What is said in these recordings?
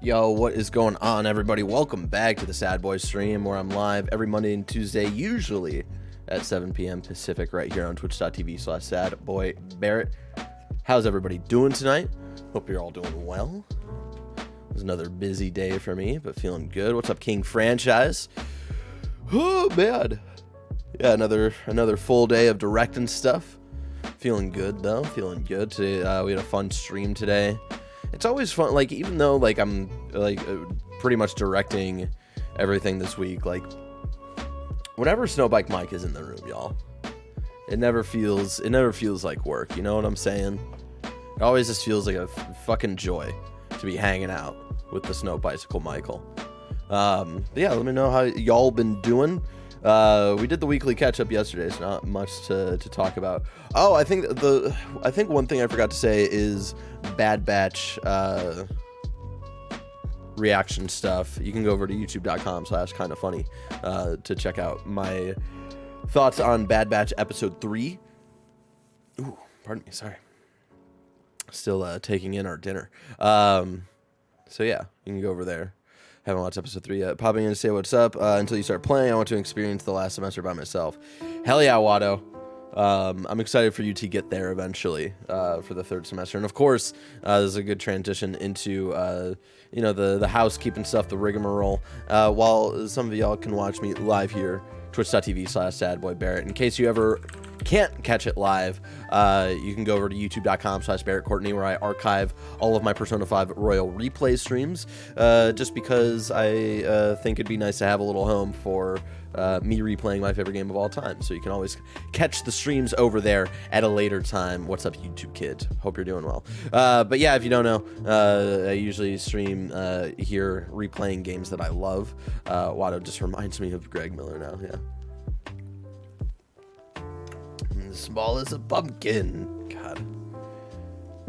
Yo, what is going on, everybody? Welcome back to the Sad Boy stream, where I'm live every Monday and Tuesday, usually at 7 p.m. Pacific, right here on twitch.tv/sadboybarrett. How's everybody doing tonight? Hope you're all doing well. It was another busy day for me, but feeling good. What's up, King Franchise? Oh, man. Yeah, another full day of directing stuff. Feeling good, though. Feeling good. Today, we had a fun stream today. It's always fun, like, even though, like, I'm, like, pretty much directing everything this week, like, whenever Snowbike Mike is in the room, y'all, it never feels like work, you know what I'm saying? It always just feels like a fucking joy to be hanging out with the Snow Bicycle Michael. Yeah, let me know how y'all been doing. We did the weekly catch-up yesterday, so not much to talk about. Oh, I think one thing I forgot to say is Bad Batch reaction stuff. You can go over to youtube.com/kindafunny to check out my thoughts on Bad Batch episode 3. Ooh, pardon me, sorry. Still taking in our dinner. So yeah, you can go over there. Haven't watched episode 3 yet. Popping in to say what's up. Until you start playing, I want to experience the last semester by myself. Hell yeah, Watto. I'm excited for you to get there eventually for the third semester. And of course, this is a good transition into the housekeeping stuff, the rigmarole. While some of y'all can watch me live here, twitch.tv/sadboybarrett. In case you ever can't catch it live, you can go over to youtube.com/Barrett Courtney, where I archive all of my Persona 5 Royal replay streams, just because I think it'd be nice to have a little home for me replaying my favorite game of all time. So you can always catch the streams over there at a later time. What's up, YouTube kid? Hope you're doing well. But yeah, if you don't know, I usually stream here replaying games that I love. Watto just reminds me of Greg Miller now, yeah. Small as a pumpkin. God.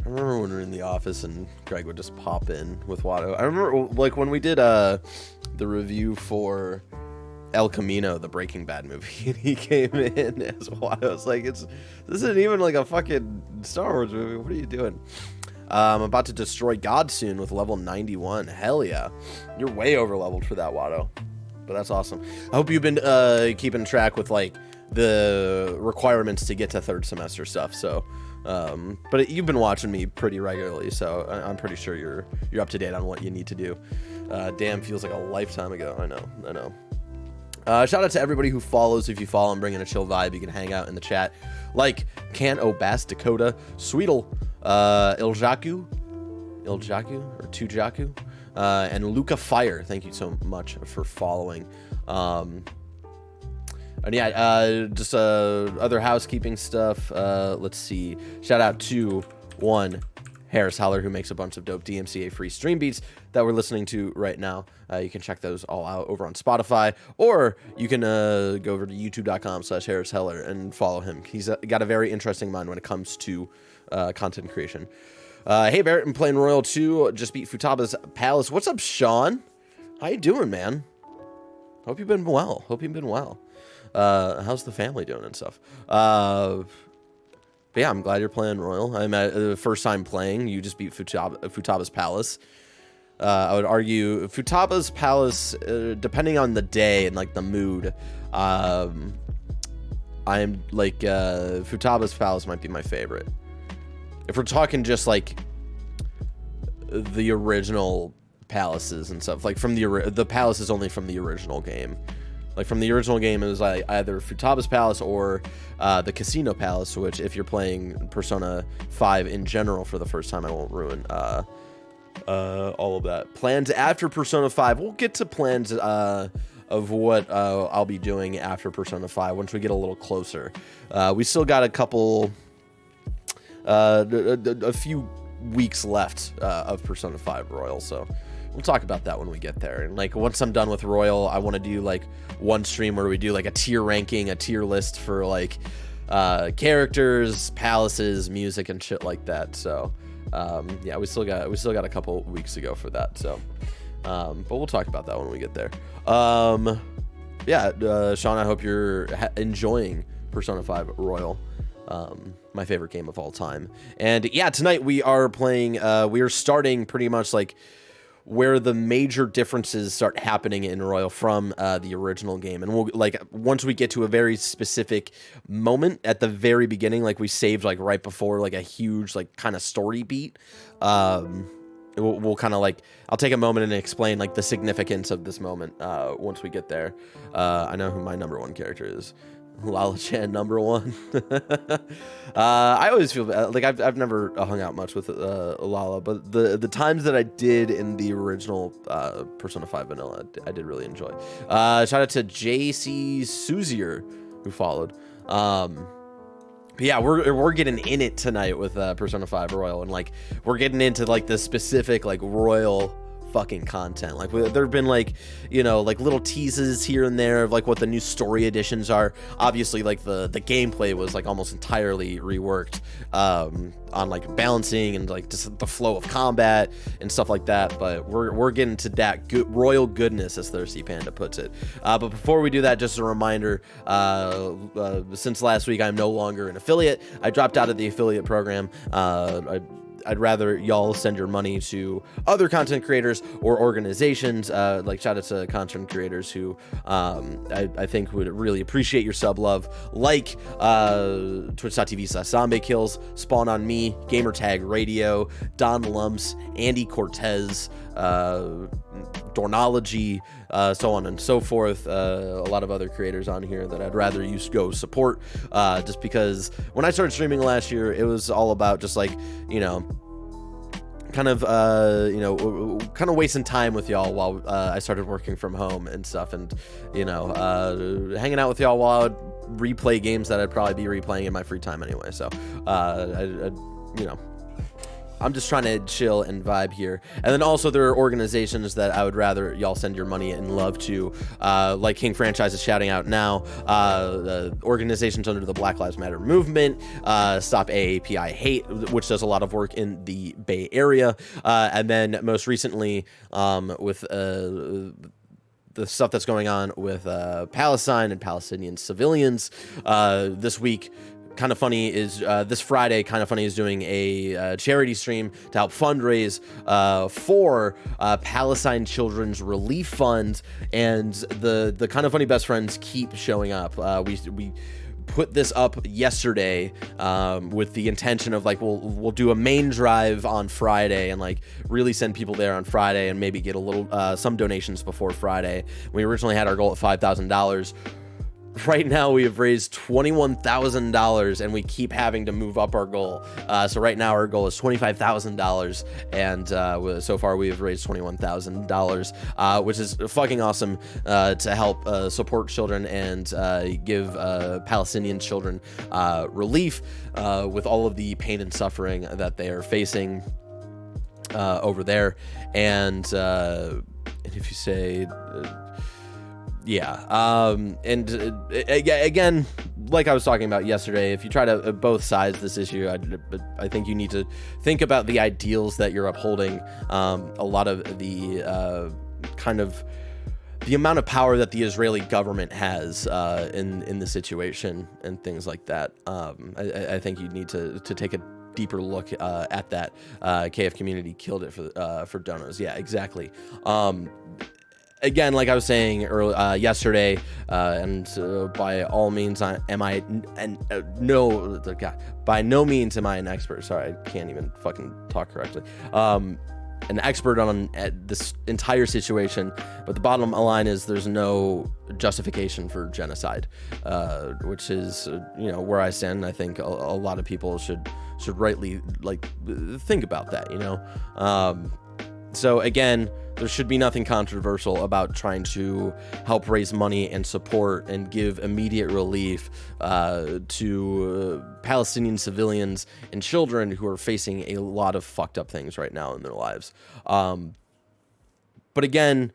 I remember when we were in the office and Greg would just pop in with Watto. I remember, like, when we did the review for El Camino, the Breaking Bad movie, and he came in as Watto. I was like, this isn't even like a fucking Star Wars movie. What are you doing? I'm about to destroy God soon with level 91. Hell yeah. You're way over leveled for that, Watto. But that's awesome. I hope you've been keeping track with, like, the requirements to get to third semester stuff. So but you've been watching me pretty regularly, so I'm pretty sure you're up to date on what you need to do. Damn, feels like a lifetime ago. I know. Shout out to everybody who follows. If you follow and bring in a chill vibe, you can hang out in the chat, like Can Obas Dakota, Sweetle, Iljaku or Tujaku, and Luca Fire. Thank you so much for following. And yeah, just other housekeeping stuff. Let's see. Shout out to one Harris Holler, who makes a bunch of dope DMCA free stream beats that we're listening to right now. You can check those all out over on Spotify, or you can go over to youtube.com/Harris Heller and follow him. He's got a very interesting mind when it comes to content creation. Hey, Barrett, I'm playing Royal 2. Just beat Futaba's Palace. What's up, Sean? How you doing, man? Hope you've been well. How's the family doing and stuff? But yeah, I'm glad you're playing Royal. I'm at the first time playing. You just beat Futaba's Palace. I would argue Futaba's Palace, depending on the day and like the mood, I'm like Futaba's Palace might be my favorite. If we're talking just like the original palaces and stuff, like from the palaces only from the original game. Like, from the original game, it was like either Futaba's Palace or the Casino Palace, which, if you're playing Persona 5 in general for the first time, I won't ruin all of that. Plans after Persona 5. We'll get to plans of what I'll be doing after Persona 5 once we get a little closer. We still got a couple, a few weeks left of Persona 5 Royal, so we'll talk about that when we get there. And like, once I'm done with Royal, I want to do like one stream where we do like a tier ranking, a tier list for like characters, palaces, music, and shit like that. So yeah, we still got a couple weeks to go for that. So but we'll talk about that when we get there. Yeah, Sean, I hope you're enjoying Persona 5 Royal. My favorite game of all time. And yeah, tonight we are playing, we are starting pretty much like where the major differences start happening in Royal from the original game. And we'll like once we get to a very specific moment at the very beginning, like we saved like right before like a huge like kind of story beat. We'll kind of like I'll take a moment and explain like the significance of this moment once we get there. I know who my number one character is. Lala Chan number one. I always feel like I've never hung out much with Lala, but the times that I did in the original Persona 5 Vanilla, I did really enjoy. Shout out to JC Suzier who followed. But yeah, we're getting in it tonight with Persona 5 Royal, and like we're getting into like the specific like Royal fucking content. Like there've been like, you know, like little teases here and there of like what the new story additions are. Obviously like the gameplay was like almost entirely reworked on like balancing and like just the flow of combat and stuff like that, but we're getting to that good royal goodness, as Thirsty Panda puts it. But before we do that, just a reminder, since last week I'm no longer an affiliate. I dropped out of the affiliate program. I'd rather y'all send your money to other content creators or organizations, like shout out to content creators who I think would really appreciate your sub love, like twitch.tv/ZombiKills, Spawn on Me, Gamertag Radio, Don Lumps, Andy Cortez, Dornology, so on and so forth. A lot of other creators on here that I'd rather you go support, just because when I started streaming last year, it was all about just like, you know, kind of wasting time with y'all while I started working from home and stuff, and you know, hanging out with y'all while I would replay games that I'd probably be replaying in my free time anyway. So you know, I'm just trying to chill and vibe here. And then also there are organizations that I would rather y'all send your money and love to, like King Franchise is shouting out now, organizations under the Black Lives Matter movement, Stop AAPI Hate, which does a lot of work in the Bay Area, and then most recently with the stuff that's going on with Palestine and Palestinian civilians this week. Kind of Funny is this Friday. Kind of Funny is doing a charity stream to help fundraise for Palestine Children's Relief Fund, and the Kind of Funny best friends keep showing up. We put this up yesterday with the intention of like we'll do a main drive on Friday and like really send people there on Friday and maybe get a little some donations before Friday. We originally had our goal at $5,000. Right now we have raised $21,000 and we keep having to move up our goal. So right now our goal is $25,000, and so far we have raised $21,000, which is fucking awesome to help support children and give Palestinian children relief with all of the pain and suffering that they are facing over there. And if you say... and again, like I was talking about yesterday, if you try to both sides this issue, I think you need to think about the ideals that you're upholding. A lot of the kind of the amount of power that the Israeli government has in the situation and things like that. I think you need to take a deeper look at that. KF Community killed it for donos. Yeah, exactly. Again, like I was saying yesterday, and by all means, by no means am I an expert. Sorry, I can't even fucking talk correctly. An expert on this entire situation, but the bottom line is there's no justification for genocide, which is where I stand. I think a lot of people should rightly like think about that. So again, there should be nothing controversial about trying to help raise money and support and give immediate relief to Palestinian civilians and children who are facing a lot of fucked up things right now in their lives. But again,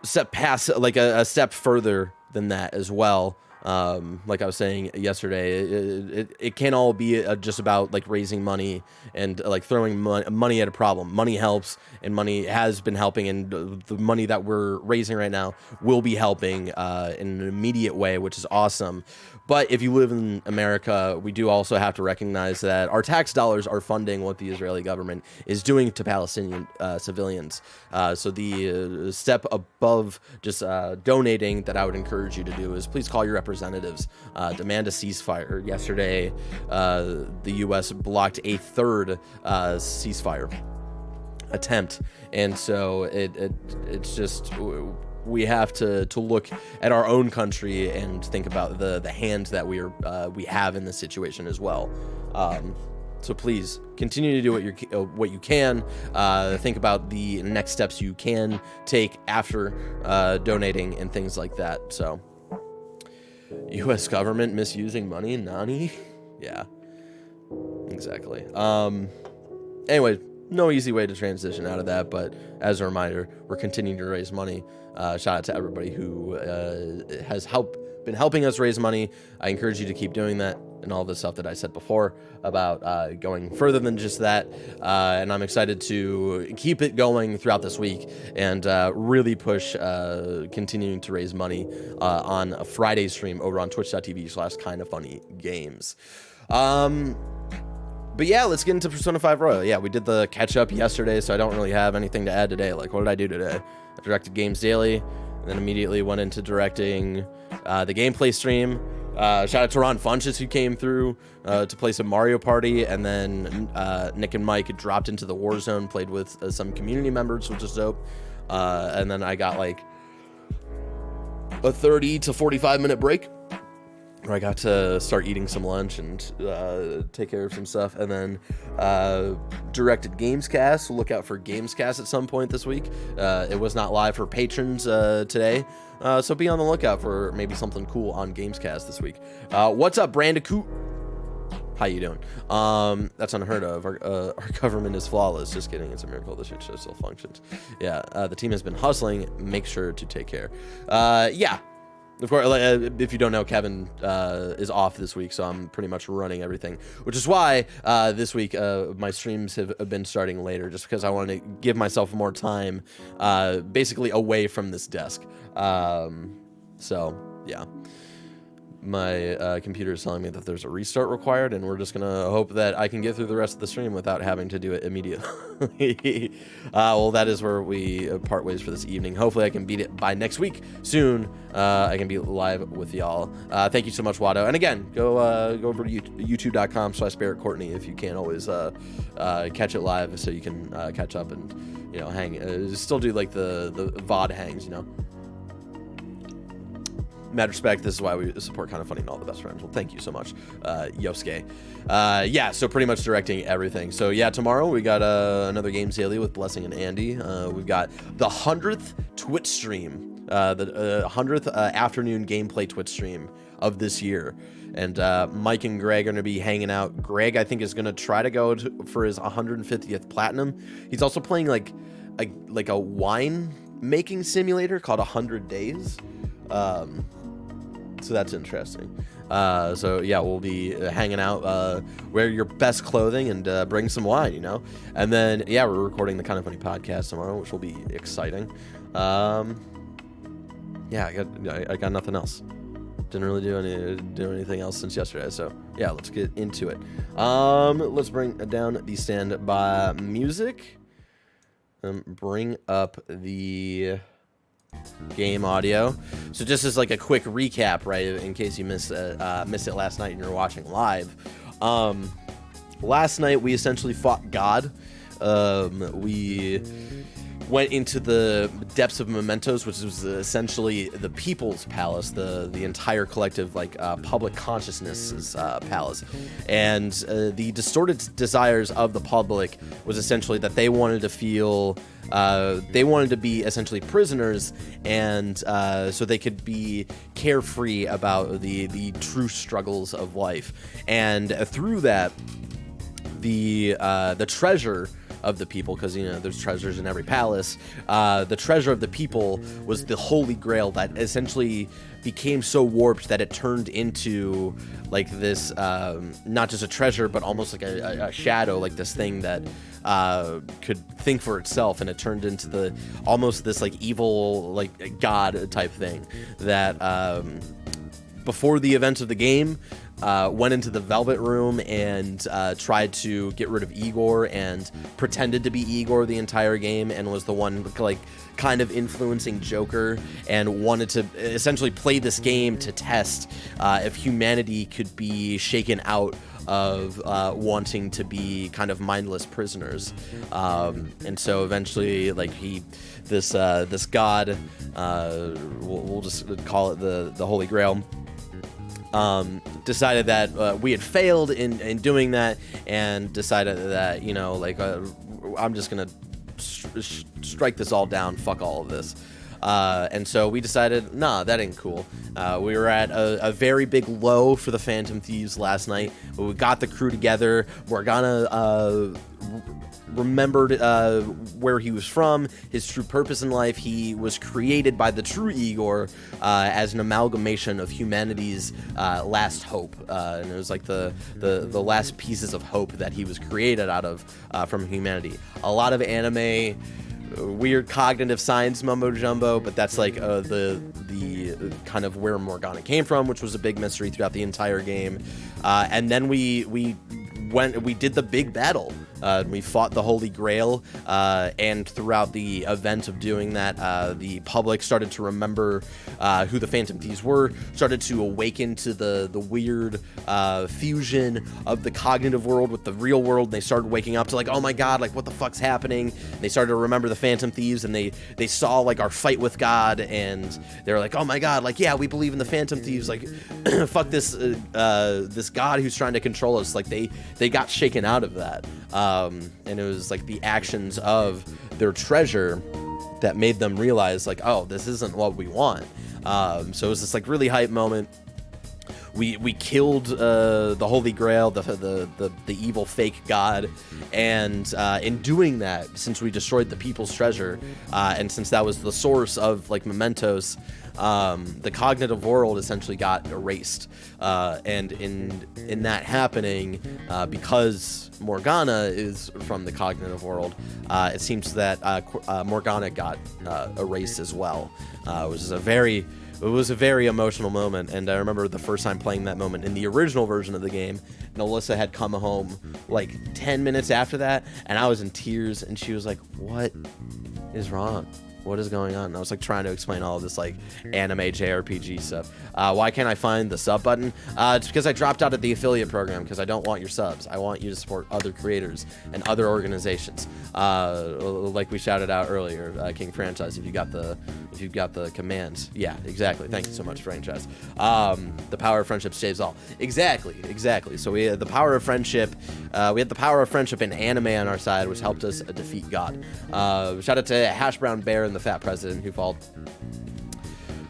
step past, like a step further than that as well. Like I was saying yesterday, it can't all be just about like raising money and like throwing money at a problem. Money helps, and money has been helping, and the money that we're raising right now will be helping in an immediate way, which is awesome. But if you live in America, we do also have to recognize that our tax dollars are funding what the Israeli government is doing to Palestinian civilians. So the step above just donating that I would encourage you to do is please call your representatives, demand a ceasefire. Yesterday, the U.S. blocked a third ceasefire attempt, and so it's just we have to look at our own country and think about the hand that we have in this situation as well. So please continue to do what you can. Think about the next steps you can take after donating and things like that. So, U.S. government misusing money, Nani? Yeah, exactly. Anyway, no easy way to transition out of that, but as a reminder, we're continuing to raise money. Shout out to everybody who has been helping us raise money. I encourage you to keep doing that, and all the stuff that I said before about going further than just that. And I'm excited to keep it going throughout this week and really push continuing to raise money on a Friday stream over on twitch.tv/kindafunnygames. But yeah, let's get into Persona 5 Royal. Yeah, we did the catch up yesterday, so I don't really have anything to add today. Like, what did I do today? I directed Games Daily, and then immediately went into directing the gameplay stream. Shout out to Ron Funches, who came through to play some Mario Party, and then Nick and Mike dropped into the Warzone, played with some community members, which is dope. And then I got like a 30 to 45 minute break where I got to start eating some lunch and take care of some stuff, and then directed Gamescast. So look out for Gamescast at some point this week. It was not live for patrons today, so be on the lookout for maybe something cool on Gamescast this week. What's up, Brandicoot? How you doing? That's unheard of. Our government is flawless. Just kidding. It's a miracle this shit show still functions. Yeah, the team has been hustling. Make sure to take care. Yeah. Of course, if you don't know, Kevin is off this week, so I'm pretty much running everything, which is why this week my streams have been starting later, just because I want to give myself more time basically away from this desk. So, yeah. My computer is telling me that there's a restart required, and we're just going to hope that I can get through the rest of the stream without having to do it immediately. Well, that is where we part ways for this evening. Hopefully I can beat it by next week. Soon, I can be live with y'all. Thank you so much, Watto. And again, go over to youtube.com/Barrett Courtney if you can't always catch it live, so you can catch up and, you know, hang. Still do like the VOD hangs, you know. Mad respect. This is why we support Kinda Funny and all the best friends. Well, thank you so much, Yosuke. Yeah, so pretty much directing everything. So yeah, tomorrow we got another Games Daily with Blessing and Andy. We've got the 100th Twitch stream, the 100th afternoon gameplay Twitch stream of this year. And Mike and Greg are going to be hanging out. Greg, I think, is going to try to go for his 150th platinum. He's also playing like a wine making simulator called 100 Days. So that's interesting. So yeah, we'll be hanging out, wear your best clothing, and bring some wine, you know. And then yeah, we're recording the Kinda Funny podcast tomorrow, which will be exciting. Yeah, I got nothing else. Didn't really do anything else since yesterday. So yeah, let's get into it. Let's bring down the standby music. Bring up the game audio. So just as like a quick recap, right, in case you missed it last night and you're watching live. Last night we essentially fought God. We went into the depths of Mementos, which was essentially the People's Palace, the entire collective, like, public consciousness's palace. And the distorted desires of the public was essentially that they wanted to feel, they wanted to be essentially prisoners, and so they could be carefree about the true struggles of life. And through that, the treasure of the people, because, you know, there's treasures in every palace. The treasure of the people was the Holy Grail that essentially became so warped that it turned into like this, not just a treasure, but almost like a shadow, like this thing that could think for itself, and it turned into almost this like evil, like god type thing that before the events of the game went into the Velvet Room and tried to get rid of Igor, and pretended to be Igor the entire game, and was the one like kind of influencing Joker, and wanted to essentially play this game to test if humanity could be shaken out of wanting to be kind of mindless prisoners. And so eventually, like, this god, we'll just call it the Holy Grail, decided that we had failed in doing that, and decided that, you know, like, I'm just gonna strike this all down, fuck all of this. And so we decided, nah, that ain't cool. We were at a very big low for the Phantom Thieves last night, but we got the crew together. Morgana remembered where he was from, his true purpose in life. He was created by the true Igor as an amalgamation of humanity's last hope, and it was like the last pieces of hope that he was created out of from humanity. A lot of anime, weird cognitive science mumbo jumbo, but that's like the kind of where Morgana came from, which was a big mystery throughout the entire game. And then we did the big battle. We fought the Holy Grail, and throughout the event of doing that, the public started to remember who the Phantom Thieves were, started to awaken to the weird fusion of the cognitive world with the real world, and they started waking up to like, oh my god, like, what the fuck's happening? And they started to remember the Phantom Thieves, and they saw like our fight with God, and they were like, oh my god, like, yeah, we believe in the Phantom Thieves, like, fuck this god who's trying to control us. Like, they got shaken out of that. And it was like the actions of their treasure that made them realize, like, oh, this isn't what we want. So it was this like really hype moment. We killed the Holy Grail, the evil fake god, and in doing that, since we destroyed the people's treasure, and since that was the source of like mementos, the cognitive world essentially got erased. And in that happening, because Morgana is from the cognitive world, it seems that Morgana got erased as well. It was a very emotional moment, and I remember the first time playing that moment in the original version of the game, and Alyssa had come home like 10 minutes after that, and I was in tears, and she was like, what is wrong? What is going on? And I was like trying to explain all of this like anime JRPG stuff. Why can't I find the sub button? It's because I dropped out of the affiliate program, because I don't want your subs. I want you to support other creators and other organizations. Like we shouted out earlier, King Franchise, if you got the commands. Yeah, exactly. Thank you so much, Franchise. The power of friendship saves all. Exactly. So we had the power of friendship. We had the power of friendship and anime on our side, which helped us defeat God. Shout out to Hash Brown Bear and the Fat President who followed.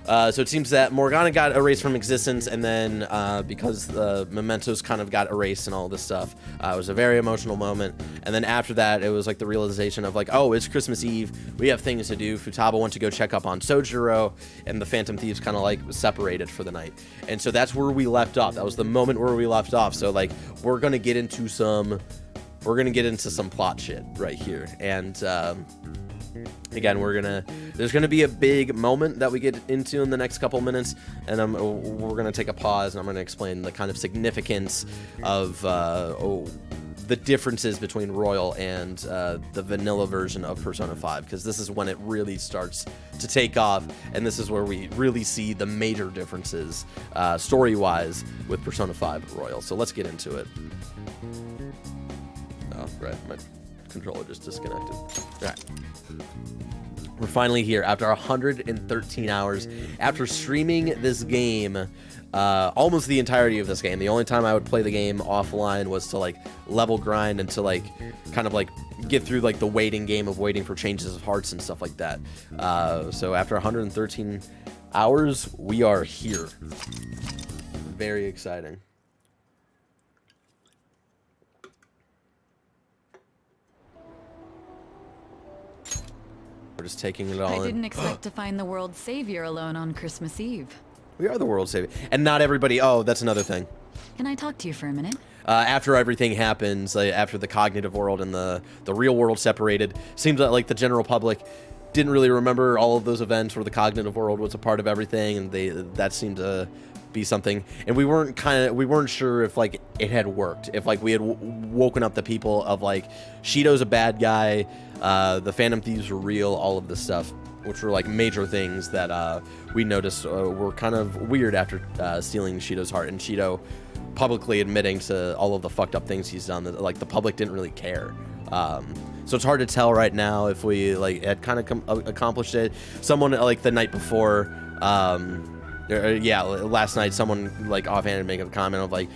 So it seems that Morgana got erased from existence, and then because the mementos kind of got erased and all this stuff, it was a very emotional moment. And then after that, it was like the realization of like, oh, it's Christmas Eve, we have things to do. Futaba went to go check up on Sojiro, and the Phantom Thieves kind of like separated for the night. And so that's where we left off. That was the moment where we left off. So like, we're gonna get into some plot shit right here. And again, there's gonna be a big moment that we get into in the next couple minutes, and we're gonna take a pause, and I'm gonna explain the kind of significance of the differences between Royal and the vanilla version of Persona 5, because this is when it really starts to take off, and this is where we really see the major differences story-wise with Persona 5 Royal. So let's get into it. Oh, right, my controller just disconnected. All right. We're finally here after 113 hours. After streaming this game, almost the entirety of this game. The only time I would play the game offline was to like level grind and to like kind of like get through like the waiting game of waiting for changes of hearts and stuff like that. So after 113 hours, we are here. Very exciting. We're just taking it all I in. didn't expect to find the world's savior alone on Christmas Eve. We are the world savior. And not everybody... Oh, that's another thing. Can I talk to you for a minute? After everything happens, like, after the cognitive world and the real world separated, seems like the general public didn't really remember all of those events where the cognitive world was a part of everything, and that seemed to be something. And we weren't sure if like it had worked, if like we had woken up the people of like Shido's a bad guy, the Phantom Thieves were real, all of this stuff, which were like major things that we noticed were kind of weird after stealing Shido's heart, and Shido publicly admitting to all of the fucked up things he's done that like the public didn't really care. So it's hard to tell right now if we like had kind of accomplished it. Someone like the night before, last night, someone like offhanded make a comment of like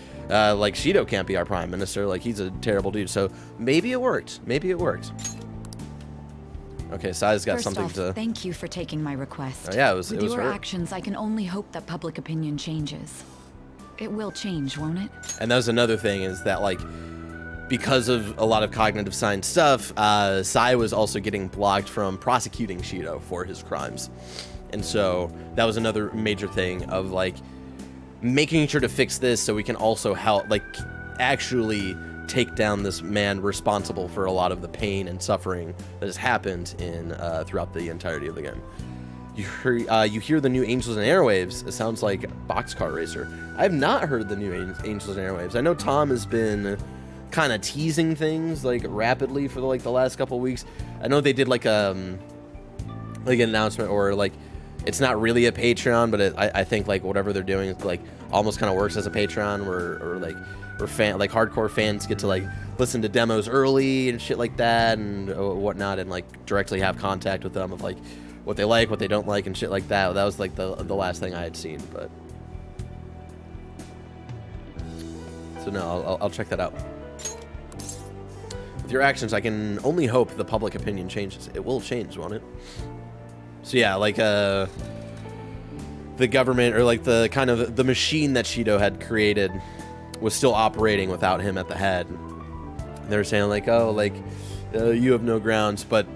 Shido can't be our prime minister, like he's a terrible dude. So maybe it worked. Maybe it worked. Okay, Sai's got something to... Thank you for taking my request. Oh, yeah, it was With your her. actions, I can only hope that public opinion changes. It will change, won't it? And that was another thing, is that like because of a lot of cognitive science stuff, Sai was also getting blocked from prosecuting Shido for his crimes. And so that was another major thing of like making sure to fix this so we can also help like actually take down this man responsible for a lot of the pain and suffering that has happened in throughout the entirety of the game. You hear the new Angels and Airwaves. It sounds like Boxcar Racer. I have not heard the new Angels and Airwaves. I know Tom has been kind of teasing things like rapidly for the last couple of weeks. I know they did like an announcement, or like it's not really a Patreon, but I think like whatever they're doing like almost kind of works as a Patreon, where hardcore fans get to like listen to demos early and shit like that and whatnot, and like directly have contact with them of like what they like, what they don't like, and shit like that. That was like the last thing I had seen, but so no, I'll check that out. With your actions, I can only hope the public opinion changes. It will change, won't it? So yeah, like the government, or like the kind of the machine that Shido had created was still operating without him at the head. They're saying like, oh, like you have no grounds, but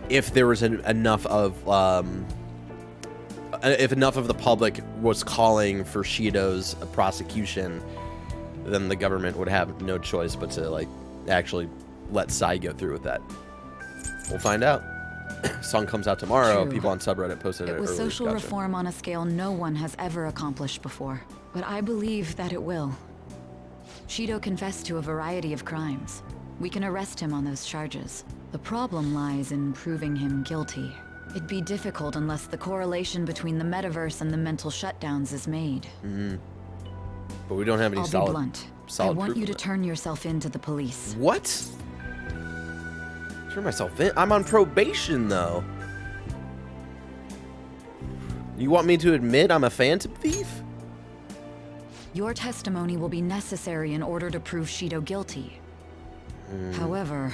if there was enough of the public was calling for Shido's prosecution, then the government would have no choice but to like actually let Sai go through with that. We'll find out. Song comes out tomorrow. True. People on subreddit posted it It was earlier. social reform on a scale no one has ever accomplished before, but I believe that it will. Shido confessed to a variety of crimes. We can arrest him on those charges. The problem lies in proving him guilty. It'd be difficult unless the correlation between the metaverse and the mental shutdowns is made. Mm-hmm. But we don't have any I'll solid. be blunt. I want you to turn yourself in to the police. What? Turn myself in? I'm on probation, though. You want me to admit I'm a phantom thief? Your testimony will be necessary in order to prove Shido guilty. However,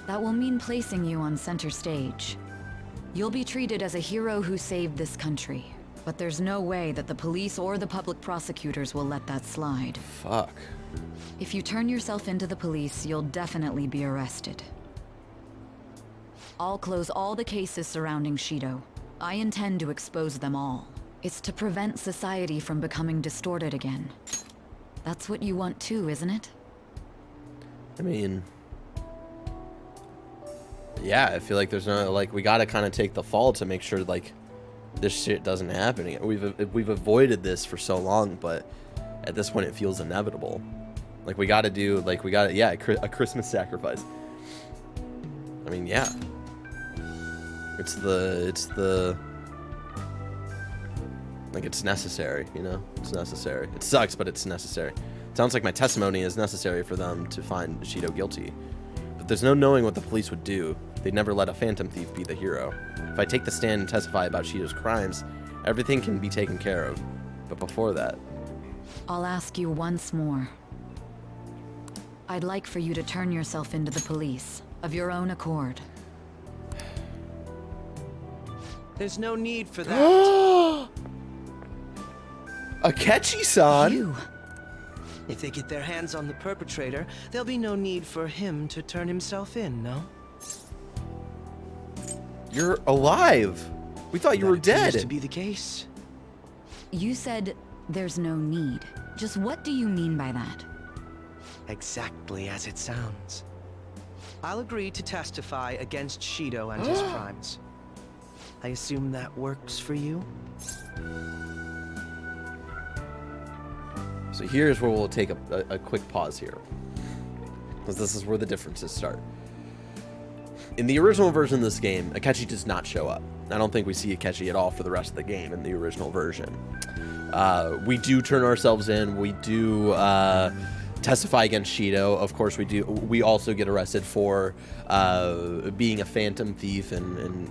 that will mean placing you on center stage. You'll be treated as a hero who saved this country, but there's no way that the police or the public prosecutors will let that slide. Fuck. If you turn yourself into the police, you'll definitely be arrested. I'll close all the cases surrounding Shido. I intend to expose them all. It's to prevent society from becoming distorted again. That's what you want too, isn't it? I mean, yeah, I feel like there's no, like, we gotta kind of take the fall to make sure, like, this shit doesn't happen again. We've avoided this for so long, but at this point it feels inevitable. Like, we gotta do, like, yeah, a Christmas sacrifice. I mean, yeah. Like, it's necessary, you know? It's necessary. It sucks, but it's necessary. It sounds like my testimony is necessary for them to find Shido guilty. But there's no knowing what the police would do. They'd never let a phantom thief be the hero. If I take the stand and testify about Shido's crimes, everything can be taken care of. But before that... I'll ask you once more. I'd like for you to turn yourself into the police, of your own accord. There's no need for that. Akechi-san! You! If they get their hands on the perpetrator, there'll be no need for him to turn himself in, no? You're alive. We thought you were That appears dead. to be the case. You said there's no need. Just what do you mean by that? Exactly as it sounds. I'll agree to testify against Shido and his crimes. I assume that works for you? So here's where we'll take a quick pause here, because this is where the differences start. In the original version of this game, Akechi does not show up. I don't think we see Akechi at all for the rest of the game in the original version. We do turn ourselves in. We do testify against Shido. Of course, we do. We also get arrested for being a phantom thief and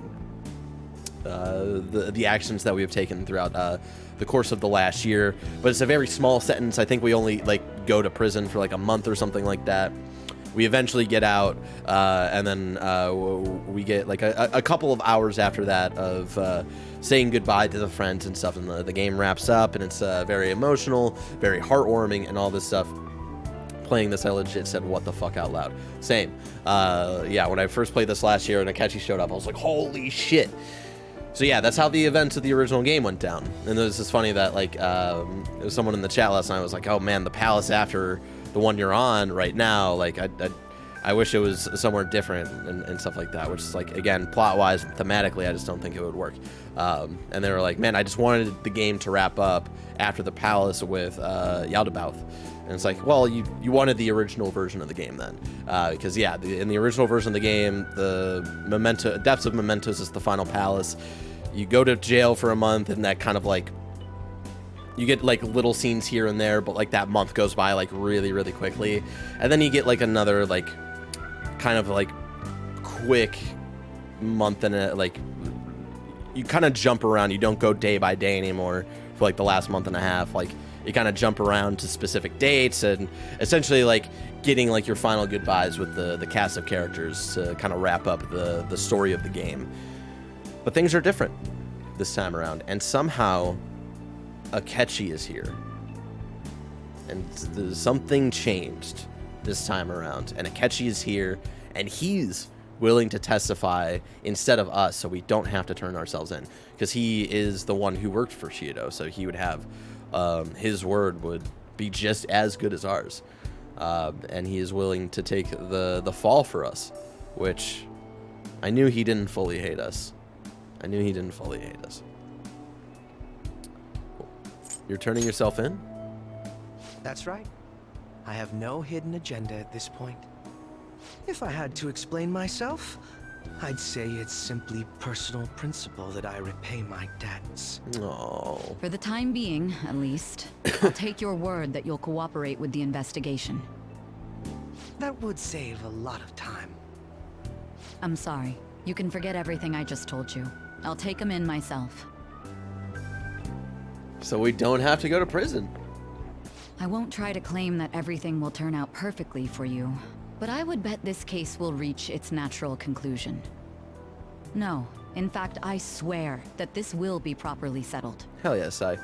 the actions that we have taken throughout the course of the last year. But it's a very small sentence. I think we only go to prison for a month or something like that. We eventually get out, and then we get a couple of hours after that of saying goodbye to the friends and stuff, and the game wraps up, and it's very emotional, very heartwarming, and all this stuff. Playing this, I legit said, what the fuck out loud. Same. Yeah, when I first played this last year and Akechi showed up, I was like, holy shit. So yeah, that's how the events of the original game went down. And this is funny that it was someone in the chat last night was like, oh man, the palace after the one you're on right now, I wish it was somewhere different and stuff like that, which is again, plot-wise and thematically, I just don't think it would work. And they were like, man, I just wanted the game to wrap up after the palace with Yaldabaoth. And it's like, well, you wanted the original version of the game then. Because, yeah, in the original version of the game, the Depths of Mementos is the final palace. You go to jail for a month, and that kind of you get little scenes here and there, but that month goes by really, really quickly. And then you get another kind of quick month and you kind of jump around. You don't go day by day anymore for the last month and a half. You kind of jump around to specific dates and essentially getting your final goodbyes with the cast of characters to kind of wrap up the story of the game. But things are different this time around, and somehow Akechi is here, and something changed this time around, and Akechi is here, and he's willing to testify instead of us, so we don't have to turn ourselves in, because he is the one who worked for Shido, so he would have his word would be just as good as ours, and he is willing to take the fall for us, which I knew he didn't fully hate us. You're turning yourself in? That's right. I have no hidden agenda at this point. If I had to explain myself, I'd say it's simply personal principle that I repay my debts. Oh. For the time being, at least, I'll take your word that you'll cooperate with the investigation. That would save a lot of time. I'm sorry. You can forget everything I just told you. I'll take him in myself. So we don't have to go to prison. I won't try to claim that everything will turn out perfectly for you, but I would bet this case will reach its natural conclusion. No, in fact, I swear that this will be properly settled. Hell yes, I.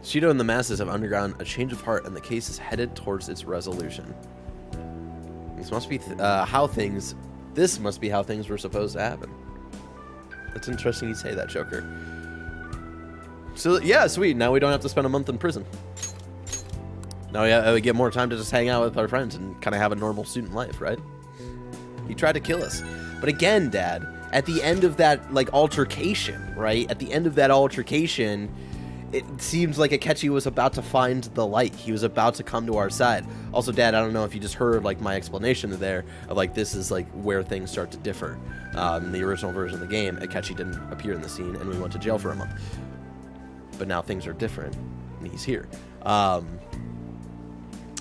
Shido and the masses have undergone a change of heart, and the case is headed towards its resolution. This must be This must be how things were supposed to happen. That's interesting you say that, Joker. So yeah, sweet. Now we don't have to spend a month in prison. Now we get more time to just hang out with our friends and kind of have a normal student life, right? He tried to kill us, but again, Dad, at the end of that altercation, right? At the end of that altercation, it seems like Akechi was about to find the light. He was about to come to our side. Also, Dad, I don't know if you just heard my explanation there of this is where things start to differ. In the original version of the game, Akechi didn't appear in the scene, and we went to jail for a month. But now things are different, and he's here.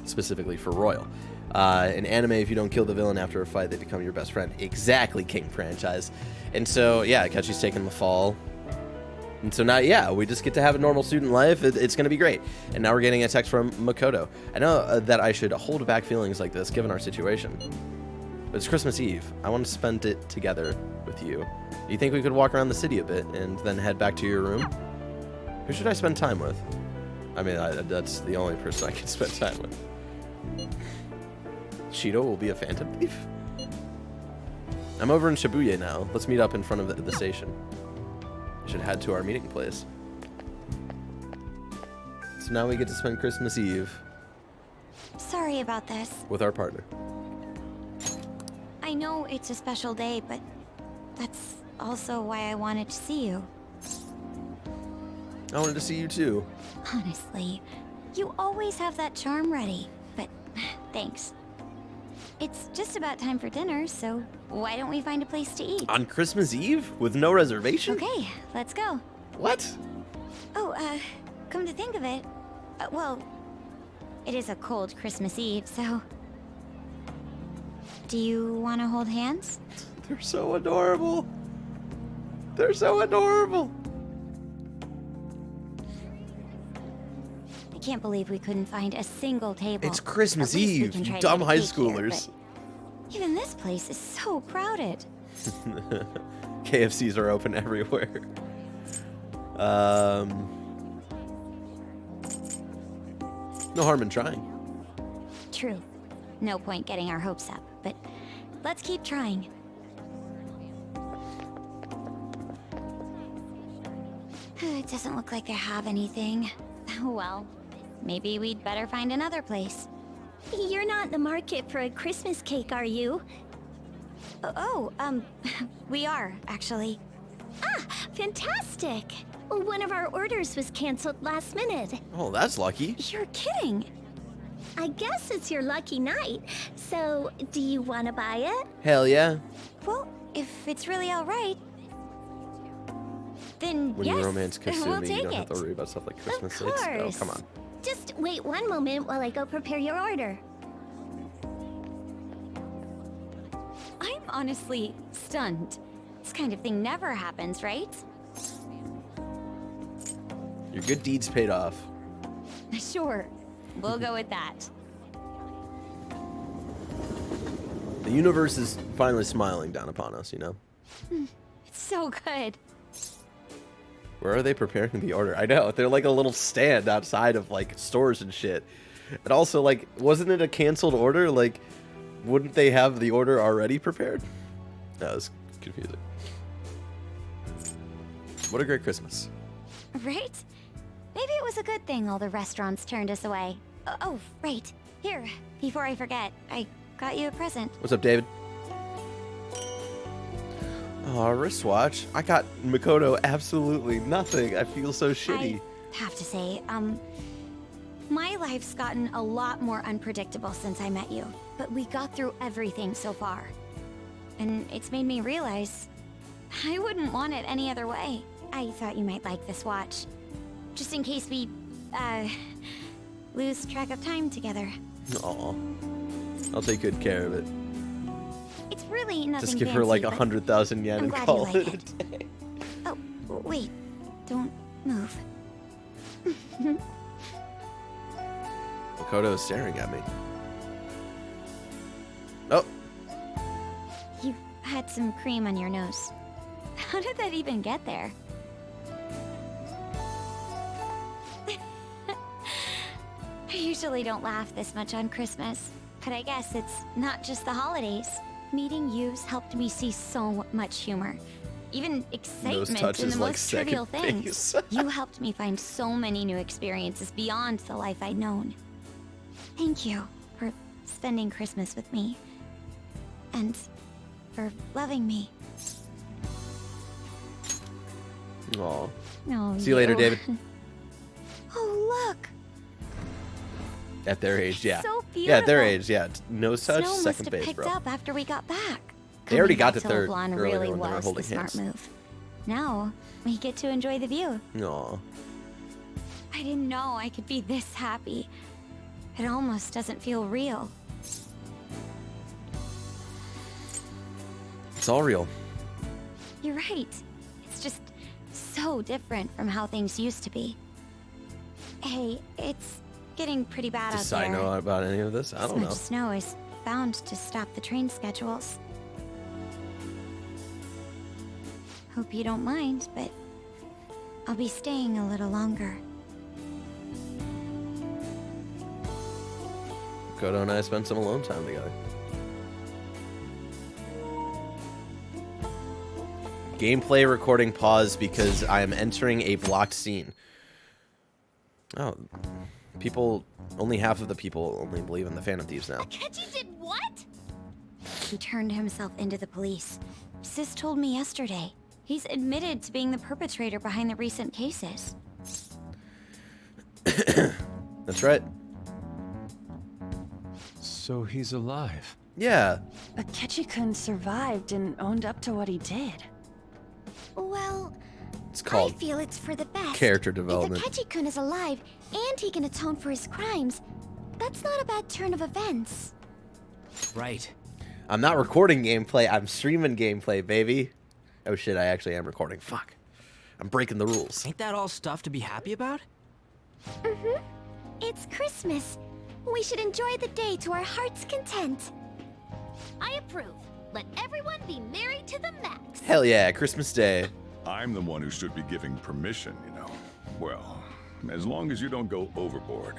Specifically for Royal. In anime, if you don't kill the villain after a fight, they become your best friend. Exactly, King franchise. And so, yeah, Akechi's taking the fall. And so now, yeah, we just get to have a normal student life. It's going to be great. And now we're getting a text from Makoto. I know that I should hold back feelings like this, given our situation. But it's Christmas Eve. I want to spend it together with you. Do you think we could walk around the city a bit and then head back to your room? Who should I spend time with? I mean, that's the only person I can spend time with. Cheeto will be a phantom thief? I'm over in Shibuya now. Let's meet up in front of the station. I should head to our meeting place. So now we get to spend Christmas Eve Sorry about this. with our partner. I know it's a special day, but that's also why I wanted to see you. I wanted to see you too. Honestly, you always have that charm ready, but thanks. It's just about time for dinner, so why don't we find a place to eat? On Christmas Eve? With no reservation? Okay, let's go. What? Oh, come to think of it, well, it is a cold Christmas Eve, so... Do you want to hold hands? They're so adorable. They're so adorable. I can't believe we couldn't find a single table. It's Christmas At least we Eve, can you try to dumb get a high cake here, schoolers. but even this place is so crowded. KFCs are open everywhere. No harm in trying. True. No point getting our hopes up, but let's keep trying. It doesn't look like they have anything. Well, maybe we'd better find another place. You're not in the market for a Christmas cake, are you? We are, actually. Ah, fantastic! Well, one of our orders was canceled last minute. Oh, that's lucky. You're kidding. I guess it's your lucky night. So, do you want to buy it? Hell yeah. Well, if it's really all right, then When yes, you romance we'll Kasumi, take you don't it. have to worry about stuff like Of Christmas. course. Oh, come on. Just wait one moment while I go prepare your order. I'm honestly stunned. This kind of thing never happens, right? Your good deeds paid off. Sure, we'll go with that. The universe is finally smiling down upon us, you know? It's so good. Where are they preparing the order? I know, they're like a little stand outside of like stores and shit. And also, like, wasn't it a canceled order? Like, wouldn't they have the order already prepared? That was confusing. What a great Christmas. Right? Maybe it was a good thing all the restaurants turned us away. Oh, right. Here, before I forget, I got you a present. What's up, David? Oh, wristwatch. I got Makoto absolutely nothing. I feel so shitty. I have to say, my life's gotten a lot more unpredictable since I met you, but we got through everything so far. And it's made me realize I wouldn't want it any other way. I thought you might like this watch. Just in case we, lose track of time together. Aw. I'll take good care of it. It's really nothing Just give her fancy, like but 100,000 yen I'm and glad call you like it a it. day. Oh, wait. Don't move. Makoto is staring at me. Oh, You had some cream on your nose. How did that even get there? I usually don't laugh this much on Christmas, but I guess it's not just the holidays. Meeting you's helped me see so much humor. Even excitement touch in is the like most trivial second things. base. You helped me find so many new experiences beyond the life I'd known. Thank you for spending Christmas with me. And for loving me. aw. Oh, See you later, David. Oh, look. At their age, yeah. So Yeah, at their beautiful. age, yeah. Nose touch, Snow must second have base, picked bro. up after we got back. They already Coming got back to third Oblon earlier really when they were was holding the smart hands. move. Now we get to enjoy the view. Aw. I didn't know I could be this happy. It almost doesn't feel real. It's all real. You're right. It's just so different from how things used to be. Hey, it's getting pretty bad Does out I there. know about any of this? I This don't much know. snow is bound to stop the train schedules. Hope you don't mind, but I'll be staying a little longer. Makoto and I spent some alone time together. Gameplay recording pause because I am entering a blocked scene. Oh, people, only half of the people only believe in the Phantom Thieves now. Akechi did what? He turned himself into the police. Sis told me yesterday. He's admitted to being the perpetrator behind the recent cases. That's right. So he's alive. Yeah. Akechi-kun survived and owned up to what he did. Well, It's I called feel it's for the best. character development. If Akechi-kun is alive and he can atone for his crimes, that's not a bad turn of events. Right. I'm not recording gameplay. I'm streaming gameplay, baby. Oh shit, I actually am recording. Fuck. I'm breaking the rules. Ain't that all stuff to be happy about? It's Christmas. We should enjoy the day to our heart's content. I approve. Let everyone be merry to the max. Hell yeah, Christmas Day. I'm the one who should be giving permission, you know. Well, as long as you don't go overboard.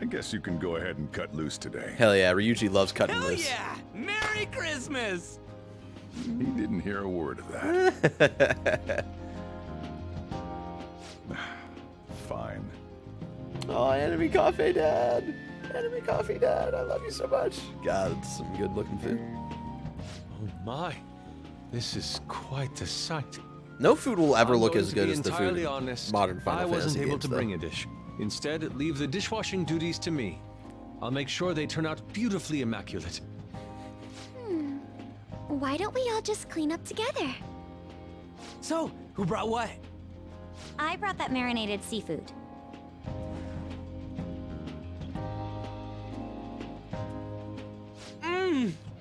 I guess you can go ahead and cut loose today. Hell yeah, Ryuji loves cutting Hell loose. yeah! Merry Christmas! He didn't hear a word of that. Fine. Oh, Enemy Coffee Dad. Enemy Coffee Dad. I love you so much. God, it's some good looking food. Oh my. This is quite a sight. No food will ever I'm look going as to good be as the food entirely in honest. modern Final I Fantasy wasn't able games, to though. bring a dish. Instead, leave the dishwashing duties to me. I'll make sure they turn out beautifully immaculate. Why don't we all just clean up together? So, who brought what? I brought that marinated seafood.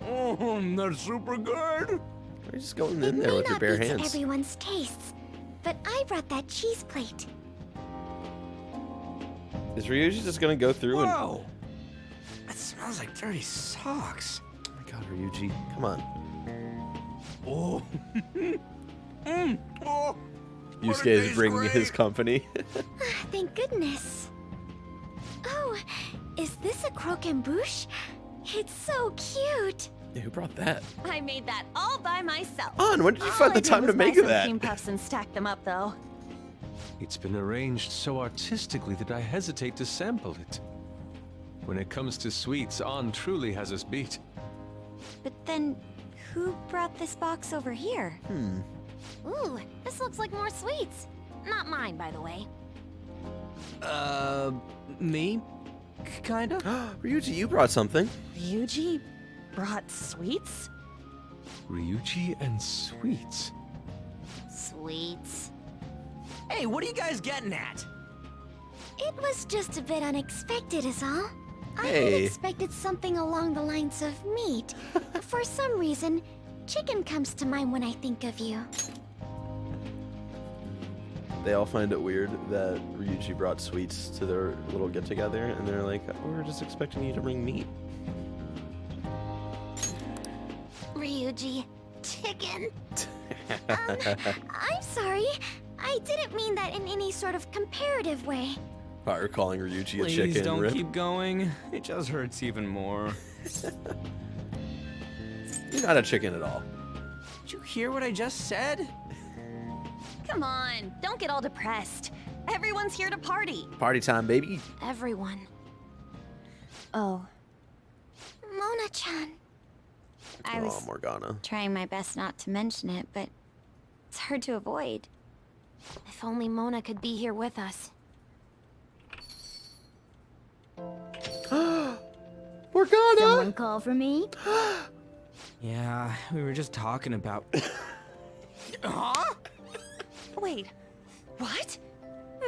Oh, that's super good! You're just going in It there may with your not bare be to hands. everyone's tastes, but I brought that cheese plate. Is Ryuji just gonna go through and... Whoa! That smells like dirty socks. Oh my god, Ryuji, come on. Oh. Oh. Yusuke is bringing his company. Thank goodness. Oh, is this a croquembouche? It's so cute. Yeah, who brought that? I made that all by myself. On, when did you All find I the did time was to buy make some that? cream puffs and stack them up, though. It's been arranged so artistically that I hesitate to sample it. When it comes to sweets, On truly has us beat. But then, who brought this box over here? Ooh, this looks like more sweets. Not mine, by the way. Me? Kinda? Ryuji, you brought something. Ryuji brought sweets? Ryuji and sweets. Sweets. Hey, what are you guys getting at? It was just a bit unexpected is all. I Hey. had expected something along the lines of meat. For some reason, chicken comes to mind when I think of you. They all find it weird that Ryuji brought sweets to their little get-together, and they're like, we're just expecting you to bring meat. Ryuji, chicken. I'm sorry. I didn't mean that in any sort of comparative way. Fire calling Ryuji a Please chicken. don't Rip. keep going. It just hurts even more. You're not a chicken at all. Did you hear what I just said? Come on, don't get all depressed. Everyone's here to party. Party time, baby. Everyone. Oh, Mona-chan. I Oh, was Morgana. trying my best not to mention it, but it's hard to avoid. If only Mona could be here with us. Morgana! Someone call for me? Yeah, we were just talking about. Huh? wait. What?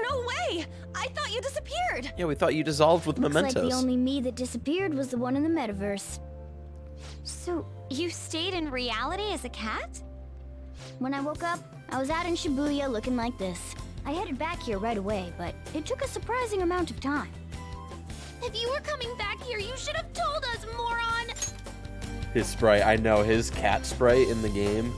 No way! I thought you disappeared! Yeah, we thought you dissolved with Looks like mementos. the only me that disappeared was the one in the metaverse. So, you stayed in reality as a cat? When I woke up, I was out in Shibuya looking like this. I headed back here right away, but it took a surprising amount of time. If you were coming back here, you should have told us, moron! His sprite, I know, his cat sprite in the game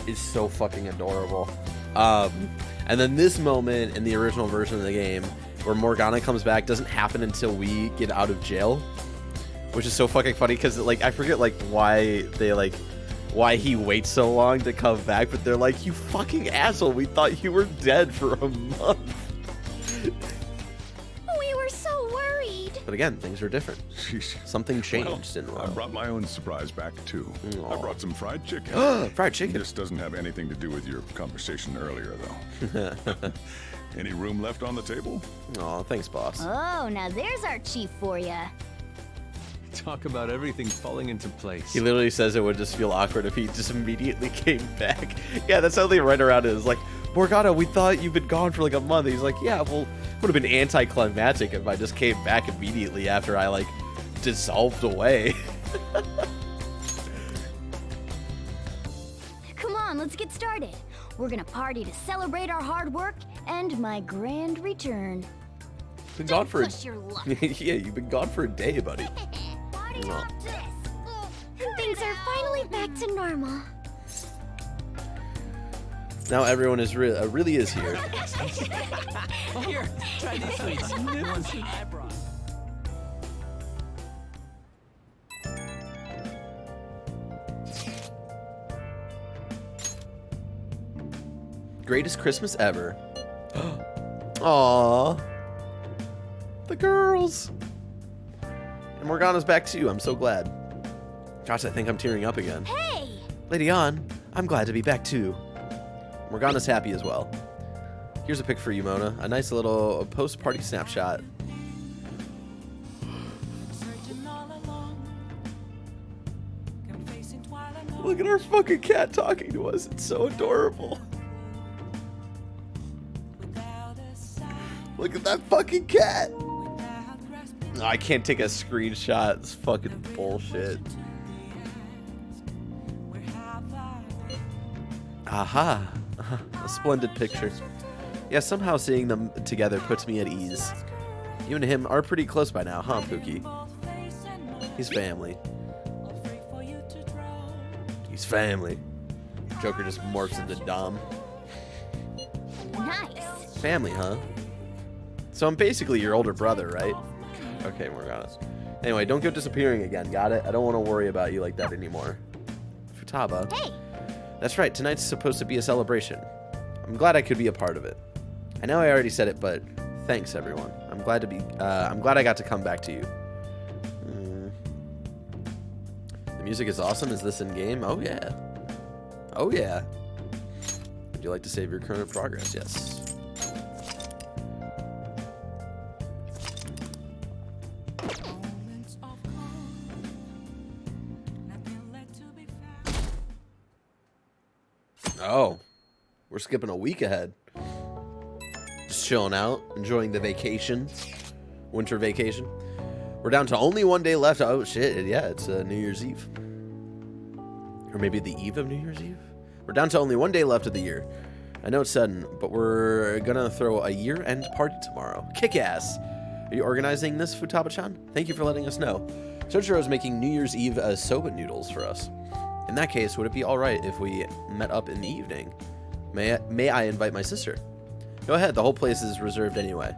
is so fucking adorable. And then this moment in the original version of the game where Morgana comes back doesn't happen until we get out of jail. which is so fucking funny because like I forget like why he waits so long to come back, but they're like, you fucking asshole, we thought you were dead for a month. We were so worried. But again, things are different. Sheesh. Something changed in I Royal. brought my own surprise back too. I brought some fried chicken. Fried chicken. This doesn't have anything to do with your conversation earlier, though. Any room left on the table? Aw, thanks, boss. Oh, now there's our chief for ya. Talk about everything falling into place. He literally says it would just feel awkward if he just immediately came back. Yeah, that's how they write around it. It's like, Morgana, we thought you've been gone for like a month. He's like, yeah, well, it would have been anticlimactic if I just came back immediately after I like dissolved away. Come on, let's get started. We're gonna party to celebrate our hard work and my grand return. Been gone for Push your luck. yeah, you've been gone for a day, buddy. Party Aw. on this. Things are finally back to normal. Now everyone is really is here. Here, try these sweets. Ones I brought. Greatest Christmas ever. Aww. The girls. And Morgana's back too. I'm so glad. Gosh, I think I'm tearing up again. Hey! Lady An, I'm glad to be back too. Morgana's happy as well. Here's a pic for you, Mona. A nice little post-party snapshot. Look at our fucking cat talking to us. It's so adorable. Look at that fucking cat. No, I can't take a screenshot. It's fucking bullshit. Aha. A splendid picture. Yeah, somehow seeing them together puts me at ease. You and him are pretty close by now, huh, Pookie? He's family. He's family. Joker just morphs into Dom. Nice. Family, huh? So I'm basically your older brother, right? Okay, Morgana. Anyway, don't go disappearing again, got it? I don't want to worry about you like that anymore. Futaba. Hey! That's right, tonight's supposed to be a celebration. I'm glad I could be a part of it. I know I already said it, but thanks everyone. I'm glad I got to come back to you. The music is awesome. Is this in game? Oh yeah. Oh yeah. Would you like to save your current progress? Yes. Oh, we're skipping a week ahead. Just chilling out, enjoying the vacation, winter vacation. We're down to only one day left. Oh shit, yeah, it's New Year's Eve. Or maybe the eve of New Year's Eve? We're down to only one day left of the year. I know it's sudden, but we're gonna throw a year-end party tomorrow. Kick-ass! Are you organizing this, Futaba-chan? Thank you for letting us know. Sochiro is making New Year's Eve soba noodles for us. In that case, would it be alright if we met up in the evening? May I invite my sister? Go ahead, the whole place is reserved anyway.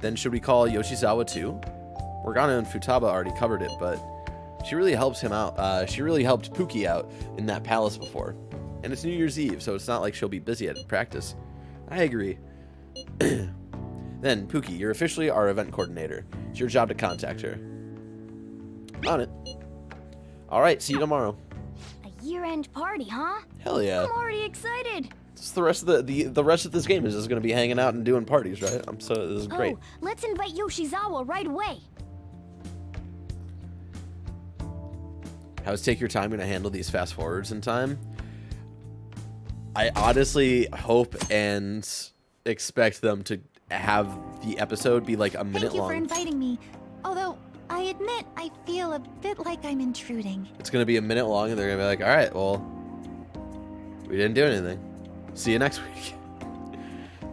Then should we call Yoshizawa too? Morgana and Futaba already covered it, but she really helps him out. She really helped Pookie out in that palace before. And it's New Year's Eve, so it's not like she'll be busy at practice. I agree. Then, Pookie, you're officially our event coordinator. It's your job to contact her. On it. Alright, see you tomorrow. A year-end party, huh? Hell yeah. I'm already excited. Just the rest of the rest of this game is just gonna be hanging out and doing parties, right? This is great. Oh, let's invite Yoshizawa right away. How's Take Your Time gonna handle these fast forwards in time? I honestly hope and expect them to have the episode be like a minute Thank you long. for inviting me. Although, I admit I feel a bit like I'm intruding. It's gonna be a minute long, and they're gonna be like, "All right, well, we didn't do anything. See you next week."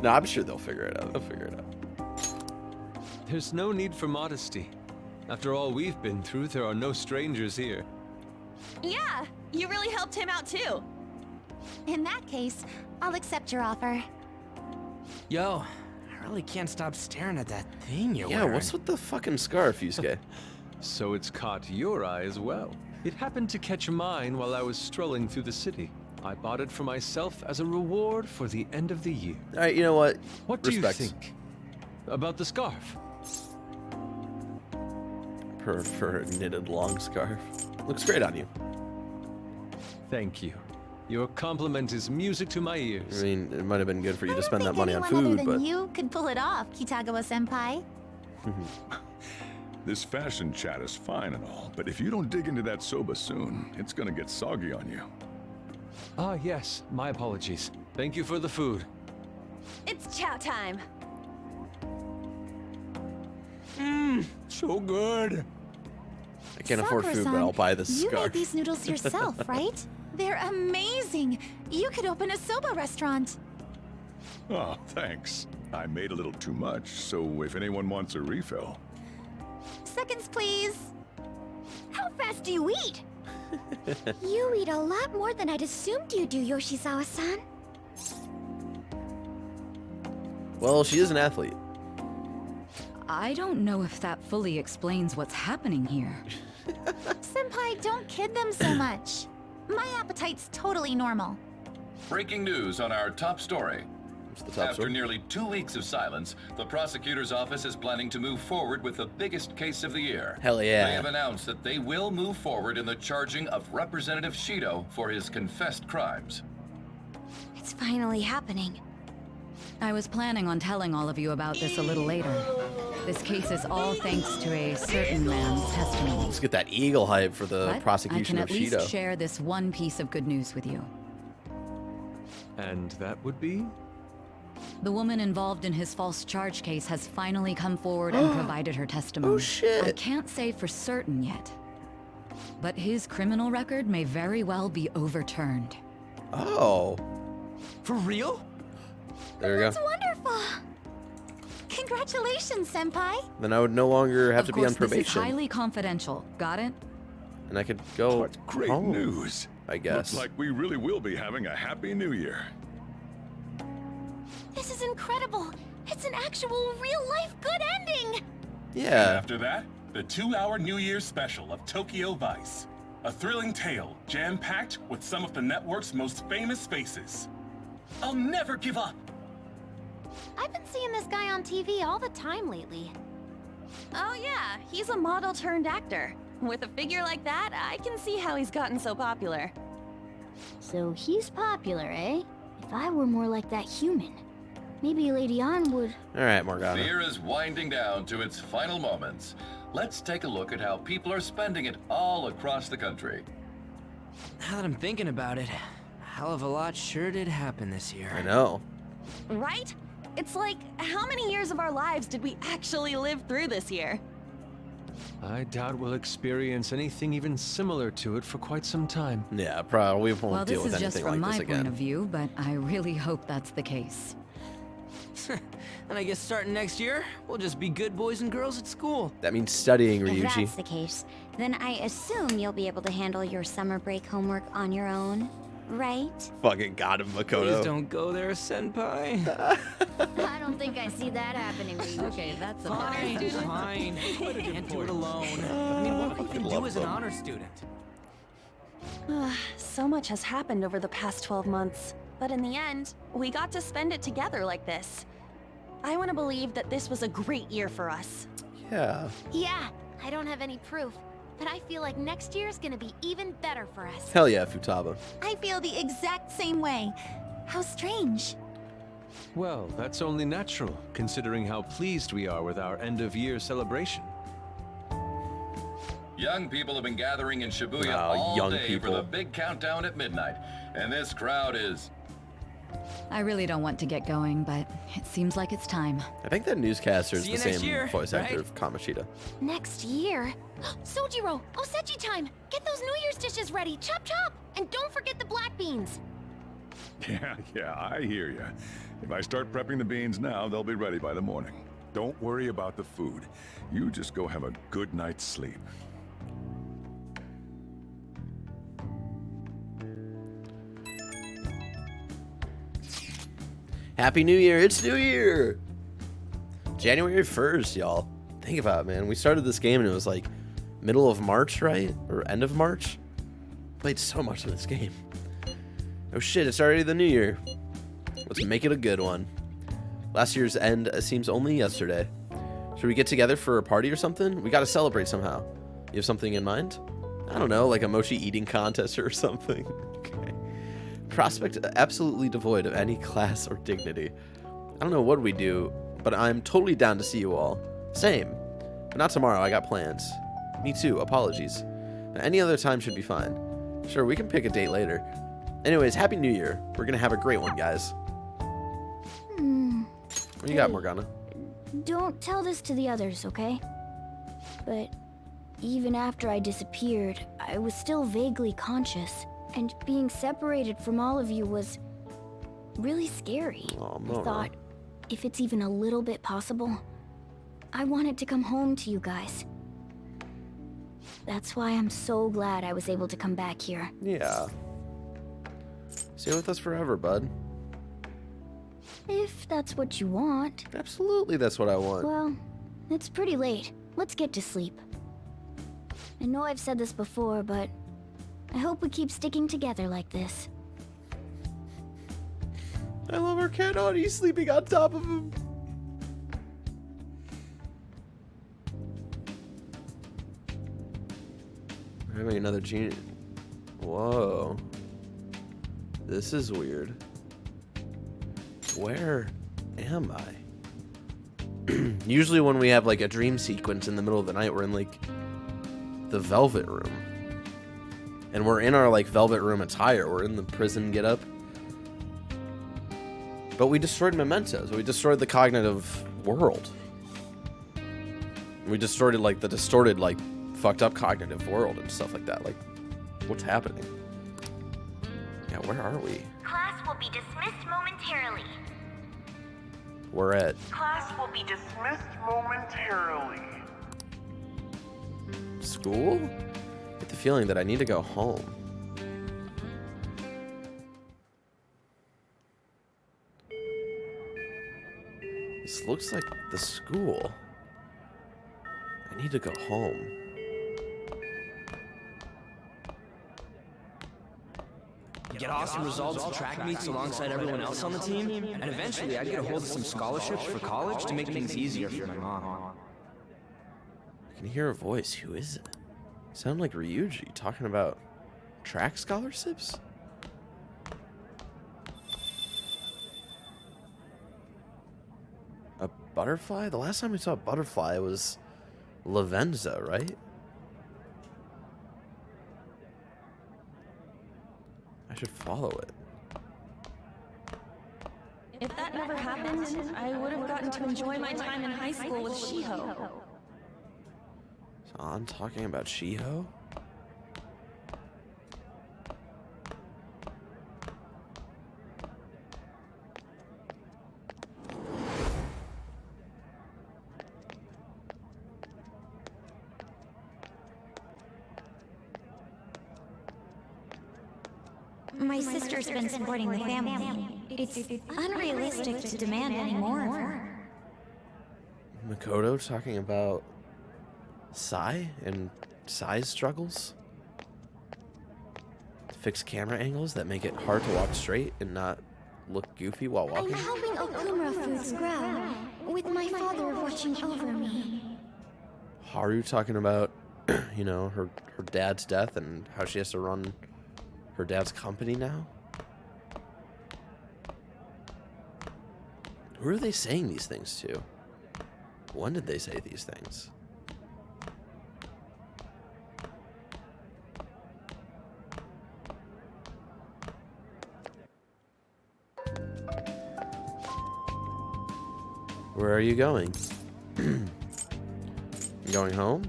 No, I'm sure they'll figure it out. They'll figure it out. There's no need for modesty. After all we've been through, there are no strangers here. Yeah, you really helped him out too. In that case, I'll accept your offer. Yo, I really can't stop staring at that thing you're Yeah, wearing. what's with the fucking scarf, Yusuke? So it's caught your eye as well. It happened to catch mine while I was strolling through the city. I bought it for myself as a reward for the end of the year. All right, you know what? What do Respect. you think about the scarf? For a knitted long scarf. Looks great on you. Thank you. Your compliment is music to my I ears. mean, it might have been good for you to spend that think money on anyone food, other but than you could pull it off, Kitagawa-senpai. This fashion chat is fine and all, but if you don't dig into that soba soon, it's gonna get soggy on you. Ah, yes. My apologies. Thank you for the food. It's chow time. So good. I can't afford food, but I'll buy this You scarf. made these noodles yourself, right? They're amazing. You could open a soba restaurant. Oh, thanks. I made a little too much, so if anyone wants a refill. Seconds, please. How fast do you eat? You eat a lot more than I'd assumed you do, Yoshizawa-san. Well, she is an athlete. I don't know if that fully explains what's happening here. Senpai, don't kid them so much. My appetite's totally normal. Breaking news on our top story. It's the top After story. nearly 2 weeks of silence, the prosecutor's office is planning to move forward with the biggest case of the year. Hell yeah. They have announced that they will move forward in the charging of Representative Shido for his confessed crimes. It's finally happening. I was planning on telling all of you about this a little later. This case is all thanks to a certain man's testimony. Let's get that eagle hype for the But I prosecution can of at least Shido. share this one piece of good news with you. And that would be? The woman involved in his false charge case has finally come forward and provided her testimony. Oh, shit. I can't say for certain yet, but his criminal record may very well be overturned. Oh, For real? there we go. That's wonderful. Congratulations, Senpai. Then I would no longer have Of to be on course, this is probation, highly confidential. Got it? and I could go What great home, news. I guess. Looks like we really will be having a happy new year. This is incredible. It's an actual real-life good ending. Yeah. After that, the 2-hour New Year's special of Tokyo Vice. A thrilling tale, jam-packed with some of the network's most famous faces. I'll never give up! I've been seeing this guy on TV all the time lately. Oh yeah, he's a model turned actor. With a figure like that, I can see how he's gotten so popular. So he's popular, eh? If I were more like that human, maybe Lady Ann would... All right, The Morgana. year is winding down to its final moments. Let's take a look at how people are spending it all across the country. Now that I'm thinking about it, a hell of a lot sure did happen this year. I know. Right? It's like, how many years of our lives did we actually live through this year? I doubt we'll experience anything even similar to it for quite some time. Yeah, probably we won't Well, deal this with is just anything from like my this point again. of view, but I really hope that's the case. And I guess starting next year, we'll just be good boys and girls at school. That means studying, If Ryuji. that's the case, then I assume you'll be able to handle your summer break homework on your own, right? Fucking got him, Please Makoto. don't go there, Senpai. I don't think I see that happening, Ryuji. Okay, that's a Fine, better fine. Can't do it alone. I mean, what could you love do as an them. honor student? So much has happened over the past 12 months, but in the end, we got to spend it together like this. I want to believe that this was a great year for us. Yeah. Yeah, I don't have any proof, but I feel like next year's gonna be even better for us. Hell yeah, Futaba. I feel the exact same way. How strange. Well, that's only natural, considering how pleased we are with our end-of-year celebration. Young people have been gathering in Shibuya Oh, all young day people. for the big countdown at midnight. And this crowd is... I really don't want to get going, but it seems like it's time. I think that newscaster is See the you next same year, voice actor right? of Kamoshida. Next year? Sojiro, Osechi time! Get those New Year's dishes ready, chop chop! And don't forget the black beans! Yeah, I hear ya. If I start prepping the beans now, they'll be ready by the morning. Don't worry about the food. You just go have a good night's sleep. Happy New Year! It's New Year! January 1st, y'all. Think about it, man. We started this game and it was like middle of March, right? Or end of March? Played so much of this game. Oh shit, it's already the new year. Let's make it a good one. Last year's end seems only yesterday. Should we get together for a party or something? We gotta celebrate somehow. You have something in mind? I don't know, like a mochi eating contest or something. Okay. Prospect absolutely devoid of any class or dignity. I don't know what we do, but I'm totally down to see you all. Same. But not tomorrow, I got plans. Me too, apologies. Any other time should be fine. Sure, we can pick a date later. Anyways, Happy New Year. We're gonna have a great one, guys. What you got, Morgana? Don't tell this to the others, okay? But even after I disappeared, I was still vaguely conscious. And being separated from all of you was really scary. Oh, I thought, if it's even a little bit possible, I wanted to come home to you guys. That's why I'm so glad I was able to come back here. Yeah. Stay with us forever, bud. If that's what you want. Absolutely, that's what I want. Well, it's pretty late. Let's get to sleep. I know I've said this before, but I hope we keep sticking together like this. I love our cat. Oh, he's sleeping on top of him. We're having another genie. Whoa. This is weird. Where am I? Usually when we have like a dream sequence in the middle of the night, we're in like the velvet room. And we're in our like velvet room attire. We're in the prison getup. But we destroyed mementos. We destroyed the cognitive world. We destroyed like the distorted, like fucked up cognitive world and stuff like that. Like, what's happening? Yeah, where are we? Class will be dismissed momentarily. We're at Class will be dismissed momentarily. school? I get the feeling that I need to go home. This looks like the school. I need to go home. Get awesome results at track meets alongside everyone else on the team, and eventually I'd get a hold of some scholarships for college to make things easier for my mom. I can hear a voice. Who is it? Sound like Ryuji talking about track scholarships? A butterfly? The last time we saw a butterfly was Lavenza, right? I should follow it. If that never happened, I would have gotten to enjoy my time in high school with Shiho. So I'm talking about Shiho? My sister's been supporting the family. It's unrealistic to demand any more of her. Makoto talking about Sai and Sai's struggles? To fix camera angles that make it hard to walk straight and not look goofy while I'm walking? helping Okumura foods grow, with my father watching over me. Haru talking about, you know, her dad's death and how she has to run her dad's company now? Who are they saying these things to? When did they say these things? Where are you going? Going home?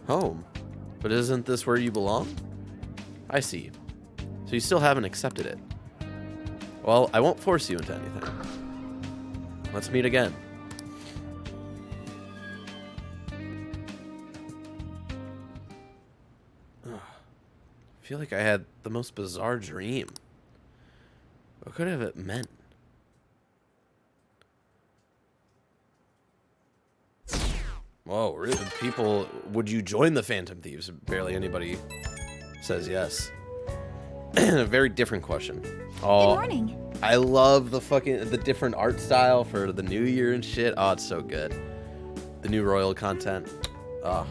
Home? But isn't this where you belong? I see. So you still haven't accepted it. Well, I won't force you into anything. Let's meet again. Ugh. I feel like I had the most bizarre dream. What could have it meant? Whoa, really? People, would you join the Phantom Thieves? Barely anybody says yes. A very different question. Oh, Good morning. I love the different art style for the new year and shit. Oh, it's so good. The new royal content. Oh.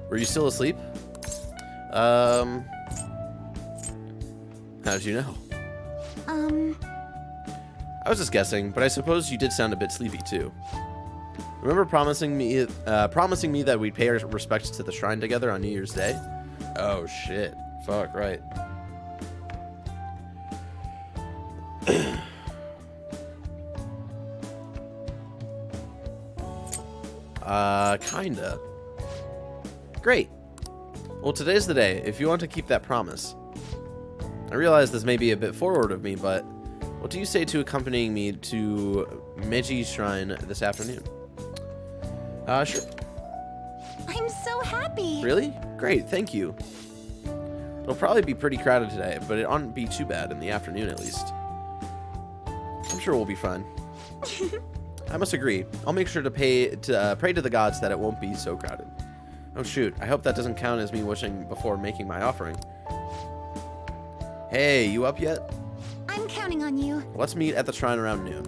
Were you still asleep? How did you know? I was just guessing, but I suppose you did sound a bit sleepy too. Remember promising me that we'd pay our respects to the shrine together on New Year's Day? Oh shit. Fuck, right. Kinda. Great. Well, today's the day, if you want to keep that promise. I realize this may be a bit forward of me, but what do you say to accompanying me to Meiji Shrine this afternoon? Sure. I'm so happy. Really? Great, thank you. It'll probably be pretty crowded today, but it oughtn't be too bad in the afternoon at least. I'm sure we'll be fine. I must agree. I'll make sure to pray to the gods that it won't be so crowded. Oh shoot, I hope that doesn't count as me wishing before making my offering. Hey, you up yet? I'm counting on you. Let's meet at the shrine around noon.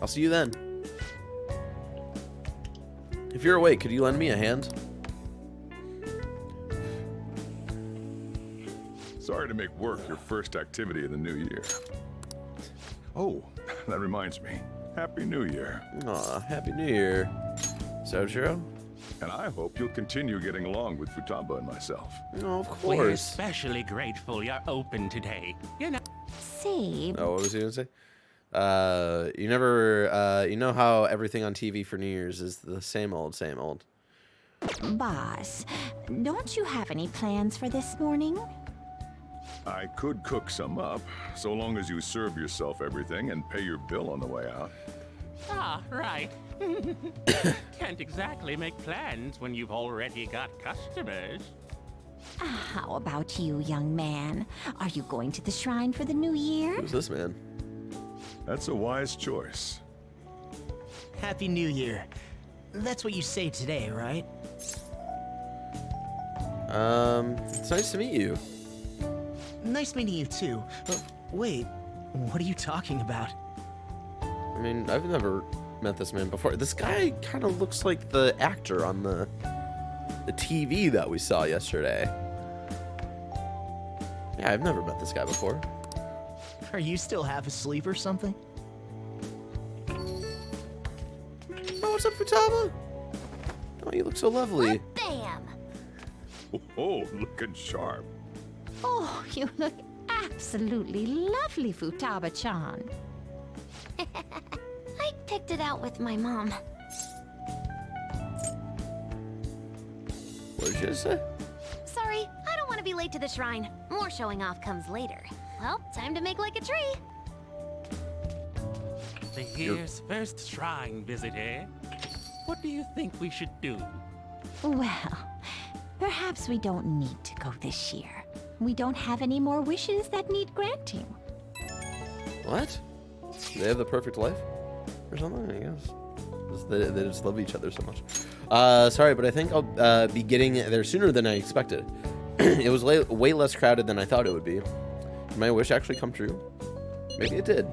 I'll see you then. If you're awake, could you lend me a hand? Sorry to make work your first activity of the new year. Oh, that reminds me. Happy New Year. Aw, Happy New Year. Sojiro? And I hope you'll continue getting along with Futaba and myself. Oh, of We're course. especially grateful you're open today. You know. See. Oh, what was he gonna say? You never, you know how everything on TV for New Year's is the same old, same old. Boss, don't you have any plans for this morning? I could cook some up, so long as you serve yourself everything and pay your bill on the way out. Ah, right. Can't exactly make plans when you've already got customers. How about you, young man? Are you going to the shrine for the new year? Who's this man? That's a wise choice. Happy New Year. That's what you say today, right? It's nice to meet you. Nice meeting you too. Wait, what are you talking about? I mean, I've never met this man before. This guy kind of looks like the actor on the TV that we saw yesterday. Yeah, I've never met this guy before. Are you still half asleep or something? Oh, what's up, Futaba? Oh, you look so lovely. Bam! Oh, looking sharp. Oh, you look absolutely lovely, Futaba-chan. I picked it out with my mom. What did you just say? Sorry, I don't want to be late to the shrine. More showing off comes later. Well, time to make like a tree. The year's first shrine visit, eh? What do you think we should do? Well, perhaps we don't need to go this year. We don't have any more wishes that need granting. What? Do they have the perfect life? Or something, I guess. They just love each other so much. Sorry, but I think I'll be getting there sooner than I expected. It was way less crowded than I thought it would be. Did my wish actually come true? Maybe it did.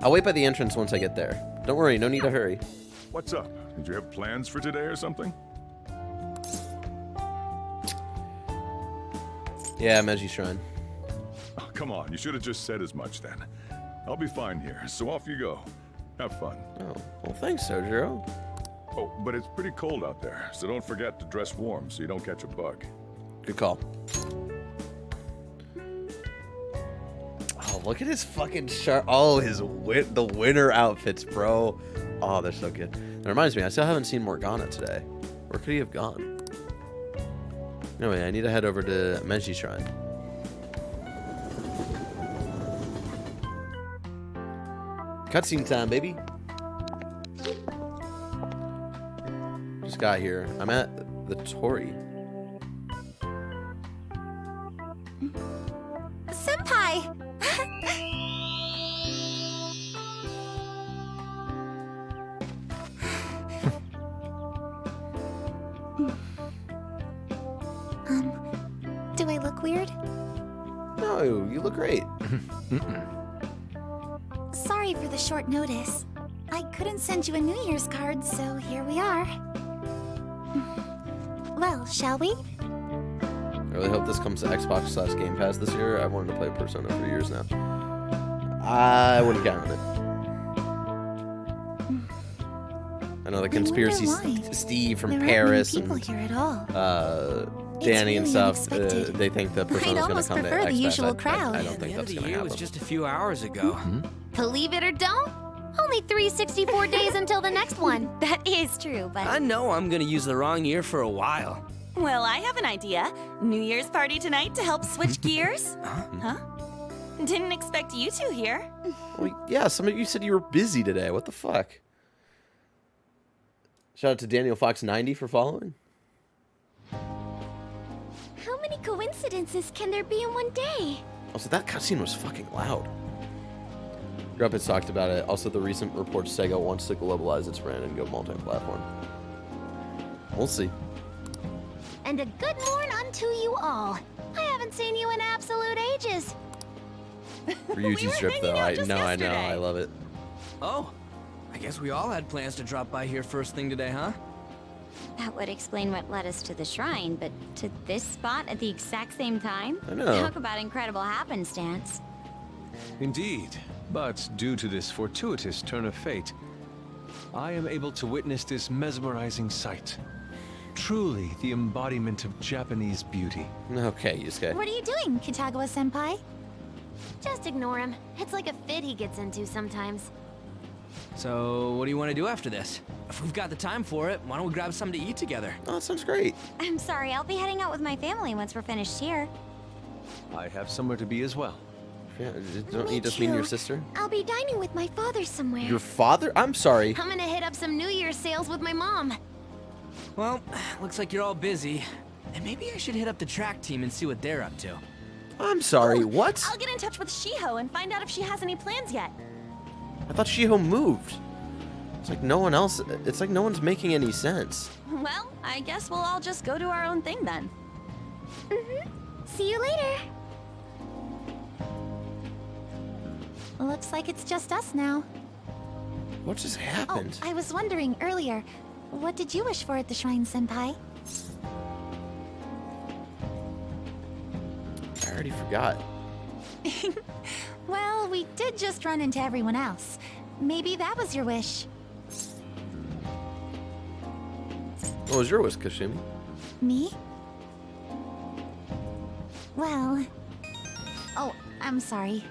I'll wait by the entrance once I get there. Don't worry, no need to hurry. What's up? Did you have plans for today or something? Yeah, Meiji Shrine. Oh, come on, you should have just said as much then. I'll be fine here, so off you go. Have fun. Oh, well, thanks, Sojiro. Oh, but it's pretty cold out there, so don't forget to dress warm so you don't catch a bug. Good call. Oh, look at his fucking shirt. Oh, the winter outfits, bro. Oh, they're so good. That reminds me, I still haven't seen Morgana today. Where could he have gone? Anyway, I need to head over to Meiji Shrine. Cutscene time, baby. Just got here. I'm at the Torii. Senpai! look weird? No, you look great. Sorry for the short notice. I couldn't send you a New Year's card, so here we are. Well, shall we? I really hope this comes to Xbox/Game Pass this year. I've wanted to play Persona for years now. I wouldn't count on it. I know the conspiracy Steve from Paris and Danny and stuff. They think the Persona's going to come to Xbox. Usual crowd. I don't think that's going to happen. It was just a few hours ago. Believe it or don't, only 364 days until the next one. That is true, but I know I'm gonna use the wrong year for a while. Well, I have an idea. New Year's party tonight to help switch gears? Huh? Didn't expect you two here. Well, yeah, some of you said you were busy today. What the fuck? Shout out to Daniel Fox 90 for following. how many coincidences can there be in one day? Also, that cutscene was fucking loud. Grumpets talked about it. Also, the recent reports Sega wants to globalize its brand and go multi-platform. We'll see. And a good morn unto you all. I haven't seen you in absolute ages. Ryuji's drip, though. I know, I love it. Oh, I guess we all had plans to drop by here first thing today, huh? That would explain what led us to the shrine, but to this spot at the exact same time? I know. Talk about incredible happenstance. Indeed, but due to this fortuitous turn of fate, I am able to witness this mesmerizing sight. Truly the embodiment of Japanese beauty. Okay, Yusuke. What are you doing, Kitagawa-senpai? Just ignore him. It's like a fit he gets into sometimes. So, what do you want to do after this? If we've got the time for it, why don't we grab something to eat together? Oh, that sounds great. I'm sorry, I'll be heading out with my family once we're finished here. I have somewhere to be as well. Yeah, don't you just mean your sister? I'll be dining with my father somewhere. Your father? I'm sorry. I'm gonna hit up some New Year's sales with my mom. Well, looks like you're all busy. And maybe I should hit up the track team and see what they're up to. I'm sorry, what? I'll get in touch with Shiho and find out if she has any plans yet. I thought Shiho moved. It's like no one else. It's like no one's making any sense. Well, I guess we'll all just go do our own thing then. See you later. Looks like it's just us now. What just happened? Oh, I was wondering earlier, what did you wish for at the shrine, senpai? I already forgot. Well, we did just run into everyone else. Maybe that was your wish. What was your wish, Kashimi? Me? Well... Oh, I'm sorry.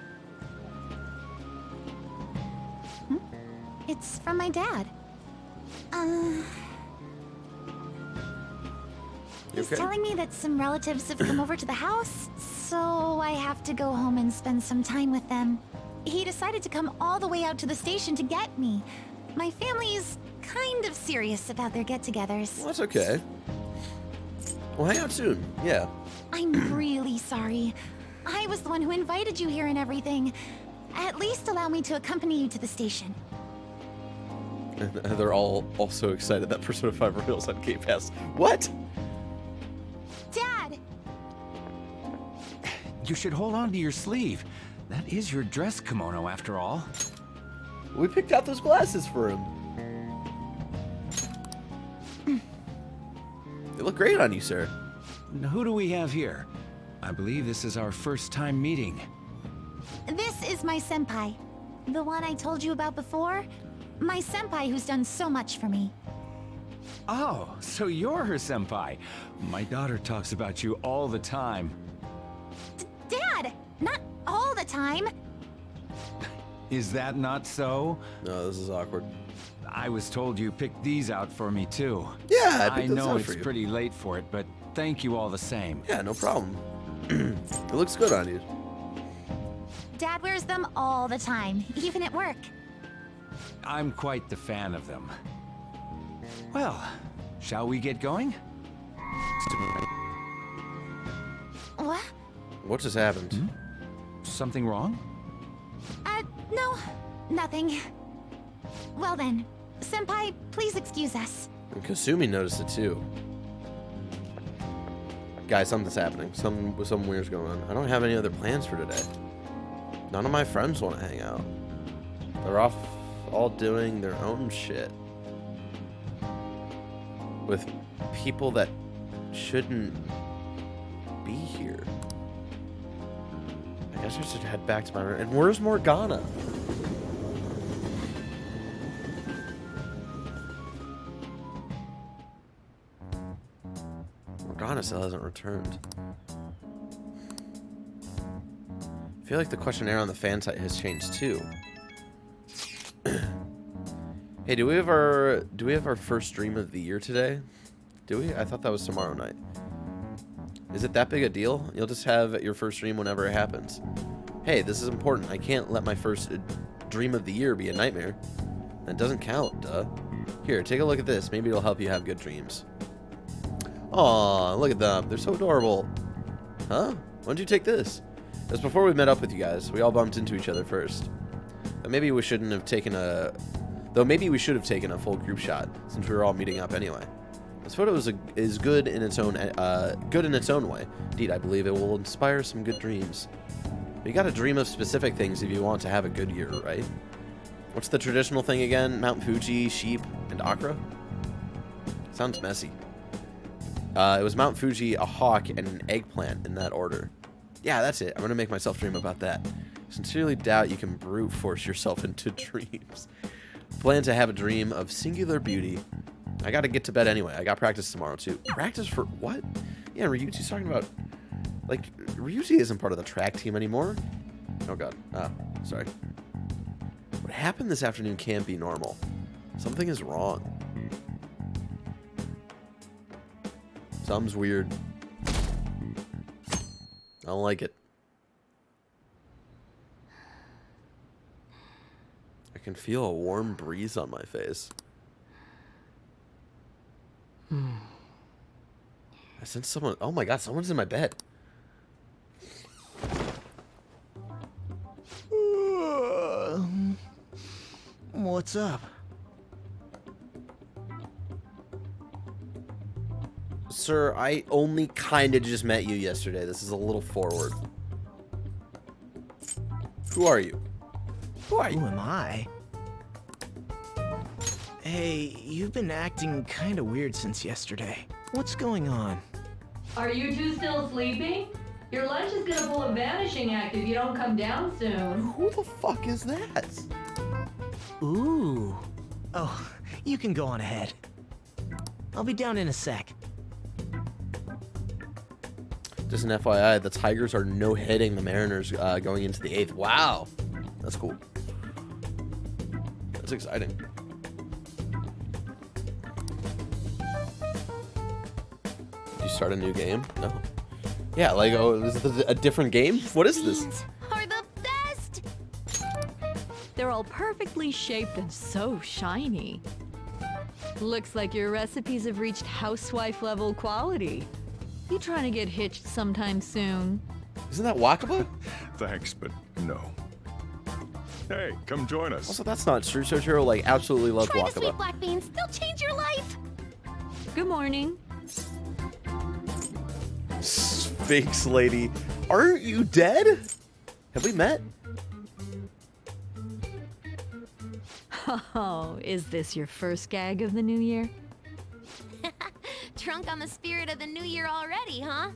It's from my dad. He's telling me that some relatives have come over to the house, so I have to go home and spend some time with them. He decided to come all the way out to the station to get me. My family's kind of serious about their get-togethers. Well, that's okay. Well, hang out soon. Yeah. I'm really sorry. I was the one who invited you here and everything. At least allow me to accompany you to the station. And they're all also excited that Persona 5 Royal's on Game Pass. What? Dad! You should hold on to your sleeve. That is your dress kimono, after all. We picked out those glasses for him. They look great on you, sir. Who do we have here? I believe this is our first time meeting. This is my senpai. The one I told you about before. My senpai who's done so much for me. Oh, so you're her senpai. My daughter talks about you all the time. Dad! Not all the time. Is that not so? No, this is awkward. I was told you picked these out for me too. Yeah, I know for it's you. pretty late for it, but thank you all the same. Yeah, no problem. It looks good on you. Dad wears them all the time, even at work. I'm quite the fan of them. Well, shall we get going? What? What just happened? Something wrong? No, nothing. Well then, senpai, please excuse us. And Kasumi noticed it too. Guys, something's happening. Something weird's going on. I don't have any other plans for today. None of my friends want to hang out. They're off all doing their own shit. With people that shouldn't be here. I guess I should head back to my room. And where's Morgana? Morgana still hasn't returned. I feel like the questionnaire on the fan site has changed too. Hey, do we have our first stream of the year today? Do we? I thought that was tomorrow night. Is it that big a deal? You'll just have your first stream whenever it happens. Hey, this is important. I can't let my first dream of the year be a nightmare. That doesn't count, duh. Here, take a look at this. Maybe it'll help you have good dreams. Aw, look at them. They're so adorable. Huh? Why'd you take this? It was before we met up with you guys. We all bumped into each other first. But maybe we shouldn't have taken a... Though maybe we should have taken a full group shot, since we were all meeting up anyway. This photo is good in its own way. Indeed, I believe it will inspire some good dreams. But you gotta dream of specific things if you want to have a good year, right? What's the traditional thing again? Mount Fuji, sheep, and Accra? Sounds messy. It was Mount Fuji, a hawk, and an eggplant in that order. Yeah, that's it. I'm gonna make myself dream about that. Sincerely doubt you can brute force yourself into dreams. Plan to have a dream of singular beauty. I gotta get to bed anyway. I got practice tomorrow too. Practice for what? Yeah, Ryuji's talking about... Like, Ryuji isn't part of the track team anymore. Oh god. Ah, sorry. What happened this afternoon can't be normal. Something is wrong. Something's weird. I don't like it. I can feel a warm breeze on my face. I sense someone... Oh my god, someone's in my bed. What's up? Sir, I only kinda just met you yesterday. This is a little forward. Who are you? Who are you? Who am I? Hey, you've been acting kinda weird since yesterday. What's going on? Are you two still sleeping? Your lunch is gonna pull a vanishing act if you don't come down soon. Who the fuck is that? Ooh. Oh, you can go on ahead. I'll be down in a sec. Just an FYI, the Tigers are no-hitting the Mariners going into the 8th. Wow. That's cool. That's exciting. Did you start a new game? No. Yeah, like, oh, is it a different game? What is this? Are the best! They're all perfectly shaped and so shiny. Looks like your recipes have reached housewife level quality. You trying to get hitched sometime soon? Isn't that Wakaba? Thanks, but no. Hey, come join us. Also, that's not true. Soichiro, like, absolutely loves Try the sweet Wakaba. black beans. They'll change your life. Good morning. Sphinx lady. Aren't you dead? Have we met? Oh, is this your first gag of the new year? Drunk on the spirit of the new year already, huh?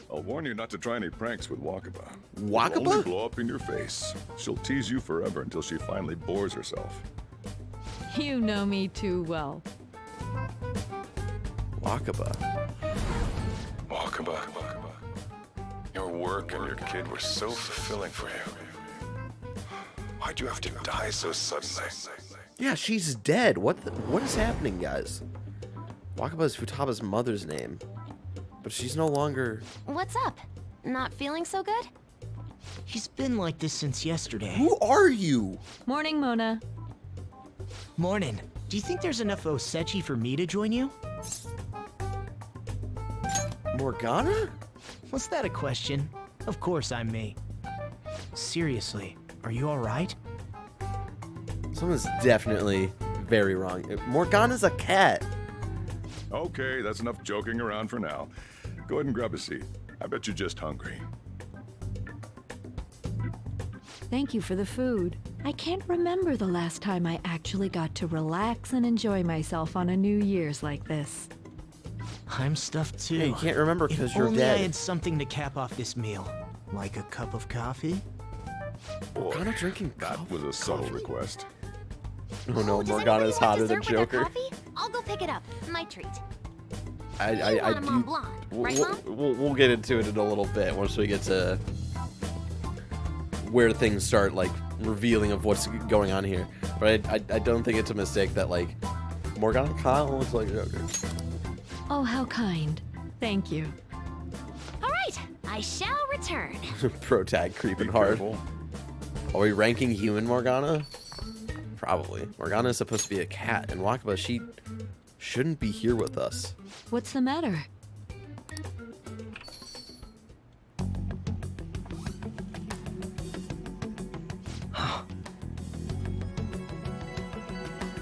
I'll warn you not to try any pranks with Wakaba. Wakaba? It'll only blow up in your face. She'll tease you forever until she finally bores herself. You know me too well. Wakaba. Wakaba. Your work and your kid were so fulfilling for you. Why'd you have to die so suddenly? Yeah, she's dead. What is happening, guys? Wakaba is Futaba's mother's name. But she's no longer... What's up? Not feeling so good? She's been like this since yesterday. Who are you? Morning, Mona. Morning. Do you think there's enough Osechi for me to join you? Morgana? Was that a question? Of course I'm me. Seriously, are you alright? Someone's definitely very wrong. Morgana's a cat. Okay, that's enough joking around for now. Go ahead and grab a seat. I bet you're just hungry. Thank you for the food. I can't remember the last time I actually got to relax and enjoy myself on a New Year's like this. I'm stuffed too. Yeah, you can't remember because If you're only dead. I had something to cap off this meal, like a cup of coffee. Boy, Morgana drinking that was a subtle request. Oh no, Does Morgana's anybody want hotter than dessert with their Joker. coffee? I'll go pick it up. My treat. I You want a Mont do. Blanc, right, Mom? We'll get into it in a little bit once we get to where things start like revealing of what's going on here. But I don't think it's a mistake that like Morgana Kyle looks like Joker. Oh, how kind. Thank you. All right, I shall return. Pro tag creeping hard. Are we ranking human Morgana? Probably. Morgana is supposed to be a cat, and Wakaba, she shouldn't be here with us. What's the matter?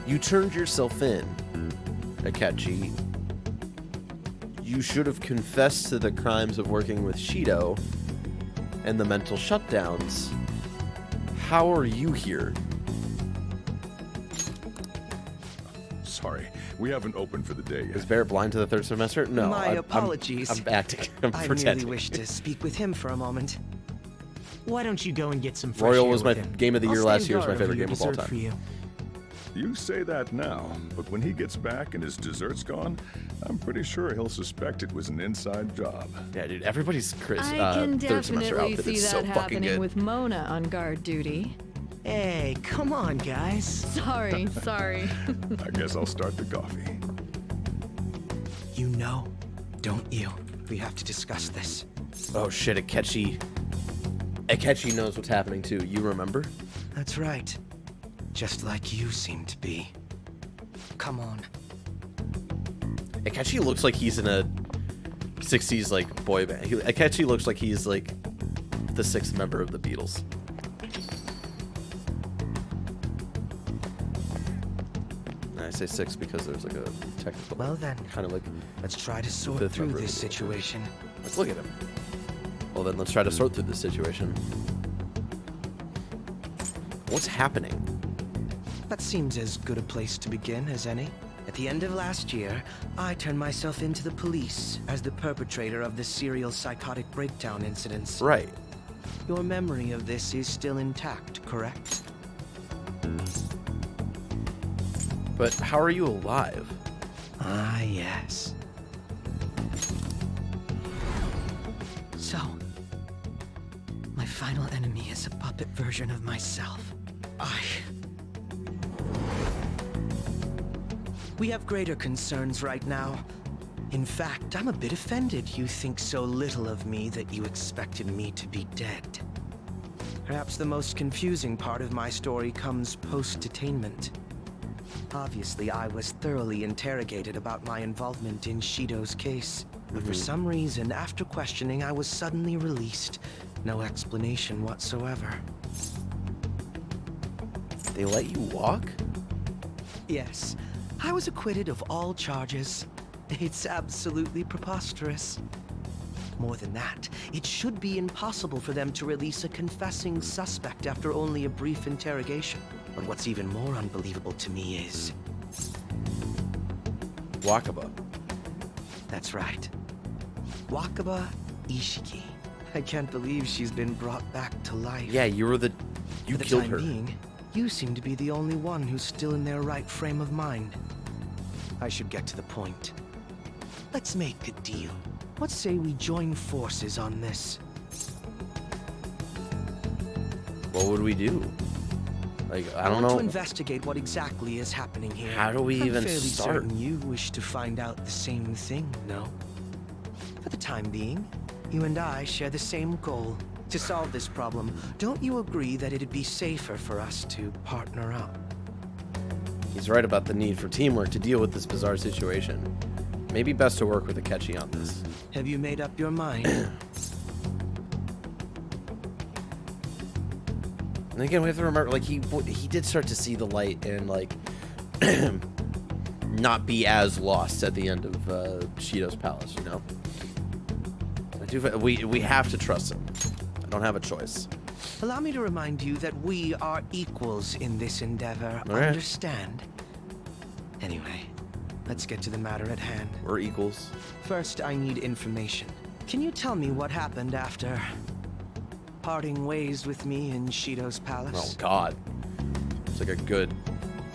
You turned yourself in, Akechi. You should have confessed to the crimes of working with Shido and the mental shutdowns. How are you here? Sorry, we haven't opened for the day yet. Is Barrett blind to the third semester? No. My apologies. I'm acting. I'm I pretending. merely wish to speak with him for a moment. Why don't you go and get some fresh Royal air was my with him? game of the I'll year stand last year. It was my guard favorite over your game of all dessert for time. you. You say that now, but when he gets back and his dessert's gone, I'm pretty sure he'll suspect it was an inside job. Yeah, dude, everybody's I can third semester definitely outfit see is that so fucking happening good. with Mona on guard duty. Hey, come on, guys. Sorry. I guess I'll start the coffee. You know, don't you? We have to discuss this. Oh shit, Akechi knows what's happening too. You remember? That's right. Just like you seem to be. Come on. Akechi looks like he's in a 60s like boy band. Akechi looks like he's like the sixth member of the Beatles. And I say six because there's like a technical. Well then, kind of like. Let's try to sort fifth through member of this the Beatles. situation. Let's look at him. Well then, let's try to sort through this situation. What's happening? That seems as good a place to begin as any. At the end of last year, I turned myself into the police as the perpetrator of the serial psychotic breakdown incidents. Right. Your memory of this is still intact, correct? But how are you alive? Ah, yes. So, my final enemy is a puppet version of myself. We have greater concerns right now. In fact, I'm a bit offended you think so little of me that you expected me to be dead. Perhaps the most confusing part of my story comes post-detainment. Obviously, I was thoroughly interrogated about my involvement in Shido's case. But for some reason, after questioning, I was suddenly released. No explanation whatsoever. They let you walk? Yes, I was acquitted of all charges. It's absolutely preposterous. More than that, it should be impossible for them to release a confessing suspect after only a brief interrogation. But what's even more unbelievable to me is... Wakaba. That's right. Wakaba Ishiki. I can't believe she's been brought back to life. Yeah, you For the killed time her. being, you seem to be the only one who's still in their right frame of mind. I should get to the point. Let's make a deal. What say we join forces on this? What would we do? Like, I don't want know. to investigate what exactly is happening here. How do we I'm even fairly start? certain you wish to find out the same thing, no? For the time being, you and I share the same goal. To solve this problem, don't you agree that it'd be safer for us to partner up? He's right about the need for teamwork to deal with this bizarre situation. Maybe best to work with Akechi on this. Have you made up your mind? And again, we have to remember, like, he did start to see the light and, like, not be as lost at the end of Shido's palace, you know? We have to trust him. I don't have a choice. Allow me to remind you that we are equals in this endeavor. All right. Understand? Anyway, let's get to the matter at hand. We're equals. First, I need information. Can you tell me what happened after parting ways with me in Shido's palace? Oh, God. It's like a good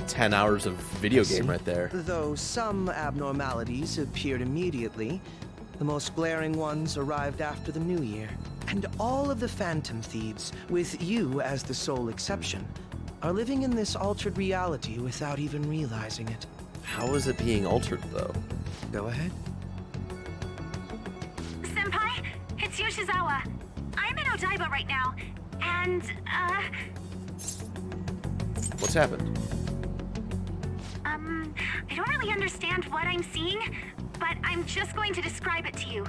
10 hours of video game right there. Though some abnormalities appeared immediately, the most glaring ones arrived after the new year. And all of the Phantom Thieves, with you as the sole exception, are living in this altered reality without even realizing it. How is it being altered, though? Go ahead. Senpai, it's Yoshizawa. I'm in Odaiba right now, and, What's happened? I don't really understand what I'm seeing, but I'm just going to describe it to you.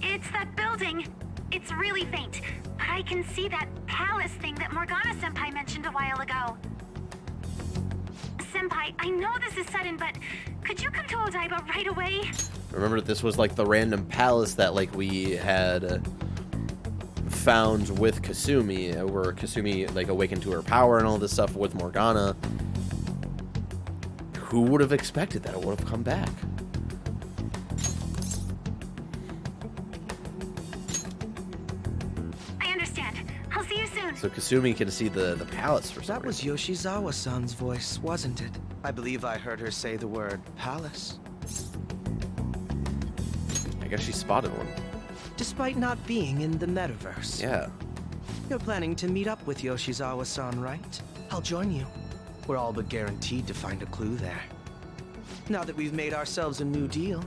It's that building. It's really faint, but I can see that palace thing that Morgana-senpai mentioned a while ago. Senpai, I know this is sudden, but could you come to Odaiba right away? Remember, this was like the random palace that like we had found with Kasumi, where Kasumi like awakened to her power and all this stuff with Morgana. Who would have expected that it would have come back? I understand. I'll see you soon. So Kasumi can see the palace for some That was reason. Yoshizawa-san's voice, wasn't it? I believe I heard her say the word palace. I guess she spotted one. Despite not being in the metaverse. Yeah. You're planning to meet up with Yoshizawa-san, right? I'll join you. We're all but guaranteed to find a clue there. Now that we've made ourselves a new deal,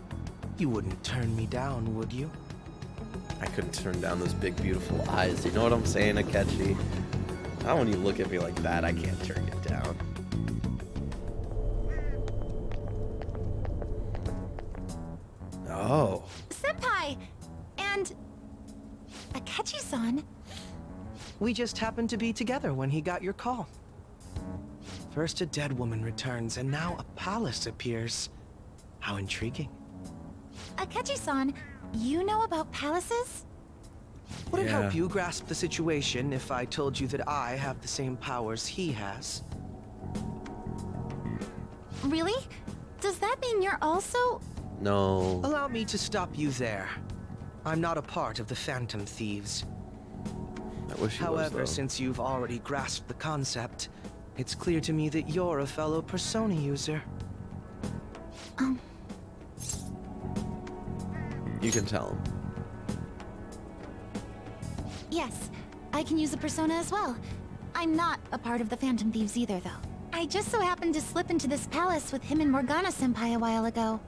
you wouldn't turn me down, would you? I couldn't turn down those big, beautiful eyes. You know what I'm saying, Akechi? Not when you look at me like that, I can't turn you down. Oh. Senpai! And... Akechi-san? We just happened to be together when he got your call. First a dead woman returns, and now a palace appears. How intriguing. Akechi-san, you know about palaces? Would it Yeah. help you grasp the situation if I told you that I have the same powers he has? Really? Does that mean you're also... No. Allow me to stop you there. I'm not a part of the Phantom Thieves. I wish he However, was, though. since you've already grasped the concept, it's clear to me that you're a fellow Persona user. You can tell him. Yes, I can use a persona as well. I'm not a part of the Phantom Thieves either, though. I just so happened to slip into this palace with him and Morgana-senpai a while ago.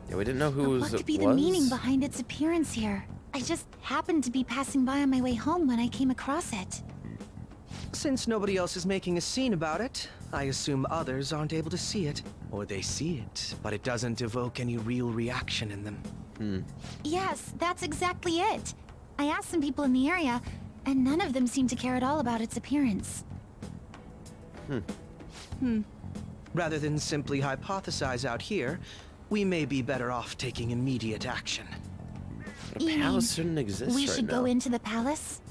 Yeah, we didn't know who What it could be was. the meaning behind its appearance here? I just happened to be passing by on my way home when I came across it. Since nobody else is making a scene about it, I assume others aren't able to see it. Or they see it, but it doesn't evoke any real reaction in them. Yes, that's exactly it. I asked some people in the area, and none of them seemed to care at all about its appearance. Rather than simply hypothesize out here, we may be better off taking immediate action. But a You palace mean shouldn't exist we right should now. go into the palace?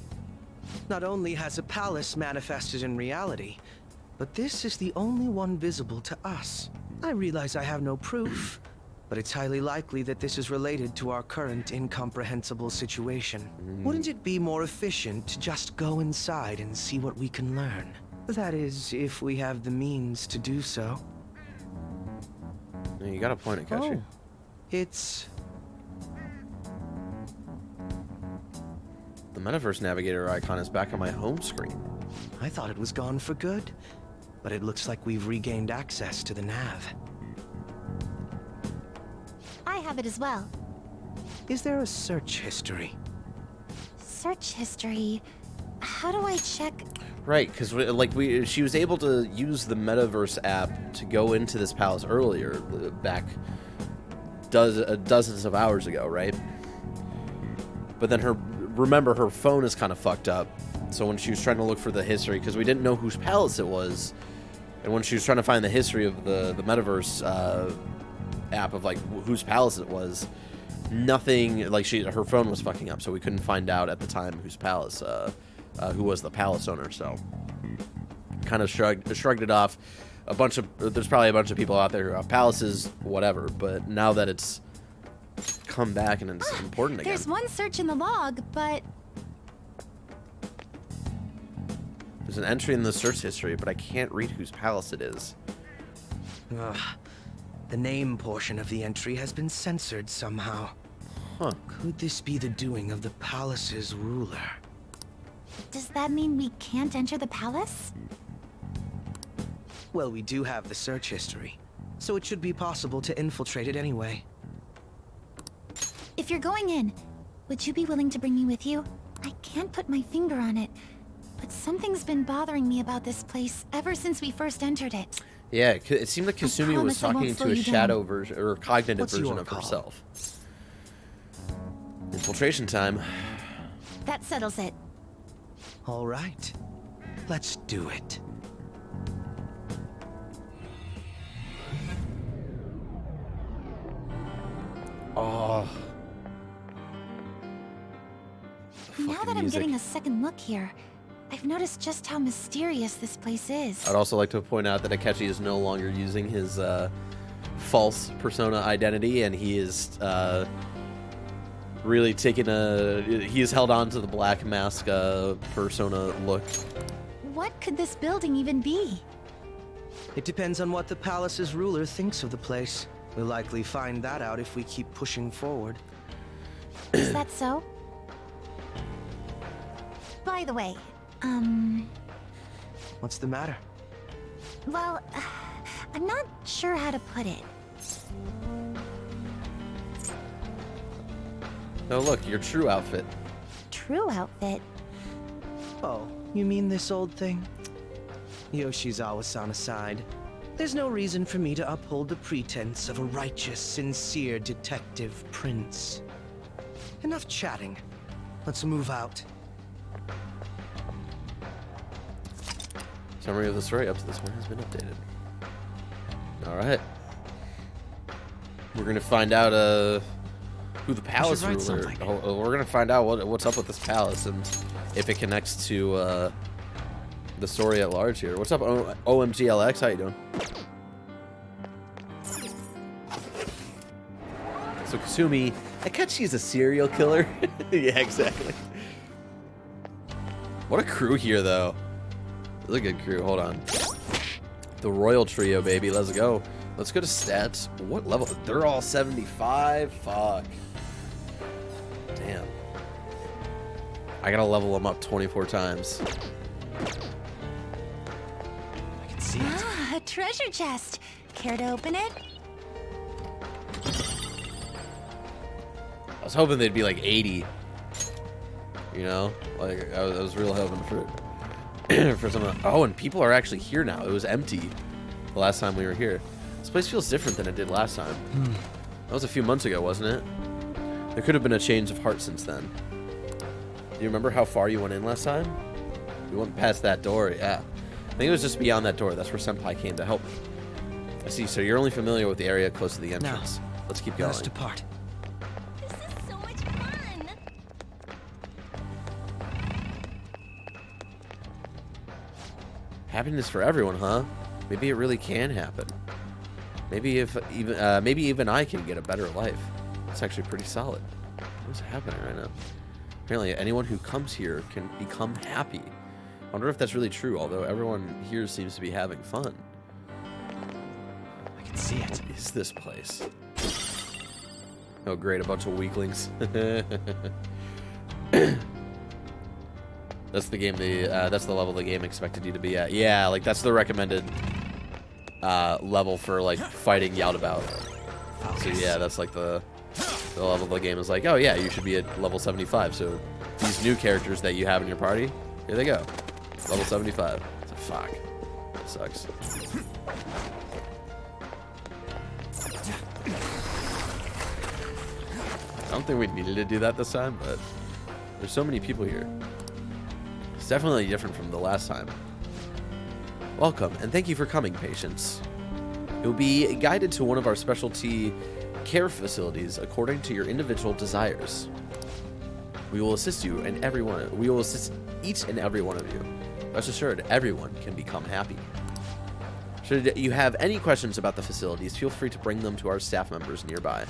Not only has a palace manifested in reality, but this is the only one visible to us. I realize I have no proof, but it's highly likely that this is related to our current incomprehensible situation. Wouldn't it be more efficient to just go inside and see what we can learn? That is, if we have the means to do so. Yeah, you got a point, Akechi. Oh, it's... The Metaverse Navigator icon is back on my home screen. I thought it was gone for good, but it looks like we've regained access to the nav. I have it as well. Is there a search history? Search history. How do I check? Right, because she was able to use the Metaverse app to go into this palace earlier, back dozens of hours ago, right? But then remember her phone is kind of fucked up. So when she was trying to look for the history, because we didn't know whose palace it was, and when she was trying to find the history of the Metaverse app of like whose palace it was, nothing, like her phone was fucking up, so we couldn't find out at the time who was the palace owner. So kind of shrugged it off. There's probably a bunch of people out there who have palaces, whatever. But now that it's come back and it's important again. There's one search in the log, but there's an entry in the search history, but I can't read whose palace it is. The name portion of the entry has been censored somehow. Huh. Could this be the doing of the palace's ruler? does that mean we can't enter the palace? Well, we do have the search history, so it should be possible to infiltrate it anyway. If you're going in, would you be willing to bring me with you? I can't put my finger on it, but something's been bothering me about this place ever since we first entered it. Yeah, it seemed like Kasumi was talking to a shadow version, or cognitive What's version your of call? herself. Infiltration time. That settles it. All right, let's do it. Oh. Now that I'm getting a second look here, I've noticed just how mysterious this place is. I'd also like to point out that Akechi is no longer using his false persona identity, and he is really taking he has held on to the black mask persona look. What could this building even be? It depends on what the palace's ruler thinks of the place. We'll likely find that out if we keep pushing forward. Is that so? By the way, What's the matter? well, I'm not sure how to put it. Oh, look, your true outfit. True outfit? Oh, you mean this old thing? Yoshizawa-san aside, there's no reason for me to uphold the pretense of a righteous, sincere detective prince. Enough chatting. Let's move out. Summary of the story up to this point has been updated. Alright. We're gonna find out who the palace write ruler. something. We're gonna find out what's up with this palace and if it connects to the story at large here. What's up, OMGLX? How you doing? So Kasumi, Akechi's a serial killer. Yeah, exactly. What a crew here, though. Really good crew. Hold on. The Royal Trio, baby. Let's go. Let's go to stats. What level? They're all 75? Fuck. Damn. I gotta level them up 24 times. I can see it. Ah, a treasure chest. Care to open it? I was hoping they'd be like 80. You know? Like, I was real hoping for for some. Oh, and people are actually here now. It was empty the last time we were here. This place feels different than it did last time. That was a few months ago, wasn't it? There could have been a change of heart since then. Do you remember how far you went in last time? We went past that door, yeah. I think it was just beyond that door. That's where Senpai came to help me. I see, so you're only familiar with the area close to the entrance. Let's keep going. Let us depart. This is so much fun! Happiness for everyone, huh? Maybe it really can happen. Maybe even I can get a better life. It's actually pretty solid. What's happening right now? Apparently, anyone who comes here can become happy. I wonder if that's really true, although everyone here seems to be having fun. I can see it. What is this place? Oh, great, a bunch of weaklings. That's the game. That's the level the game expected you to be at. Yeah, like that's the recommended level for like fighting Yaldabaoth. So yeah, that's like the level the game is like. Oh yeah, you should be at level 75. So these new characters that you have in your party, here they go, level 75. So fuck, sucks. I don't think we needed to do that this time, but there's so many people here. It's definitely different from the last time. Welcome, and thank you for coming, patients. You'll be guided to one of our specialty care facilities according to your individual desires. We will assist you and everyone. We will assist each and every one of you. Rest assured, everyone can become happy. Should you have any questions about the facilities, feel free to bring them to our staff members nearby.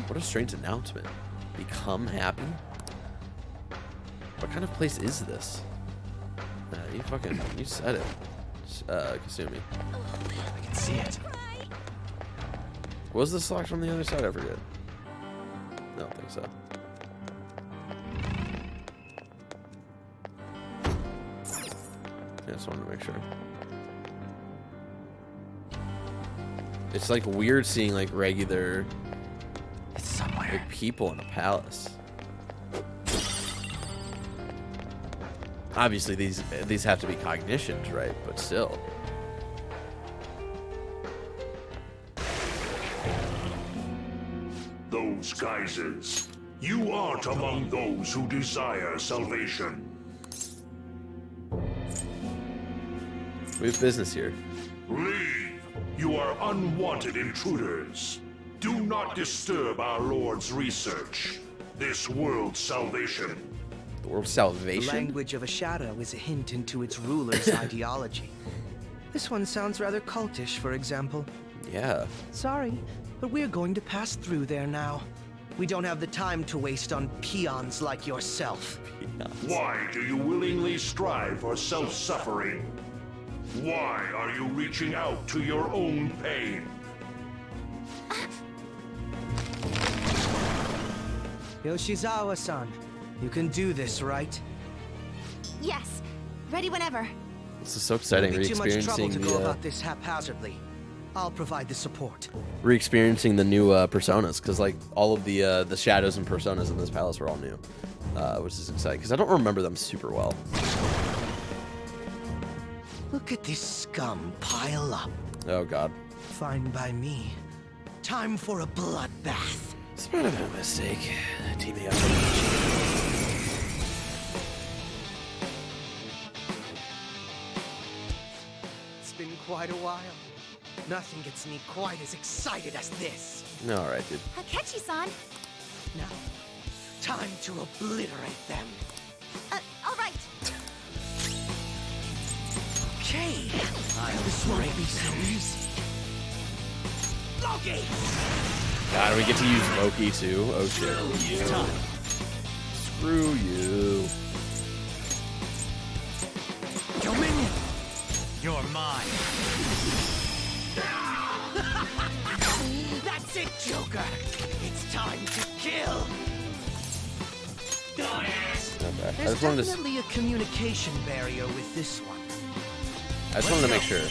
What a strange announcement. Become happy? What kind of place is this? You said it. Kasumi. I can see it. Was this locked from the other side? I forget. I don't think so. Yeah, just wanted to make sure. It's like weird seeing like regular like, people in a palace. Obviously these have to be cognitions, right? But still. Those geysers. You aren't among those who desire salvation. We have business here. Leave. You are unwanted intruders. Do not disturb our Lord's research. This world's salvation. The world's salvation? The language of a shadow is a hint into its ruler's ideology. This one sounds rather cultish, for example. Yeah. Sorry, but we're going to pass through there now. We don't have the time to waste on peons like yourself. Why do you willingly strive for self-suffering? Why are you reaching out to your own pain? Yoshizawa-san, you can do this, right? Yes, ready whenever. This is so exciting. It'll be too much trouble to go Re-experiencing about this haphazardly. I'll provide the support. the new personas, because like all of the shadows and personas in this palace are all new, which is exciting because I don't remember them super well. Look at this scum pile up. Oh god. Fine by me. Time for a bloodbath. It's not a mistake. Teaming up. It's been quite a while. Nothing gets me quite as excited as this. All right, dude. Akechi-san. Now, time to obliterate them. All right. Okay. This won't be so easy. Loki! God, we get to use Loki too. Oh shit. Screw you. Dominion! You're mine. That's it, Joker. It's time to kill. Okay. There's definitely a communication barrier with this one. I just wanted to make sure.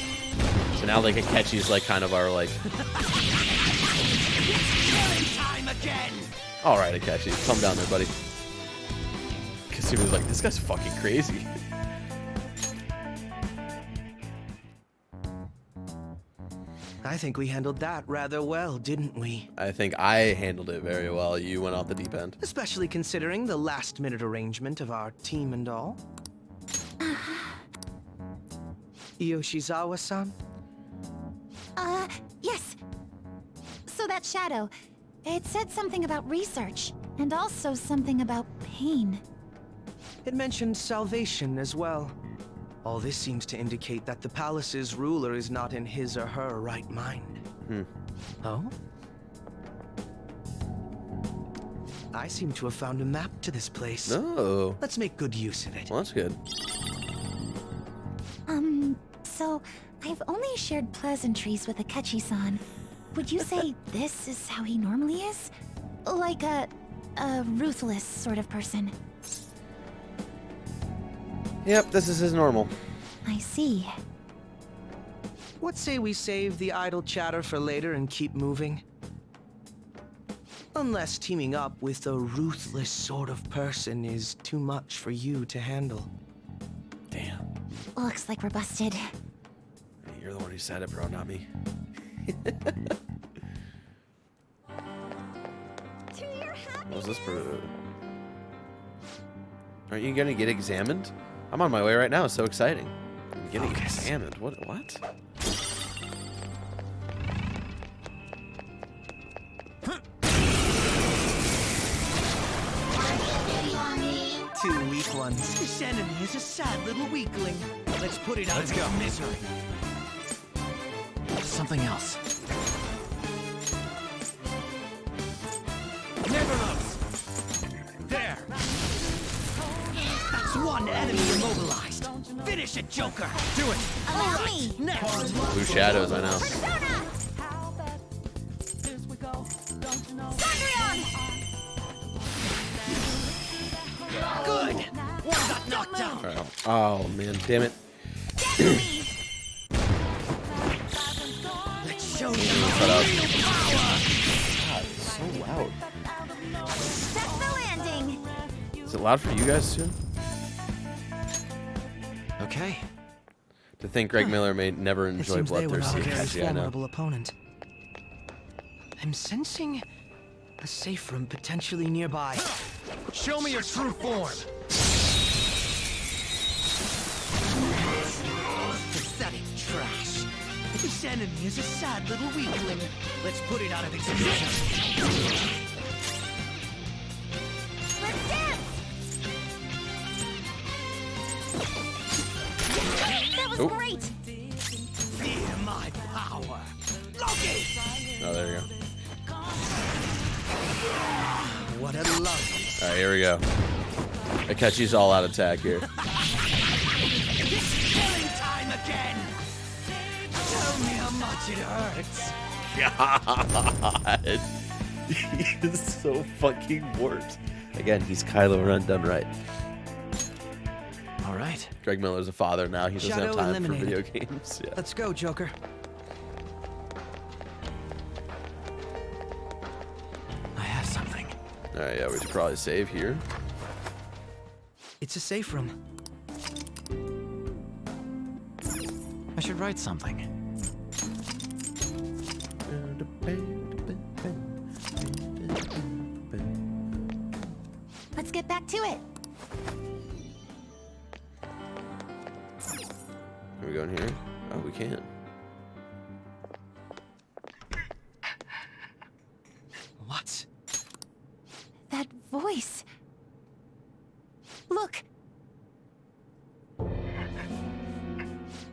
So now like Akechi's like kind of our like. It's killing time again. All right, Akechi, calm down there, buddy. Because he was like, this guy's fucking crazy. I think we handled that rather well, didn't we? I think I handled it very well. You went off the deep end. Especially considering the last-minute arrangement of our team and all. Yoshizawa-san? Yes. So that shadow, it said something about research, and also something about pain. It mentioned salvation as well. All this seems to indicate that the palace's ruler is not in his or her right mind. Oh? I seem to have found a map to this place. Oh. Let's make good use of it. Well, that's good. So I've only shared pleasantries with Akechi-san. Would you say this is how he normally is? Like a ruthless sort of person? Yep, this is his normal. I see. What say we save the idle chatter for later and keep moving? Unless teaming up with a ruthless sort of person is too much for you to handle. Damn. Looks like we're busted. You're the one who said it, bro, not me. What's this for? Aren't you gonna get examined? I'm on my way right now. It's so exciting. I'm getting examined. What? everyone. This enemy is a sad little weakling. Let's put it out of its misery. Something else. Neverlos! There! That's one enemy immobilized. Finish it, Joker! Do it! Allow me! Next! Blue shadows, I know. Good! One got knocked down! Oh man, damn it. Let's show you Shut up. real power! God, it's so loud. That's the landing! Is it loud for you guys too? Okay. To think Greg Miller may never It enjoy seems they were not a bloodthirsty. very Actually, I know. formidable opponent. I'm sensing a safe room potentially nearby. Show me your true form! Pathetic trash. This enemy is a sad little weakling. Let's put it out of its misery. Let's dance! That was great! Fear my power. Loki! Oh, there you go. What a love. All right, here we go. Akechi's all out attack here. It's killing time again. Tell me how much it hurts. God. He is so fucking warped. Again, he's Kylo Ren done right. All right. Greg Miller's a father now. He doesn't have Shadow time eliminated. for video games. Yeah. Let's go, Joker. I have something. All right, yeah, we should probably save here. It's a safe room. I should write something. Let's get back to it. Are we going here? Oh, we can. What? That voice. Look.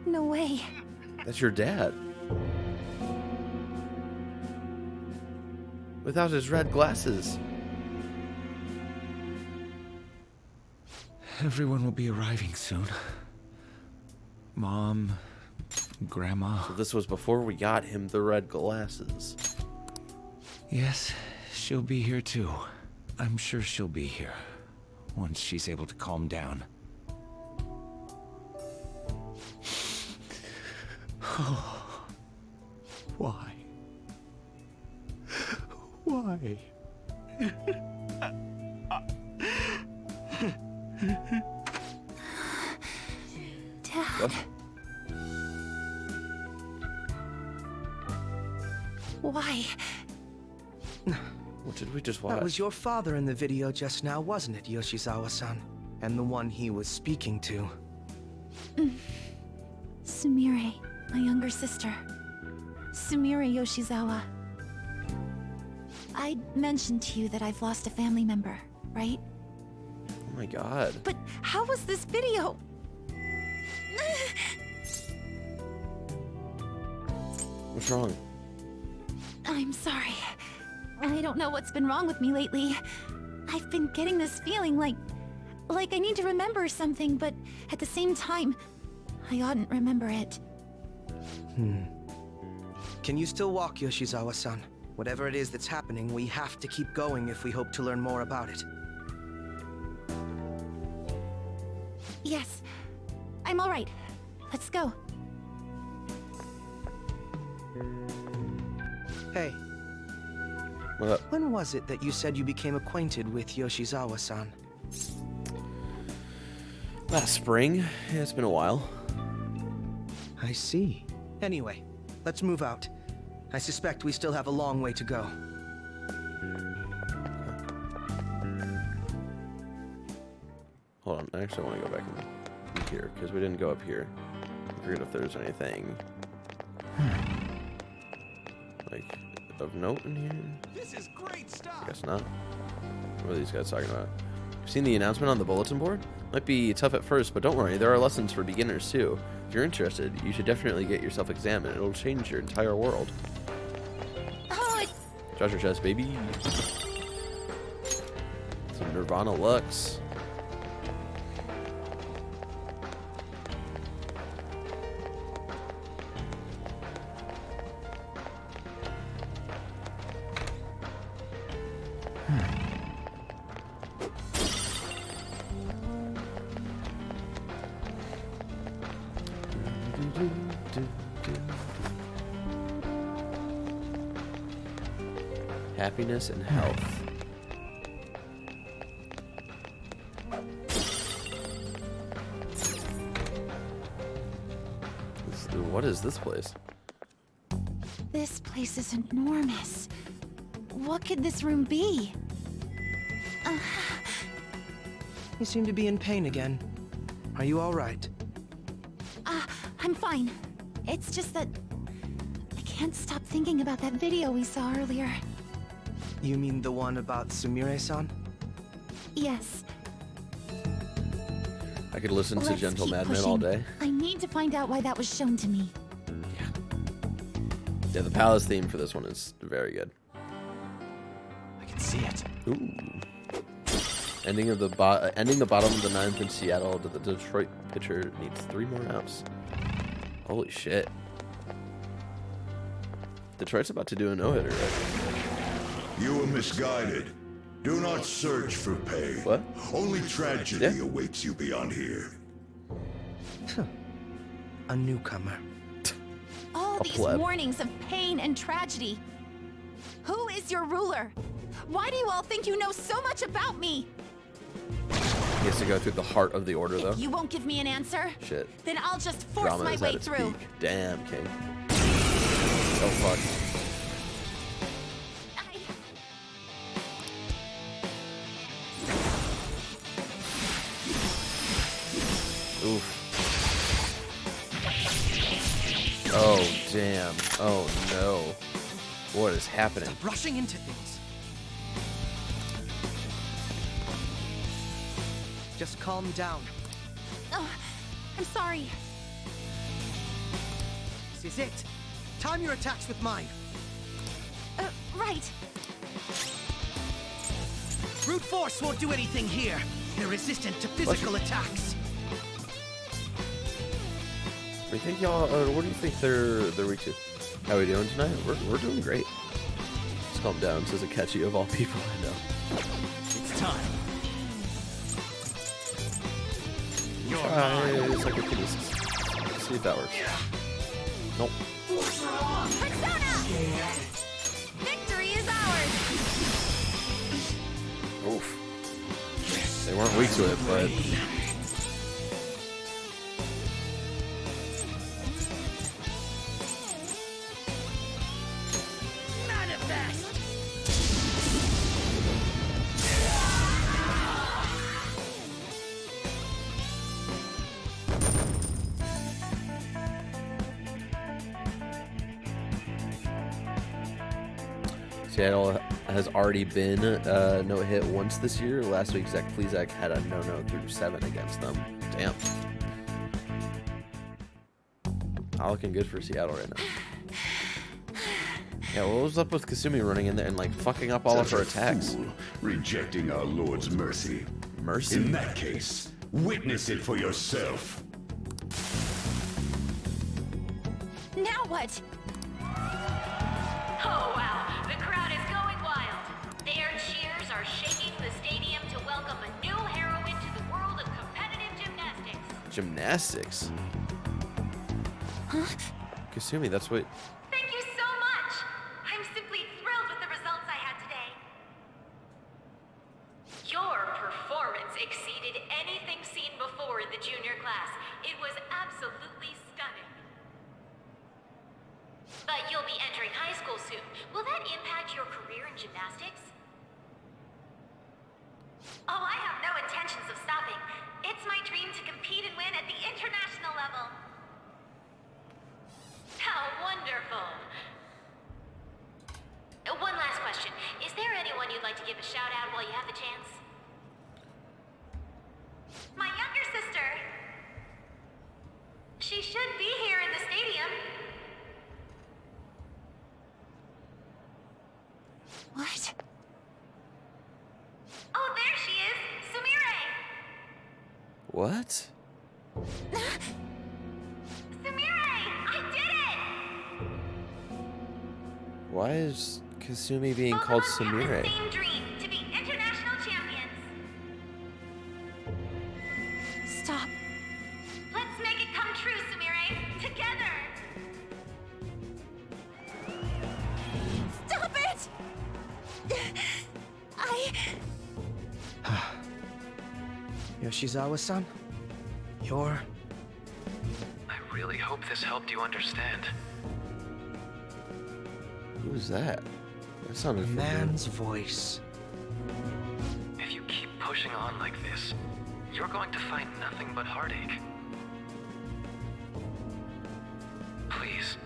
No way. That's your dad. Without his red glasses. Everyone will be arriving soon. Mom, Grandma. So this was before we got him the red glasses. Yes, she'll be here too. I'm sure she'll be here once she's able to calm down. Why? Why? Dad. Why? What did we just watch? That was your father in the video just now, wasn't it, Yoshizawa-san? And the one he was speaking to. Sumire, my younger sister. Sumire Yoshizawa. I mentioned to you that I've lost a family member, right? Oh my god. But how was this video? What's wrong? I'm sorry. I don't know what's been wrong with me lately. I've been getting this feeling like I need to remember something, but at the same time, I oughtn't remember it. Can you still walk, Yoshizawa-san? Whatever it is that's happening, we have to keep going if we hope to learn more about it. Yes, I'm all right. Let's go. Hey, What up? when was it that you said you became acquainted with Yoshizawa-san? Last spring. Yeah, it's been a while. I see. Anyway, let's move out. I suspect we still have a long way to go. Hold on, I actually want to go back in here because we didn't go up here. I forget if there's anything like of note in here. This is great stuff. I guess not. What are these guys talking about? Seen the announcement on the bulletin board? Might be tough at first, but don't worry, there are lessons for beginners too. If you're interested, you should definitely get yourself examined. It'll change your entire world. Oh, Treasure chest, baby. Some Nirvana Lux. Happiness and health. What is this place? this place is enormous. What could this room be? You seem to be in pain again. Are you all right? I'm fine. It's just that I can't stop thinking about that video we saw earlier. You mean the one about Sumire-san? Yes. I could listen to Let's Gentle keep Madman all pushing. day. I need to find out why that was shown to me. Yeah, the palace theme for this one is very good. I can see it. Ooh. Ending the bottom of the ninth in Seattle. The Detroit pitcher needs 3 more outs. Holy shit! Detroit's about to do a no-hitter, right? You were misguided. Do not search for pain. What? Only tragedy awaits you beyond here. A newcomer. All A these pleb. warnings of pain and tragedy. Who is your ruler? Why do you all think you know so much about me? He has to go through the heart of the order, though. If you won't give me an answer, Shit. then I'll just force Drama my is way at its through. peak. Damn, King. Oh fuck. Oof. Oh, damn. Oh, no. What is happening? Stop rushing into things. Just calm down. Oh, I'm sorry. This is it. Time your attacks with mine. Right. Brute force won't do anything here. They're resistant to physical attacks. What do you think, y'all? What do you think they're weak to? How are we doing tonight? We're doing great. Just calm down, says a catchy of all people I know. It's time. Try psychokinesis. See if that works. Nope. Persona! Victory is ours! Oof. They weren't weak to it, but Seattle has already been no-hit once this year. Last week, Zach Plezak had a no-no through 7 against them. Damn. Not looking good for Seattle right now. Yeah, what was up with Kasumi running in there and like fucking up all of her attacks? Fool, rejecting our Lord's mercy. Mercy? In that case, witness it for yourself. Now what? Oh wow, the crowd is going wild. Their cheers are shaking the stadium to welcome a new heroine to the world of competitive gymnastics. Gymnastics? Huh? Kasumi, that's what... Thank you so much. I'm simply thrilled with the results I had today. Your performance exceeded anything seen before in the junior class. It was absolutely stunning. But you'll be entering high school soon. Will that impact your career in gymnastics? Oh, I have no intentions of stopping. It's my dream to compete and win at the international level. How wonderful. One last question. Is there anyone you'd like to give a shout out while you have the chance? What? Why is Kasumi being called Sumire? Same dream, to be international champions. Stop. Let's make it come true, Sumire. Together. Stop it! Yoshizawa-san, you're... I really hope this helped you understand. Who's that? That sounded A familiar. man's voice. If you keep pushing on like this, you're going to find nothing but heartache. Please,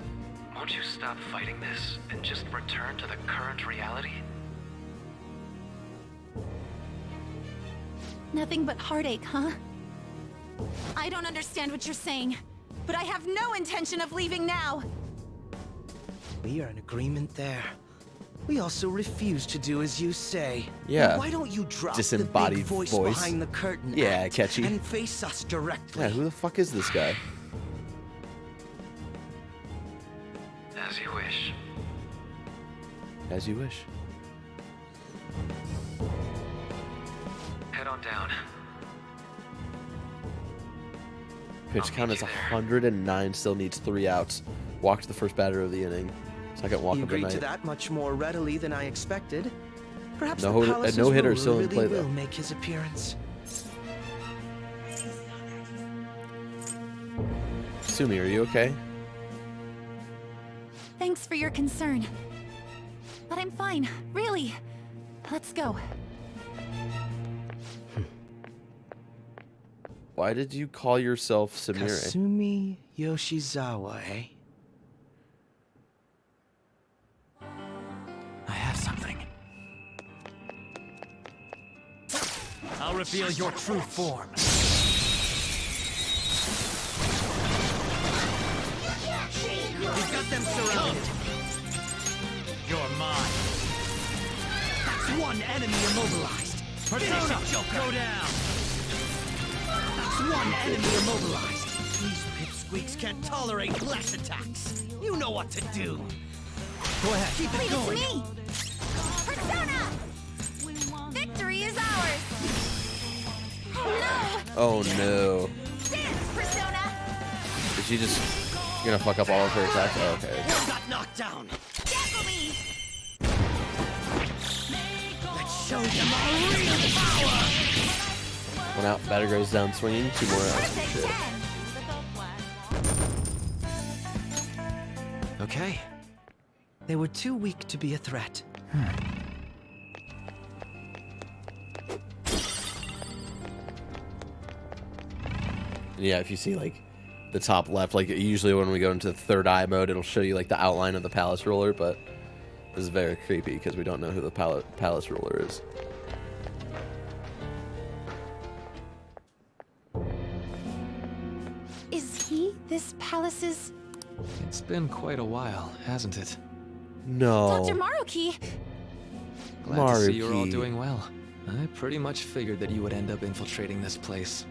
won't you stop fighting this and just return to the current reality? Nothing but heartache, huh? I don't understand what you're saying, but I have no intention of leaving now. We are in agreement there. We also refuse to do as you say. Yeah. Now why don't you drop Disembodied the big voice voice. behind the curtain Yeah, act catchy. and face us directly? Yeah, who the fuck is this guy? As you wish. As you wish. Head on down. Pitch count is 109, still needs 3 outs. Walked the first batter of the inning. Second walk You of the agreed to night. that much more readily than I expected. Perhaps No- the a Palace's no-hitter ruler still in really play, will though. make his appearance. Sumi, are you okay? Thanks for your concern. But I'm fine, really. Let's go. Why did you call yourself Sumire? Kasumi Yoshizawa, eh? I have something. I'll reveal your true form. We've got them surrounded. You're mine. That's one enemy immobilized. Persona, go down. That's one enemy immobilized. These pipsqueaks can't tolerate flash attacks. You know what to do. Go ahead, keep it Leave going. it to me! Persona! Victory is ours! No! Oh no. Dance, Persona! Is she just gonna fuck up all of her attacks? Oh, okay. One got knocked down. Tackle me! Let's show them our real power. One out, batter goes down swinging. 2 more outs. Shit. Okay. They were too weak to be a threat. Yeah, if you see like the top left, like usually when we go into the third eye mode, it'll show you like the outline of the palace ruler, but this is very creepy because we don't know who the palace ruler is. Is he this palace's... It's been quite a while, hasn't it? No. Dr. Maruki? Glad to see you're all Maruki. doing well. I pretty much figured that you would end up infiltrating this place.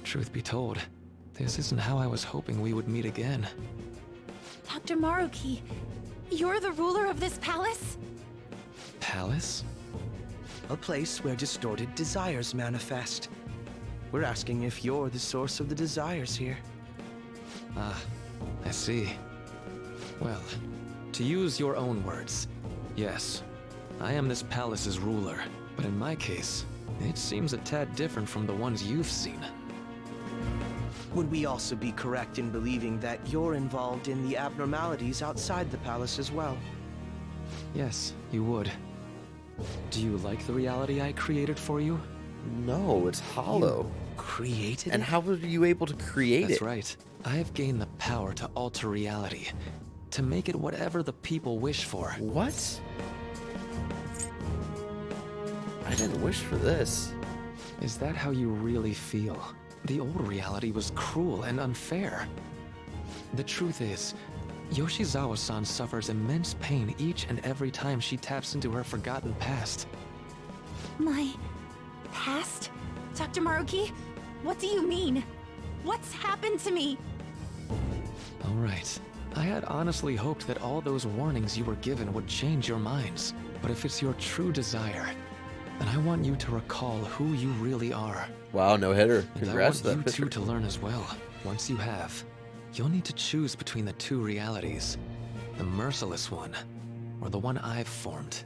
Truth be told, this isn't how I was hoping we would meet again. Dr. Maruki, you're the ruler of this palace? Palace? A place where distorted desires manifest. We're asking if you're the source of the desires here. Ah, I see. Well, to use your own words, yes, I am this palace's ruler, but in my case, it seems a tad different from the ones you've seen. Would we also be correct in believing that you're involved in the abnormalities outside the palace as well? Yes, you would. Do you like the reality I created for you? No, it's hollow. Created And it? how were you able to create That's it? right. I have gained the power to alter reality, to make it whatever the people wish for. What? I didn't wish for this. Is that how you really feel? The old reality was cruel and unfair. The truth is, Yoshizawa-san suffers immense pain each and every time she taps into her forgotten past. My... past? Dr. Maruki? What do you mean? What's happened to me? All right. I had honestly hoped that all those warnings you were given would change your minds. But if it's your true desire, then I want you to recall who you really are. Wow, no hitter. And Congrats I want to that you pitcher. two to learn as well. Once you have, you'll need to choose between the two realities. The merciless one, or the one I've formed.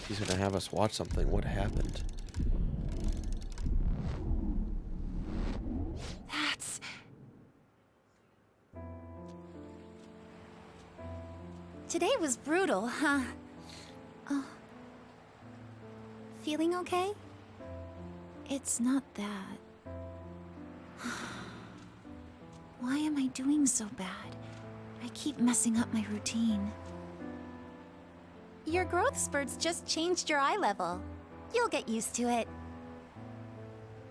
He's gonna have us watch something. What happened? That's... Today was brutal, huh? Oh. Feeling okay? It's not that. Why am I doing so bad? I keep messing up my routine. Your growth spurts just changed your eye level. You'll get used to it.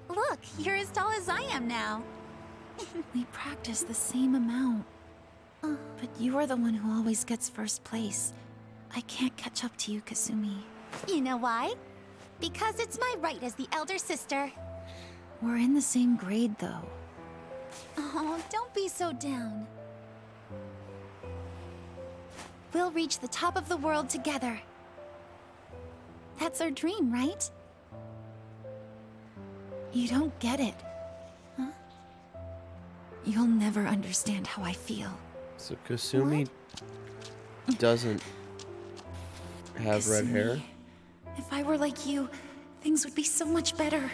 Look, you're as tall as I am now. We practice the same amount. But you're the one who always gets first place. I can't catch up to you, Kasumi. You know why? Because it's my right as the elder sister. We're in the same grade, though. Oh, don't be so down. We'll reach the top of the world together. That's our dream, right? You don't get it. Huh? You'll never understand how I feel. So Kasumi doesn't have red hair? If I were like you, things would be so much better.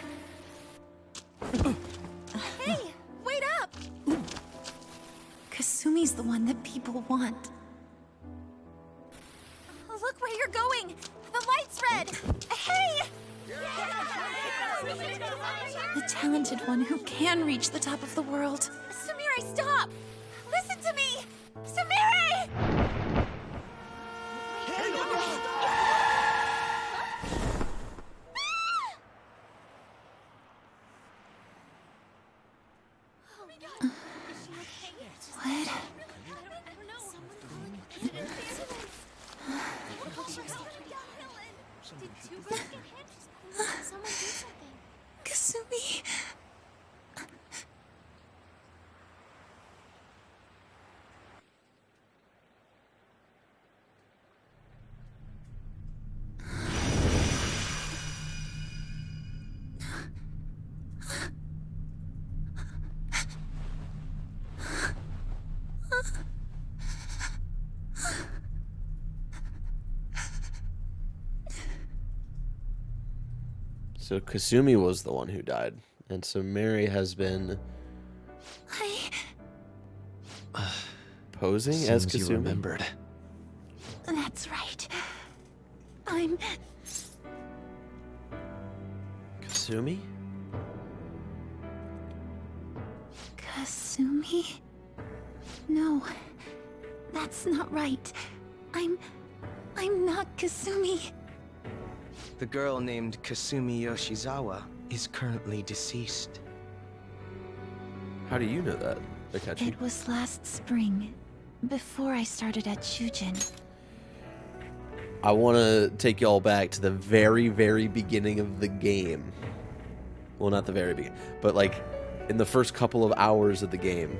Hey, wait up! Kasumi's the one that people want. Look where you're going! The light's red! Hey! The talented one who can reach the top of the world. Sumire, stop! Listen to me! Sumire! What? Kasumi. So Kasumi was the one who died, and so Mary has been posing as Seems you Kasumi. remembered. That's right. I'm... Kasumi? Kasumi? No, that's not right. I'm not Kasumi. The girl named Kasumi Yoshizawa is currently deceased. How do you know that, Akachi? It was last spring, before I started at Shujin. I want to take y'all back to the very, very beginning of the game. Well, not the very beginning, but like in the first couple of hours of the game.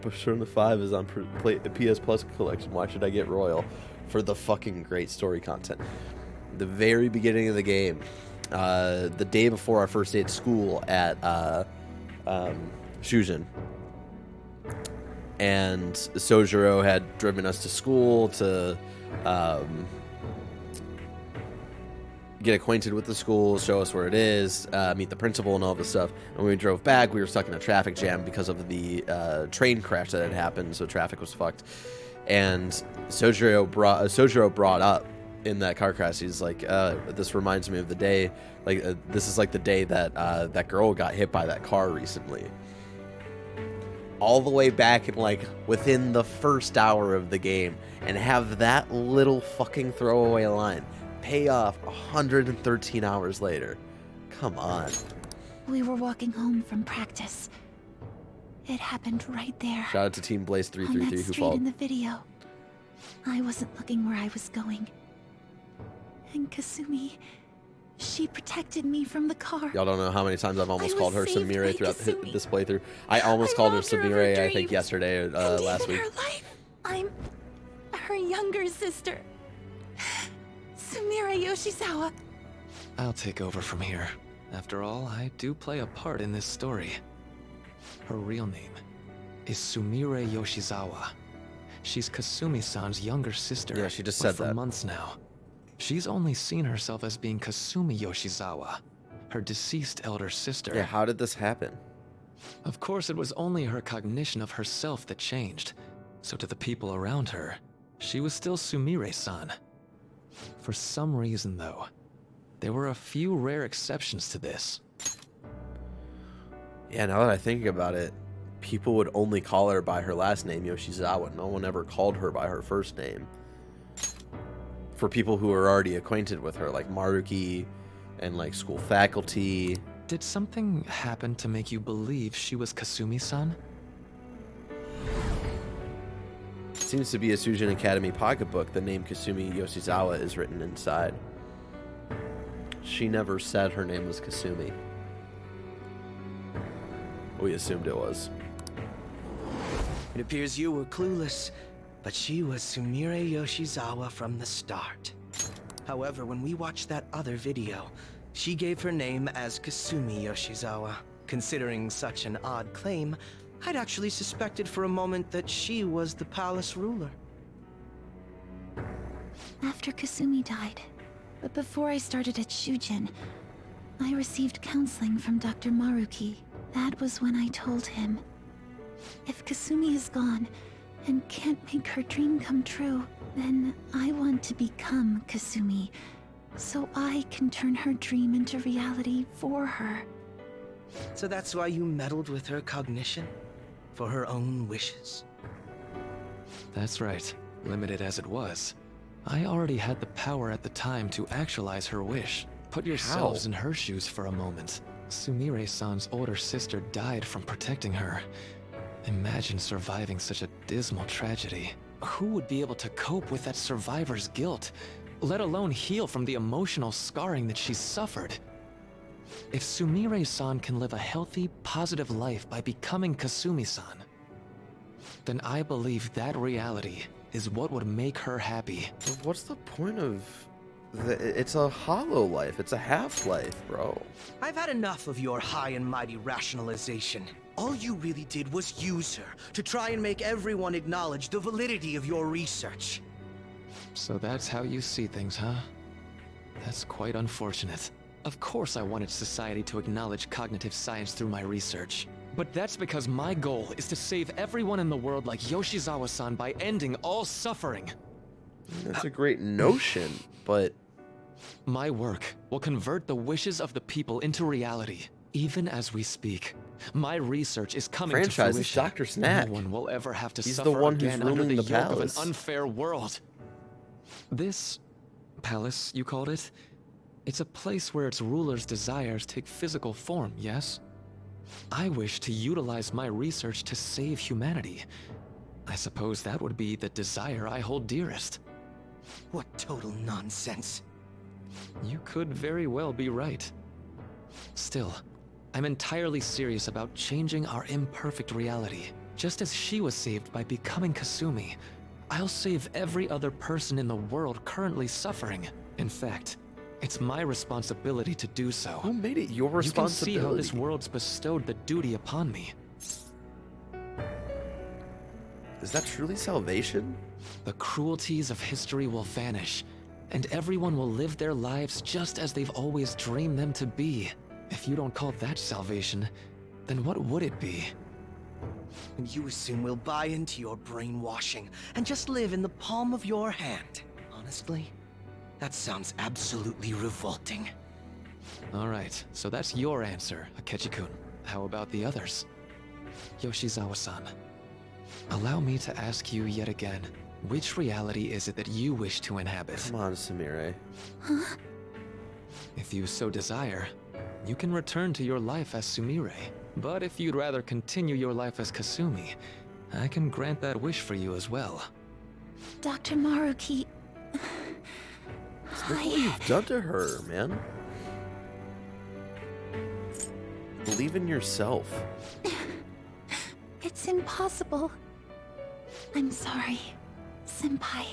Persona 5 is on PS Plus collection. Why should I get Royal? For the fucking great story content. The very beginning of the game, the day before our first day at school at Shujin, and Sojiro had driven us to school to get acquainted with the school, show us where it is, meet the principal and all this stuff. And when we drove back, we were stuck in a traffic jam because of the train crash that had happened, so traffic was fucked. And Sojiro brought up in that car crash, he's like, this reminds me of the day, like, this is like the day that that girl got hit by that car recently. All the way back in, like, within the first hour of the game, and have that little fucking throwaway line pay off 113 hours later. Come on. We were walking home from practice. It happened right there. Shout out to Team Blaze on 333 that who street followed. in the video. I wasn't looking where I was going. and Kasumi, she protected me from the car. Y'all don't know how many times I've almost I called her was saved Samire by throughout Kasumi. this playthrough. I almost called her robbed her of her Samire, I think, dreams yesterday or last even week. her life. I'm her younger sister, Sumire Yoshizawa. I'll take over from here. After all, I do play a part in this story. Her real name is Sumire Yoshizawa. She's Kasumi-san's younger sister. Yeah, she just but said for that. months now. She's only seen herself as being Kasumi Yoshizawa, her deceased elder sister. Yeah, how did this happen? Of course, it was only her cognition of herself that changed. So to the people around her, she was still Sumire-san. For some reason, though, there were a few rare exceptions to this. Yeah, now that I think about it, people would only call her by her last name, Yoshizawa. No one ever called her by her first name. For people who are already acquainted with her, like Maruki and like school faculty. Did something happen to make you believe she was Kasumi-san? Seems to be a Sujin Academy pocketbook. The name Kasumi Yoshizawa is written inside. She never said her name was Kasumi. We assumed it was. It appears you were clueless, but she was Sumire Yoshizawa from the start. However, when we watched that other video, she gave her name as Kasumi Yoshizawa. Considering such an odd claim, I'd actually suspected for a moment that she was the palace ruler. After Kasumi died, but before I started at Shujin, I received counseling from Dr. Maruki. That was when I told him, if Kasumi is gone and can't make her dream come true, then I want to become Kasumi, so I can turn her dream into reality for her. So that's why you meddled with her cognition? For her own wishes? That's right. Limited as it was, I already had the power at the time to actualize her wish. Put yourselves in her shoes for a moment. Sumire-san's older sister died from protecting her. Imagine surviving such a dismal tragedy. Who would be able to cope with that survivor's guilt, let alone heal from the emotional scarring that she's suffered? If Sumire-san can live a healthy, positive life by becoming Kasumi-san, then I believe that reality is what would make her happy. But what's the point of... It's a hollow life. It's a half-life, bro. I've had enough of your high and mighty rationalization. All you really did was use her to try and make everyone acknowledge the validity of your research. So that's how you see things, huh? That's quite unfortunate. Of course I wanted society to acknowledge cognitive science through my research. But that's because my goal is to save everyone in the world like Yoshizawa-san by ending all suffering. That's a great notion, but... My work will convert the wishes of the people into reality, even as we speak. My research is coming to fruition. Franchise is Dr. Snack. No one will ever have to He's suffer the one who's again under ruling the the yoke of an palace. unfair world. This palace, you called it? It's a place where its ruler's desires take physical form, yes? I wish to utilize my research to save humanity. I suppose that would be the desire I hold dearest. What total nonsense. You could very well be right. Still, I'm entirely serious about changing our imperfect reality. Just as she was saved by becoming Kasumi, I'll save every other person in the world currently suffering. In fact, it's my responsibility to do so. Who made it your responsibility? You can see how this world's bestowed the duty upon me. Is that truly salvation? The cruelties of history will vanish, and everyone will live their lives just as they've always dreamed them to be. If you don't call that salvation, then what would it be? And you assume we'll buy into your brainwashing and just live in the palm of your hand. Honestly, that sounds absolutely revolting. Alright, so that's your answer, Akechi-kun. How about the others? Yoshizawa-san, allow me to ask you yet again, which reality is it that you wish to inhabit? Come on, Sumire. Huh? If you so desire, you can return to your life as Sumire. But if you'd rather continue your life as Kasumi, I can grant that wish for you as well. Dr. Maruki... Look what you've done to her, man. Believe in yourself. It's impossible. I'm sorry, Senpai.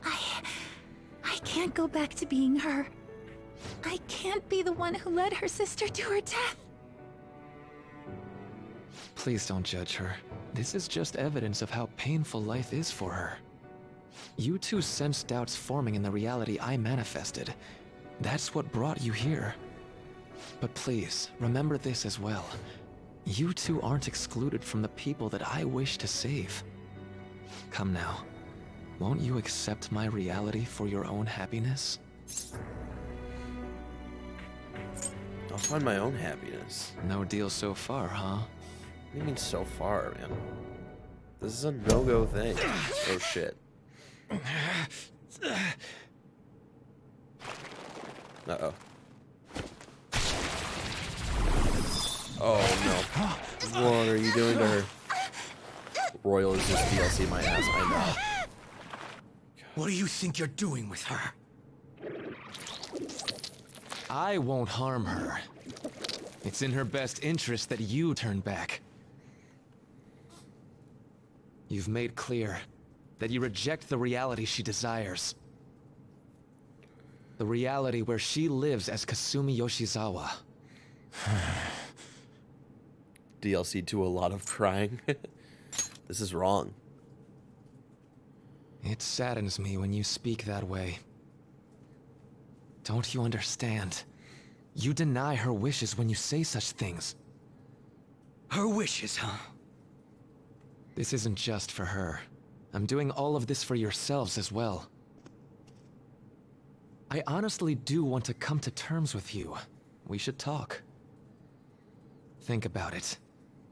I can't go back to being her. I can't be the one who led her sister to her death. Please don't judge her. This is just evidence of how painful life is for her. You two sensed doubts forming in the reality I manifested. That's what brought you here. But please, remember this as well. You two aren't excluded from the people that I wish to save. Come now. Won't you accept my reality for your own happiness? I'll find my own happiness. No deal so far, huh? What do you mean so far, man? This is a no-go thing. Oh shit. Uh-oh. Oh no. What are you doing to her? Royal is just DLC my ass, I know. What do you think you're doing with her? I won't harm her. It's in her best interest that you turn back. You've made clear that you reject the reality she desires. The reality where she lives as Kasumi Yoshizawa. DLC to a lot of crying. This is wrong. It saddens me when you speak that way. Don't you understand? You deny her wishes when you say such things. Her wishes, huh? This isn't just for her. I'm doing all of this for yourselves as well. I honestly do want to come to terms with you. We should talk. Think about it.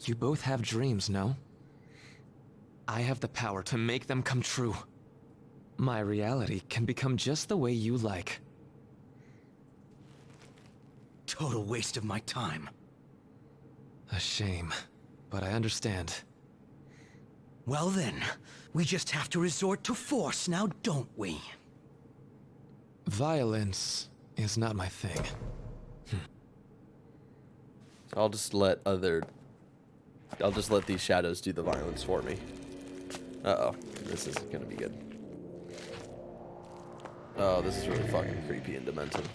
You both have dreams, no? I have the power to make them come true. My reality can become just the way you like. Total waste of my time. A shame, but I understand. Well then, we just have to resort to force now, don't we? Violence is not my thing. I'll just let these shadows do the violence for me. Uh-oh. This isn't gonna be good. Oh, this is really fucking creepy and demented.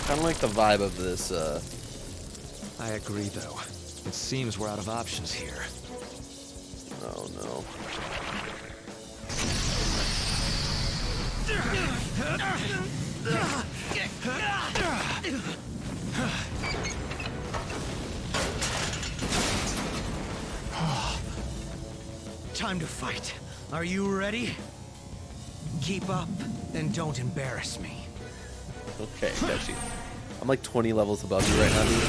Kinda like the vibe of this, I agree, though. It seems we're out of options here. Oh, no. Time to fight. Are you ready? Keep up, and don't embarrass me. Okay, got you. I'm like 20 levels above you right now, dude.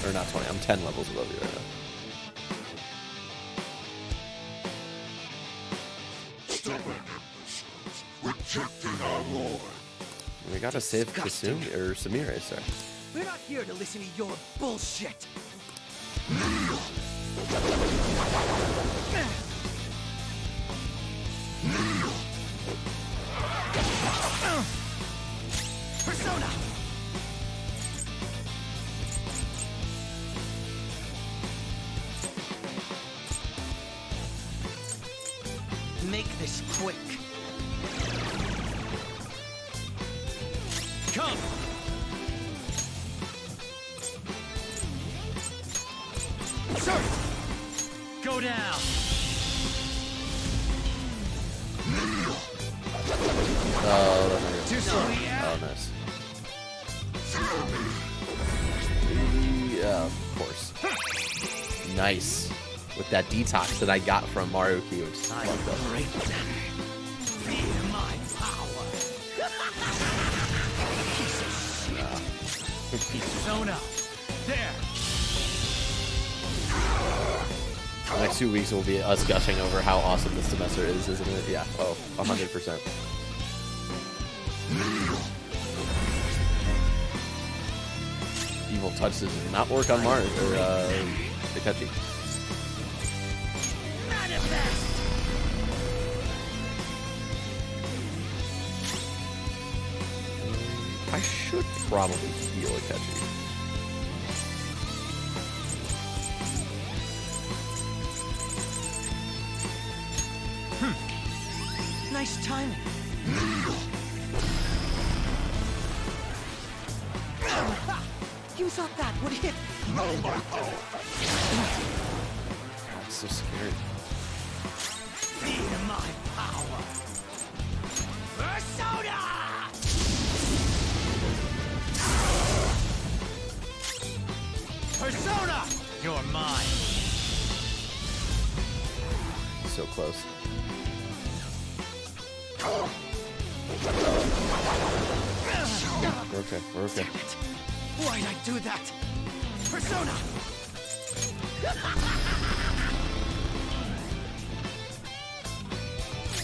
Or not 20, I'm 10 levels above you right now. Rejecting our lord. We gotta save Kasumi, or Samire, sorry. We're not here to listen to your bullshit. Persona! Make this quick. Come! Sir! Go down! Oh, that's not good. Oh, nice. Yeah, of course. Nice. With that detox that I got from Maruki, which is fucked up. Feel my power! Persona! There! The next 2 weeks will be us gushing over how awesome this semester is, isn't it? Yeah, oh, 100%. Evil touch does not work on Mars, or, Pikachu. probably heal Akechi. Nice timing. You thought that would hit? No, my power. It's so scary. Feel my power. Persona! Persona! You're mine. So close. We're okay. We're okay. Why'd I do that? Persona!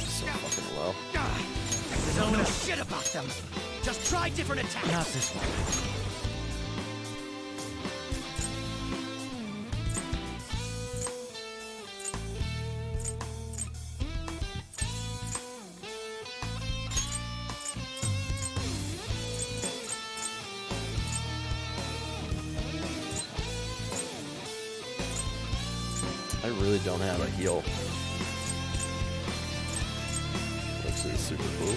So fucking low. Don't know shit about them. Just try different attacks. Not this one. I really don't have a heal. Looks like super cool.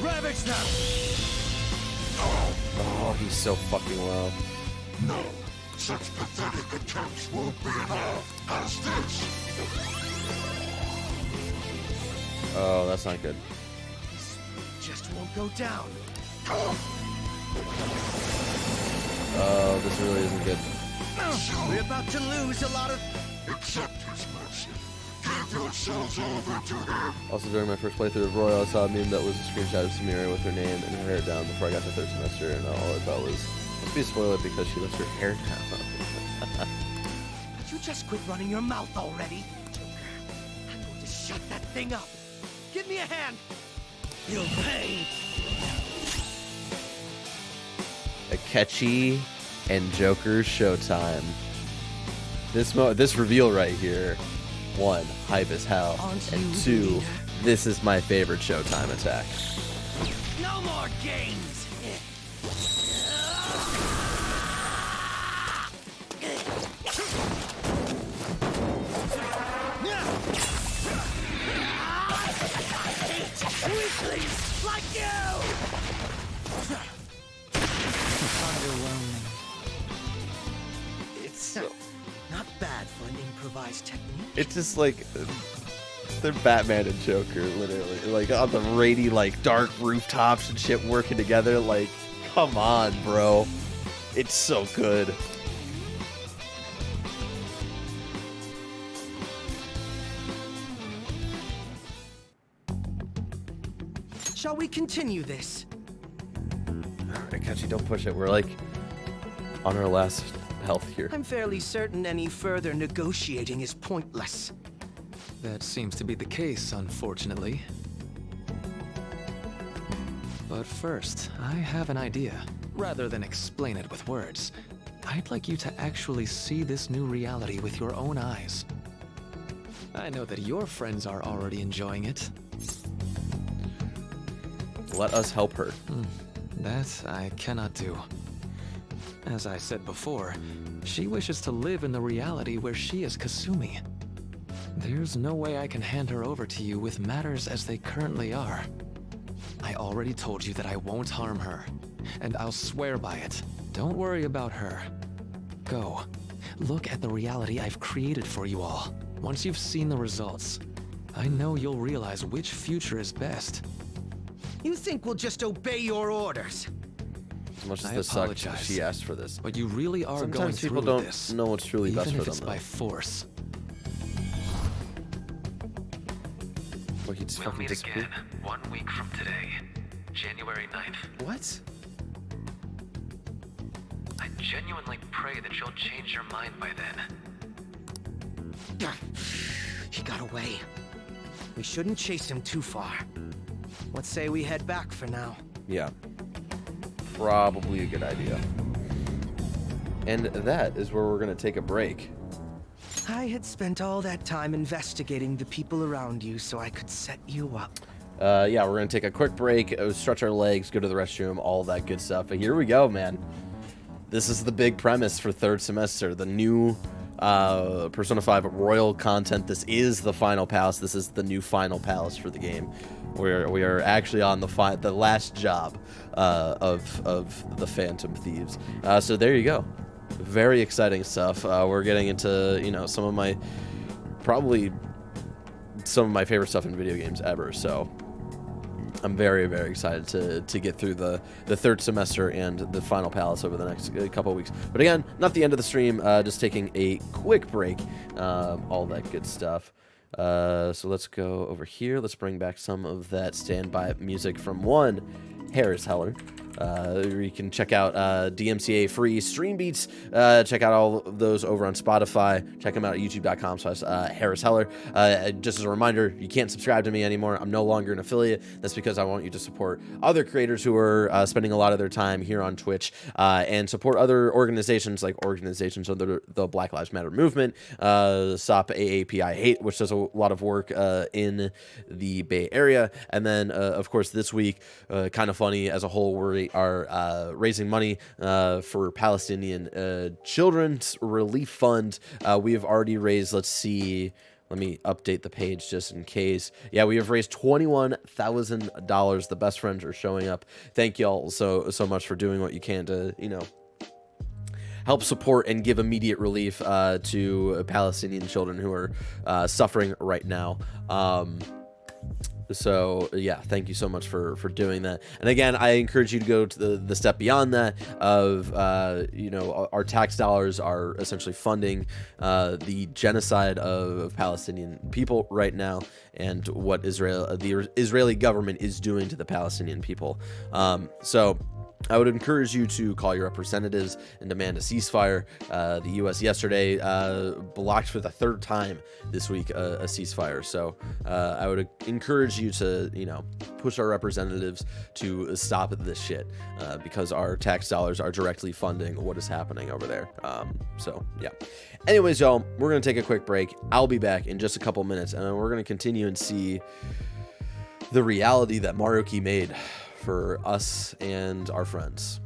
Ravage them! Oh, he's so fucking low. No, such pathetic attempts won't be enough as this. Oh, that's not good. Just won't go down. Oh, this really isn't good. We're about to lose a lot of... Accept his mercy. Give yourselves over to him. Also, during my first playthrough of Royal, I saw a meme that was a screenshot of Samira with her name and her hair down before I got to third semester, and all I thought was, must be a spoiler because she lets her hair down. Could you just quit running your mouth already? I'm going to shut that thing up. Give me a hand. You'll pay. Akechi and Joker's showtime. This reveal right here, 1, hype as hell, and 2, this is my favorite showtime attack. No more games! Weaklings like you! Underwhelming. It's not bad for an improvised technique. It's just like they're Batman and Joker, literally, like on the rainy, like dark rooftops and shit, working together. Like, come on, bro, it's so good. Shall we continue this? Akechi, don't push it. We're like on our last health here. I'm fairly certain any further negotiating is pointless. That seems to be the case, unfortunately. But first, I have an idea. Rather than explain it with words, I'd like you to actually see this new reality with your own eyes. I know that your friends are already enjoying it. Let us help her. That I cannot do. As I said before, she wishes to live in the reality where she is Kasumi. There's no way I can hand her over to you with matters as they currently are. I already told you that I won't harm her, and I'll swear by it. Don't worry about her. Go. Look at the reality I've created for you all. Once you've seen the results, I know you'll realize which future is best. You think we'll just obey your orders? As much as I this sucks, apologize, she asked for this. but you really are Sometimes going people through don't this, know what's truly best even for if it's them, by though. force. Well, he just We'll fucking meet disappeared. again 1 week from today, January 9th. What? I genuinely pray that you'll change your mind by then. He got away. We shouldn't chase him too far. Let's say we head back for now. Yeah. Probably a good idea. And that is where we're going to take a break. I had spent all that time investigating the people around you so I could set you up. Yeah, we're gonna take a quick break, stretch our legs, go to the restroom, all that good stuff. But here we go, man. This is the big premise for third semester. The new Persona 5 Royal content. This is the final palace. This is the new final palace for the game. We are actually on the last job of the Phantom Thieves. So there you go. Very exciting stuff. We're getting into, you know, some of my favorite stuff in video games ever. So I'm very, very excited to get through the third semester and the final palace over the next couple of weeks. But again, not the end of the stream, just taking a quick break, all that good stuff. So let's go over here. Let's bring back some of that standby music from one Harris Heller. You can check out DMCA free stream beats. Check out all of those over on Spotify. Check them out at youtube.com/Harris Heller. Just as a reminder, you can't subscribe to me anymore. I'm no longer an affiliate. That's because I want you to support other creators who are spending a lot of their time here on Twitch, and support other organizations like organizations under the Black Lives Matter movement, Stop AAPI Hate, which does a lot of work in the Bay Area. And then, of course, this week, kind of funny as a whole, we are raising money for Palestinian Children's Relief Fund. We have already raised, let's see, let me update the page just in case. Yeah, we have raised $21,000. The best friends are showing up. Thank y'all so much for doing what you can to, you know, help support and give immediate relief to Palestinian children who are suffering right now. So yeah, thank you so much for doing that. And again, I encourage you to go to the step beyond that of, you know, our tax dollars are essentially funding the genocide of Palestinian people right now, and what the Israeli government is doing to the Palestinian people. So I would encourage you to call your representatives and demand a ceasefire. The U.S. yesterday blocked for the third time this week a ceasefire. So I would encourage you to, you know, push our representatives to stop this shit, because our tax dollars are directly funding what is happening over there. So yeah. Anyways, y'all, we're gonna take a quick break. I'll be back in just a couple minutes, and then we're gonna continue and see the reality that Maruki made for us and our friends.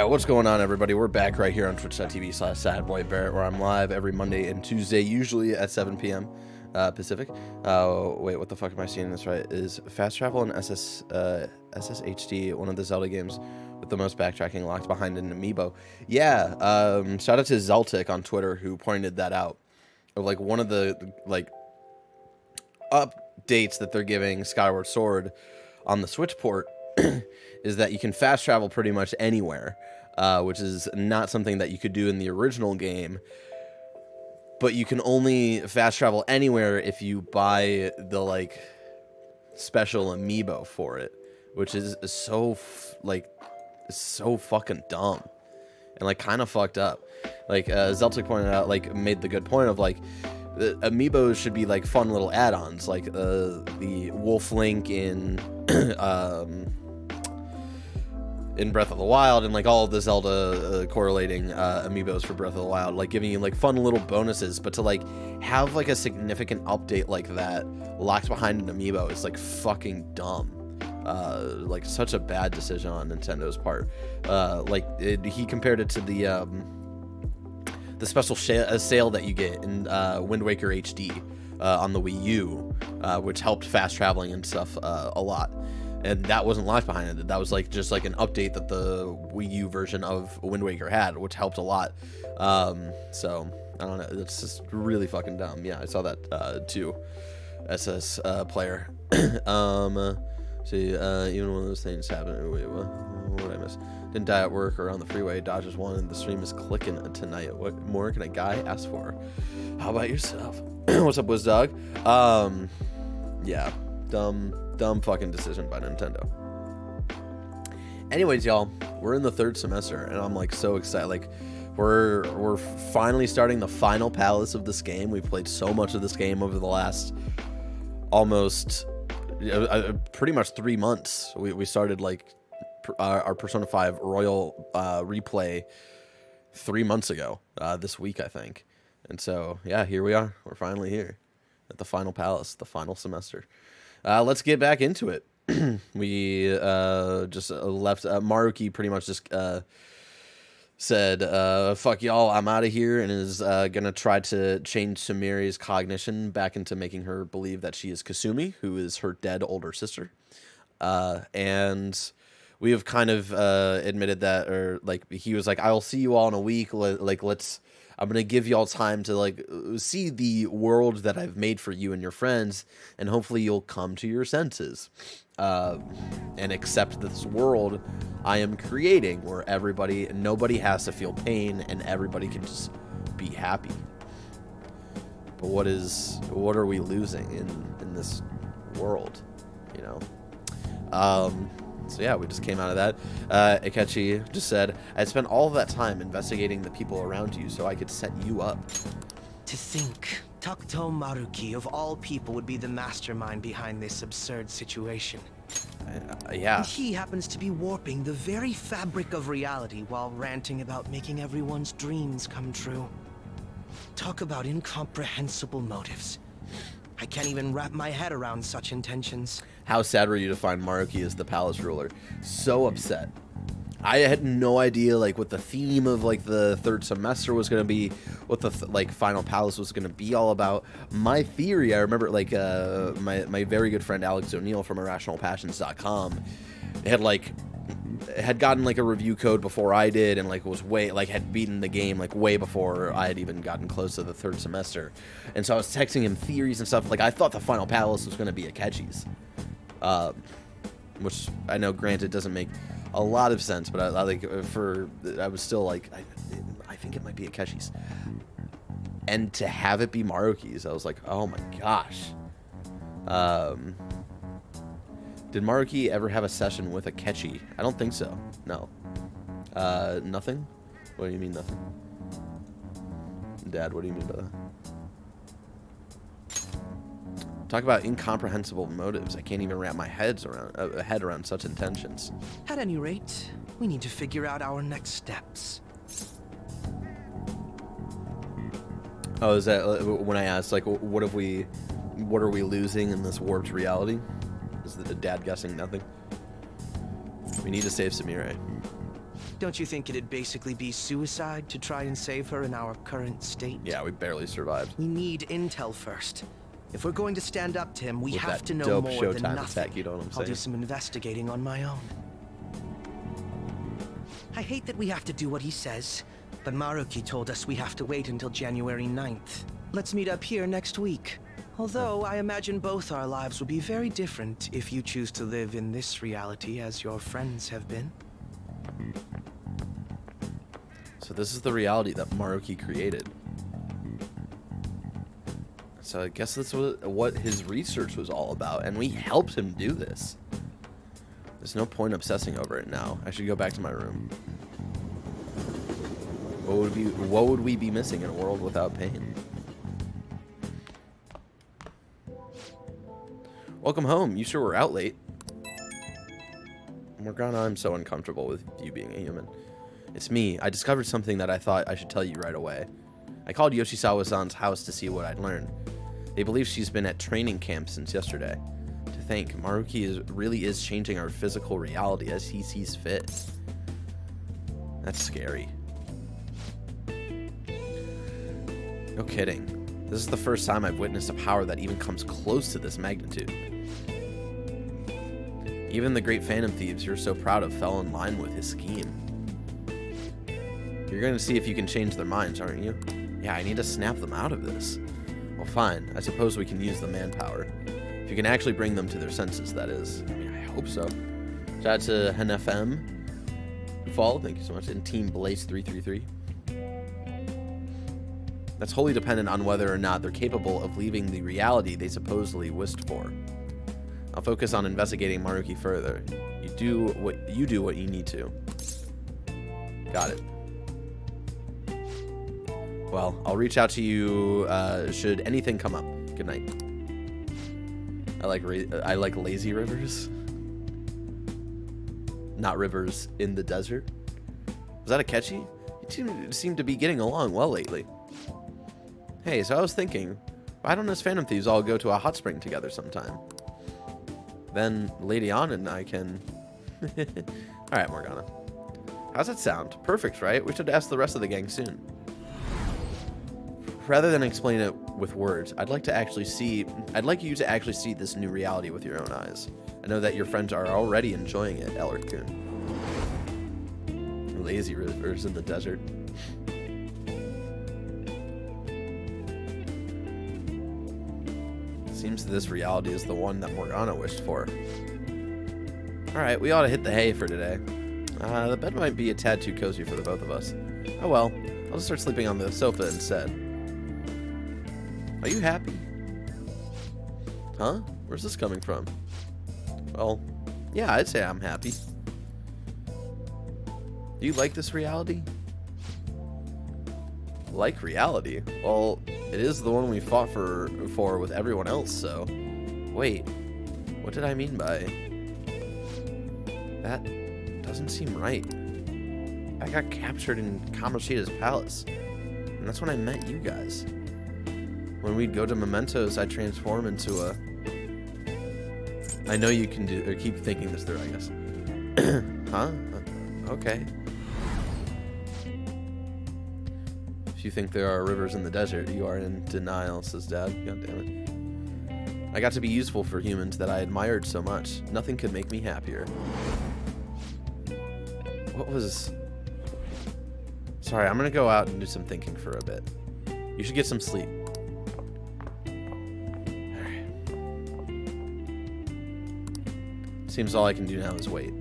What's going on, everybody? We're back right here on twitch.tv/sadboybarrett, where I'm live every Monday and Tuesday, usually at 7 p.m. Pacific. Wait, what the fuck am I seeing this right? Is Fast Travel and SSHD one of the Zelda games with the most backtracking locked behind an amiibo? Yeah, shout out to Zeltic on Twitter who pointed that out. Of like one of the like updates that they're giving Skyward Sword on the Switch port is that you can fast travel pretty much anywhere, which is not something that you could do in the original game. But you can only fast travel anywhere if you buy the like special amiibo for it, which is so so fucking dumb and like kind of fucked up. Like Zeltic pointed out, like made the good point of like the amiibos should be like fun little add-ons, like the Wolf Link in Breath of the Wild, and like all of the Zelda correlating amiibos for Breath of the Wild, like giving you like fun little bonuses. But to like have like a significant update like that locked behind an amiibo is like fucking dumb. Like such a bad decision on Nintendo's part. He compared it to the special sale that you get in Wind Waker HD on the Wii U, which helped fast traveling and stuff a lot. And that wasn't locked behind it. That was like just like an update that the Wii U version of Wind Waker had, which helped a lot. So I don't know. It's just really fucking dumb. Yeah, I saw that too. SS player. See, even one of those things happened. Wait, what did I miss? Didn't die at work or on the freeway. Dodgers won, and the stream is clicking tonight. What more can a guy ask for? How about yourself? What's up, WizDog? Yeah, dumb fucking decision by Nintendo. Anyways, y'all, we're in the third semester, and I'm like so excited. Like, we're finally starting the final palace of this game. We've played so much of this game over the last almost pretty much 3 months. We started like our Persona 5 Royal replay 3 months ago, this week, I think. And so, yeah, here we are. We're finally here at the final palace, the final semester. Let's get back into it. We just left. Maruki pretty much just said, fuck y'all, I'm out of here, and is gonna try to change Sumeri's cognition back into making her believe that she is Kasumi, who is her dead older sister. And we have kind of admitted that, or like he was like, I'll see you all in a week. I'm gonna give y'all time to like see the world that I've made for you and your friends, and hopefully you'll come to your senses and accept this world I am creating, where nobody has to feel pain and everybody can just be happy. But what are we losing in this world, you know? So yeah, we just came out of that. Akechi just said, I spent all of that time investigating the people around you so I could set you up. To think, Takuto Maruki, of all people, would be the mastermind behind this absurd situation. Yeah. And he happens to be warping the very fabric of reality while ranting about making everyone's dreams come true. Talk about incomprehensible motives. I can't even wrap my head around such intentions. How sad were you to find Maruki as the palace ruler? So upset. I had no idea like what the theme of like the third semester was going to be, what the like final palace was going to be all about. My theory, I remember like my very good friend Alex O'Neill from irrationalpassions.com had gotten like a review code before I did, and like had beaten the game like way before I had even gotten close to the third semester. And so I was texting him theories and stuff. Like I thought the final palace was going to be Akechi's, which I know, granted, doesn't make a lot of sense, but I was still like, I think it might be Akeshi's. And to have it be Maruki's, I was like, oh my gosh. Did Maruki ever have a session with Akechi? I don't think so. No. Nothing? What do you mean nothing? Dad, what do you mean by that? Talk about incomprehensible motives. I can't even wrap my head around such intentions. At any rate, we need to figure out our next steps. Oh, is that when I asked, like, what are we losing in this warped reality? Is the dad guessing nothing? We need to save Sumire. Don't you think it'd basically be suicide to try and save her in our current state? Yeah, we barely survived. We need intel first. If we're going to stand up to him, we With have that to know dope more than Showtime nothing. attack, you know what I'm I'll do saying? some investigating on my own. I hate that we have to do what he says, but Maruki told us we have to wait until January 9th. Let's meet up here next week. Although I imagine both our lives would be very different if you choose to live in this reality as your friends have been. So this is the reality that Maruki created. So I guess that's what his research was all about, and we helped him do this. There's no point obsessing over it now. I should go back to my room. What would we be missing in a world without pain? Welcome home. You sure were out late. Morgana, I'm so uncomfortable with you being a human. It's me. I discovered something that I thought I should tell you right away. I called Yoshisawa-san's house to see what I'd learned. They believe she's been at training camp since yesterday. To think, Maruki really is changing our physical reality as he sees fit. That's scary. No kidding. This is the first time I've witnessed a power that even comes close to this magnitude. Even the great Phantom Thieves you're so proud of fell in line with his scheme. You're going to see if you can change their minds, aren't you? Yeah, I need to snap them out of this. Well, fine. I suppose we can use the manpower. If you can actually bring them to their senses, that is. I mean, I hope so. Shout out to HenFM. Fall, thank you so much. And Team Blaze333. That's wholly dependent on whether or not they're capable of leaving the reality they supposedly wished for. I'll focus on investigating Maruki further. You do what you need to. Got it. Well, I'll reach out to you should anything come up. Good night. I like lazy rivers. Not rivers in the desert. Was that a catchy? You seem to be getting along well lately. Hey, so I was thinking, why don't us Phantom Thieves all go to a hot spring together sometime? Then Lady Anna and I can... Alright, Morgana. How's that sound? Perfect, right? We should ask the rest of the gang soon. Rather than explain it with words, I'd like you to actually see this new reality with your own eyes. I know that your friends are already enjoying it, Elric-kun. Lazy rivers in the desert. Seems this reality is the one that Morgana wished for. Alright, we ought to hit the hay for today. The bed might be a tad too cozy for the both of us. Oh well, I'll just start sleeping on the sofa instead. Are you happy? Huh? Where's this coming from? Well, yeah, I'd say I'm happy. Do you like this reality? Like reality? Well, it is the one we fought for with everyone else, so... Wait, what did I mean by... That doesn't seem right. I got captured in Kamoshida's palace, and that's when I met you guys. When we'd go to Mementos, I'd transform into a... I know you can do... or keep thinking this through, I guess. Huh? Okay. If you think there are rivers in the desert, you are in denial, says Dad. God damn it. I got to be useful for humans that I admired so much. Nothing could make me happier. What was... Sorry, I'm gonna go out and do some thinking for a bit. You should get some sleep. Alright. Seems all I can do now is wait.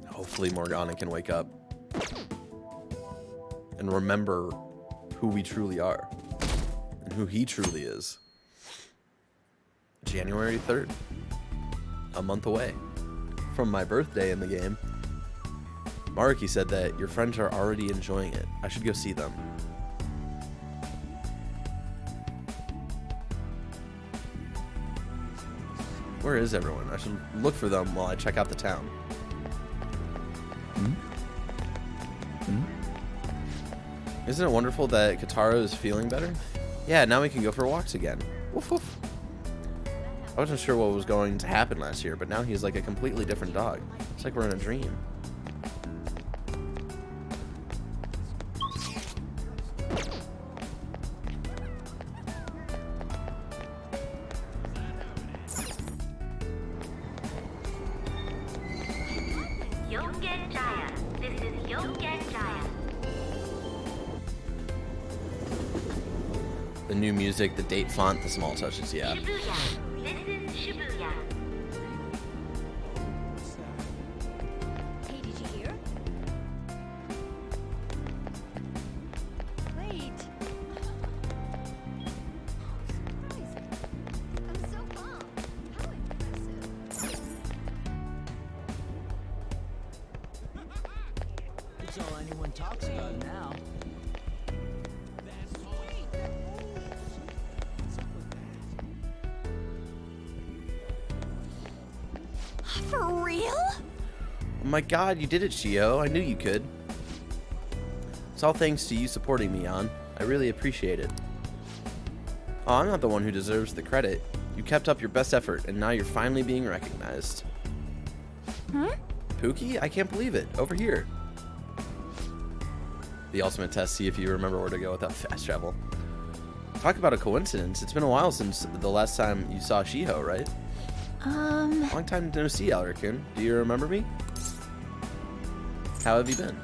Hopefully Morgana can wake up and remember who we truly are and who he truly is. January 3rd, a month away from my birthday in the game. Maruki said that your friends are already enjoying it. I should go see them. Where is everyone? I should look for them while I check out the town. Isn't it wonderful that Kataro is feeling better? Yeah, now we can go for walks again. Woof woof. I wasn't sure what was going to happen last year, but now he's like a completely different dog. It's like we're in a dream. The new music, the date font, the small touches, yeah. Shibuya. This is Shibuya. Hey, did you hear? Wait. I'm so bummed. How impressive. It's all anyone talks about now. For real? Oh my god, you did it, Shio. I knew you could. It's all thanks to you supporting me, An. I really appreciate it. Oh, I'm not the one who deserves the credit. You kept up your best effort, and now you're finally being recognized. Pookie? I can't believe it. Over here. The ultimate test, see if you remember where to go without fast travel. Talk about a coincidence. It's been a while since the last time you saw Shiho, right? Long time no see, Elric. Do you remember me? How have you been?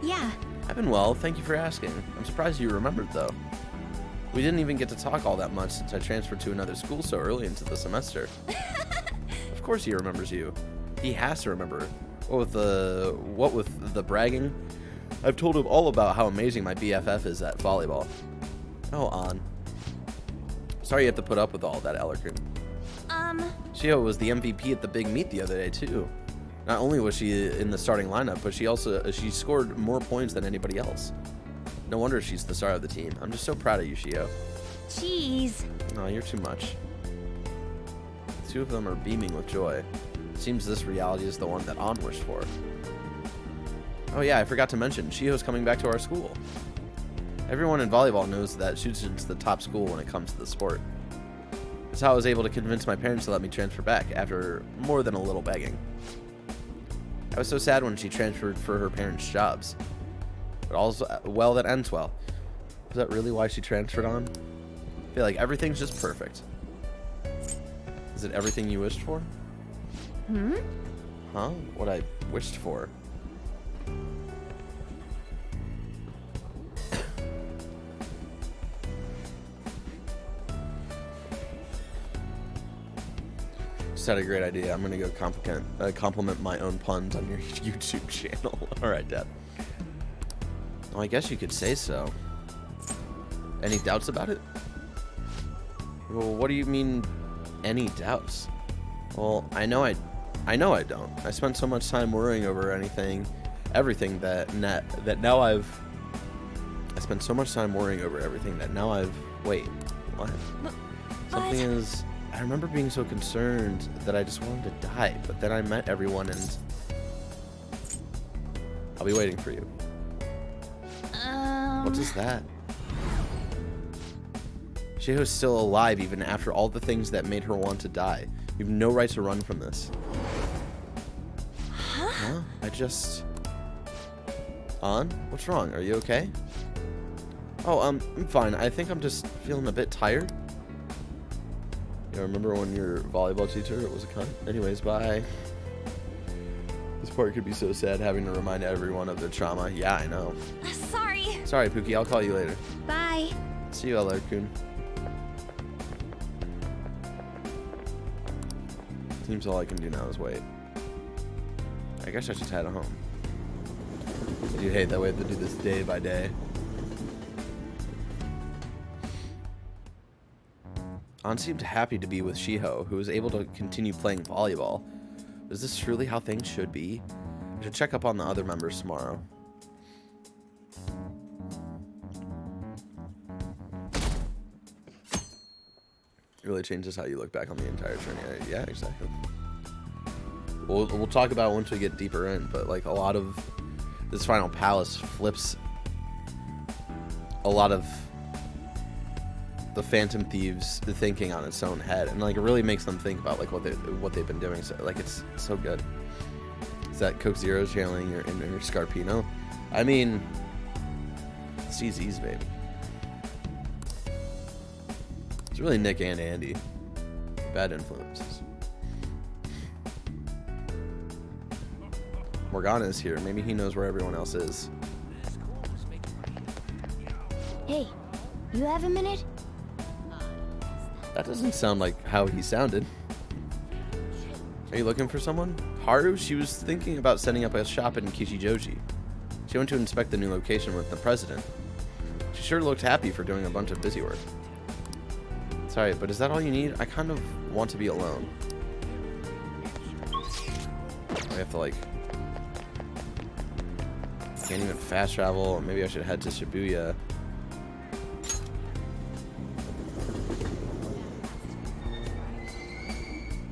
Yeah. I've been well, thank you for asking. I'm surprised you remembered, though. We didn't even get to talk all that much since I transferred to another school so early into the semester. Of course he remembers you. He has to remember. What with the bragging? I've told him all about how amazing my BFF is at volleyball. Oh, An. Sorry you have to put up with all that, Elric. Shio was the MVP at the big meet the other day, too. Not only was she in the starting lineup, but she scored more points than anybody else. No wonder she's the star of the team. I'm just so proud of you, Shio. Jeez. No, you're too much. The two of them are beaming with joy. Seems this reality is the one that An wished for. Oh yeah, I forgot to mention, Shio's coming back to our school. Everyone in volleyball knows that Shujin's the top school when it comes to the sport. That's how I was able to convince my parents to let me transfer back after more than a little begging. I was so sad when she transferred for her parents' jobs. But all's well that ends well. Was that really why she transferred on? I feel like everything's just perfect. Is it everything you wished for? Huh? What I wished for? Just had a great idea. I'm gonna go compliment my own puns on your YouTube channel. All right, Dad. Well, I guess you could say so. Any doubts about it? Well, what do you mean, any doubts? Well, I know I don't. I spent so much time worrying over everything that now I've. I spent so much time worrying over everything that now I've. Wait, what? Something is. I remember being so concerned that I just wanted to die, but then I met everyone and I'll be waiting for you. What is that? Shiho's still alive even after all the things that made her want to die. You have no right to run from this. Huh? An? What's wrong? Are you okay? Oh, I'm fine. I think I'm just feeling a bit tired. You remember when your volleyball teacher was a cunt? Anyways, bye. This part could be so sad having to remind everyone of their trauma. Yeah, I know. Sorry. Sorry, Pookie. I'll call you later. Bye. See you, Elric-kun. Seems all I can do now is wait. I guess I should head home. I do hate that we have to do this day by day. An seemed happy to be with Shiho, who was able to continue playing volleyball. Is this truly how things should be? I should check up on the other members tomorrow. It really changes how you look back on the entire journey. Yeah, exactly. We'll talk about it once we get deeper in, but like a lot of this final palace flips a lot of the Phantom Thieves thinking on its own head, and like it really makes them think about like what they've been doing. So like it's so good. Is that Coke Zero channeling your inner Scarpino? I mean, CZ's baby. It's really Nick and Andy. Bad influences. Morgana is here. Maybe he knows where everyone else is. Hey, you have a minute? That doesn't sound like how he sounded. Are you looking for someone? Haru? She was thinking about setting up a shop in Kichijoji. She went to inspect the new location with the president. She sure looked happy for doing a bunch of busy work. Sorry, but is that all you need? I kind of want to be alone. I have to like... Can't even fast travel. Maybe I should head to Shibuya.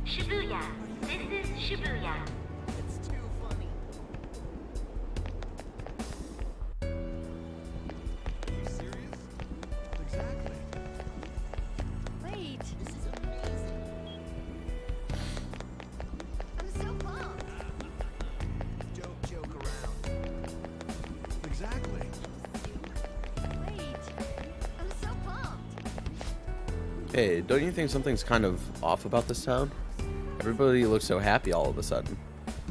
Shibuya. This is Shibuya. It's too funny. Are you serious? Exactly. Wait. This is amazing. I'm so pumped. Don't joke around. Exactly. Wait. I'm so pumped. Hey, don't you think something's kind of off about this town? Everybody looks so happy all of a sudden.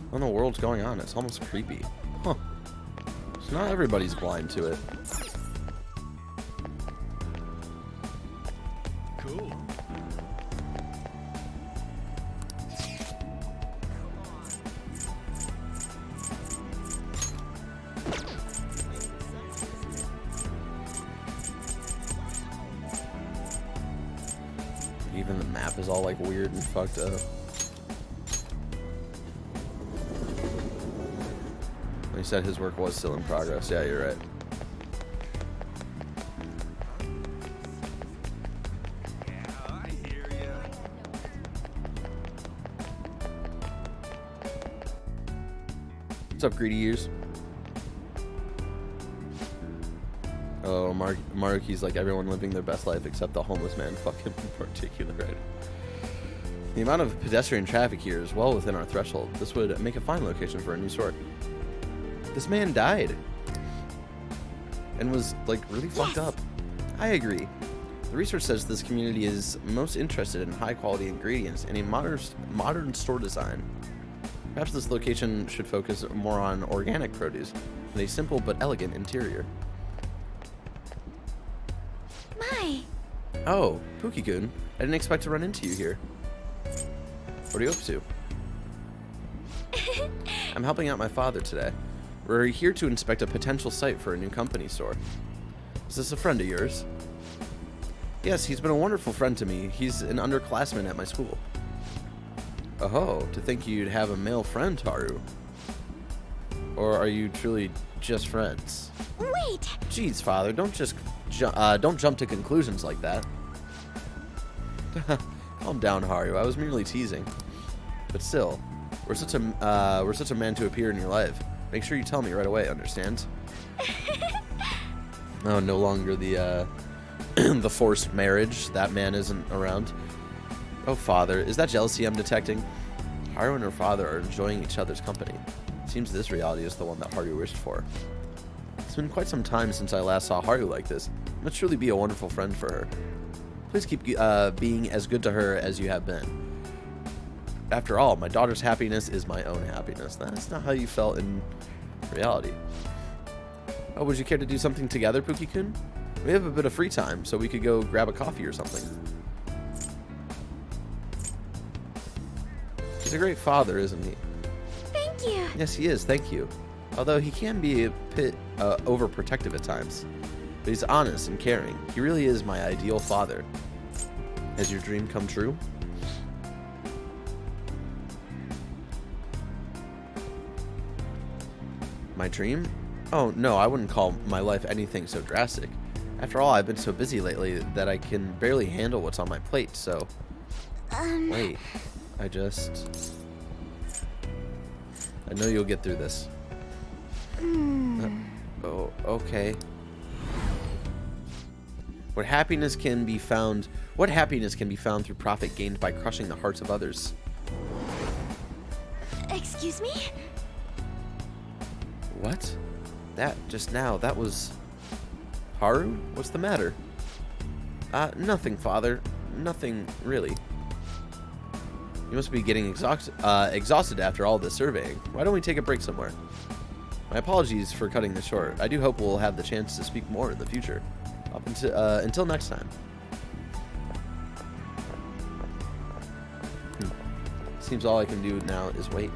What in the world's going on? It's almost creepy. Huh. So not everybody's blind to it. Cool. Even the map is all like weird and fucked up. He said his work was still in progress. Yeah, you're right. I hear ya. What's up, greedy ears? Oh, Maruki's like everyone living their best life except the homeless man. Fuck him in particular, right? The amount of pedestrian traffic here is well within our threshold. This would make a fine location for a new store. This man died. And was, like, really fucked up. I agree. The research says this community is most interested in high-quality ingredients and a modern store design. Perhaps this location should focus more on organic produce with a simple but elegant interior. My. Oh, Pookie-kun. I didn't expect to run into you here. What are you up to? I'm helping out my father today. We're here to inspect a potential site for a new company store. Is this a friend of yours? Yes, he's been a wonderful friend to me. He's an underclassman at my school. Oh, to think you'd have a male friend, Haru. Or are you truly just friends? Wait. Jeez, father, don't jump to conclusions like that. Calm down, Haru. I was merely teasing. But still, we're such a man to appear in your life. Make sure you tell me right away, understand? Oh, no longer the the forced marriage. That man isn't around. Oh, father, is that jealousy I'm detecting? Haru and her father are enjoying each other's company. Seems this reality is the one that Haru wished for. It's been quite some time since I last saw Haru like this. I must truly be a wonderful friend for her. Please keep being as good to her as you have been. After all, my daughter's happiness is my own happiness. That's not how you felt in reality. Oh, would you care to do something together, Pookie-kun? We have a bit of free time, so we could go grab a coffee or something. He's a great father, isn't he? Thank you. Yes, he is, thank you. Although he can be a bit overprotective at times. But he's honest and caring. He really is my ideal father. Has your dream come true? My dream? Oh, no, I wouldn't call my life anything so drastic. After all, I've been so busy lately that I can barely handle what's on my plate, so... Wait, I know you'll get through this. Oh, okay. What happiness can be found through profit gained by crushing the hearts of others? Excuse me? What? That just now, that was Haru? What's the matter? Nothing, Father. Nothing really. You must be getting exhausted after all this surveying. Why don't we take a break somewhere? My apologies for cutting this short. I do hope we'll have the chance to speak more in the future. Up until next time. Seems all I can do now is wait.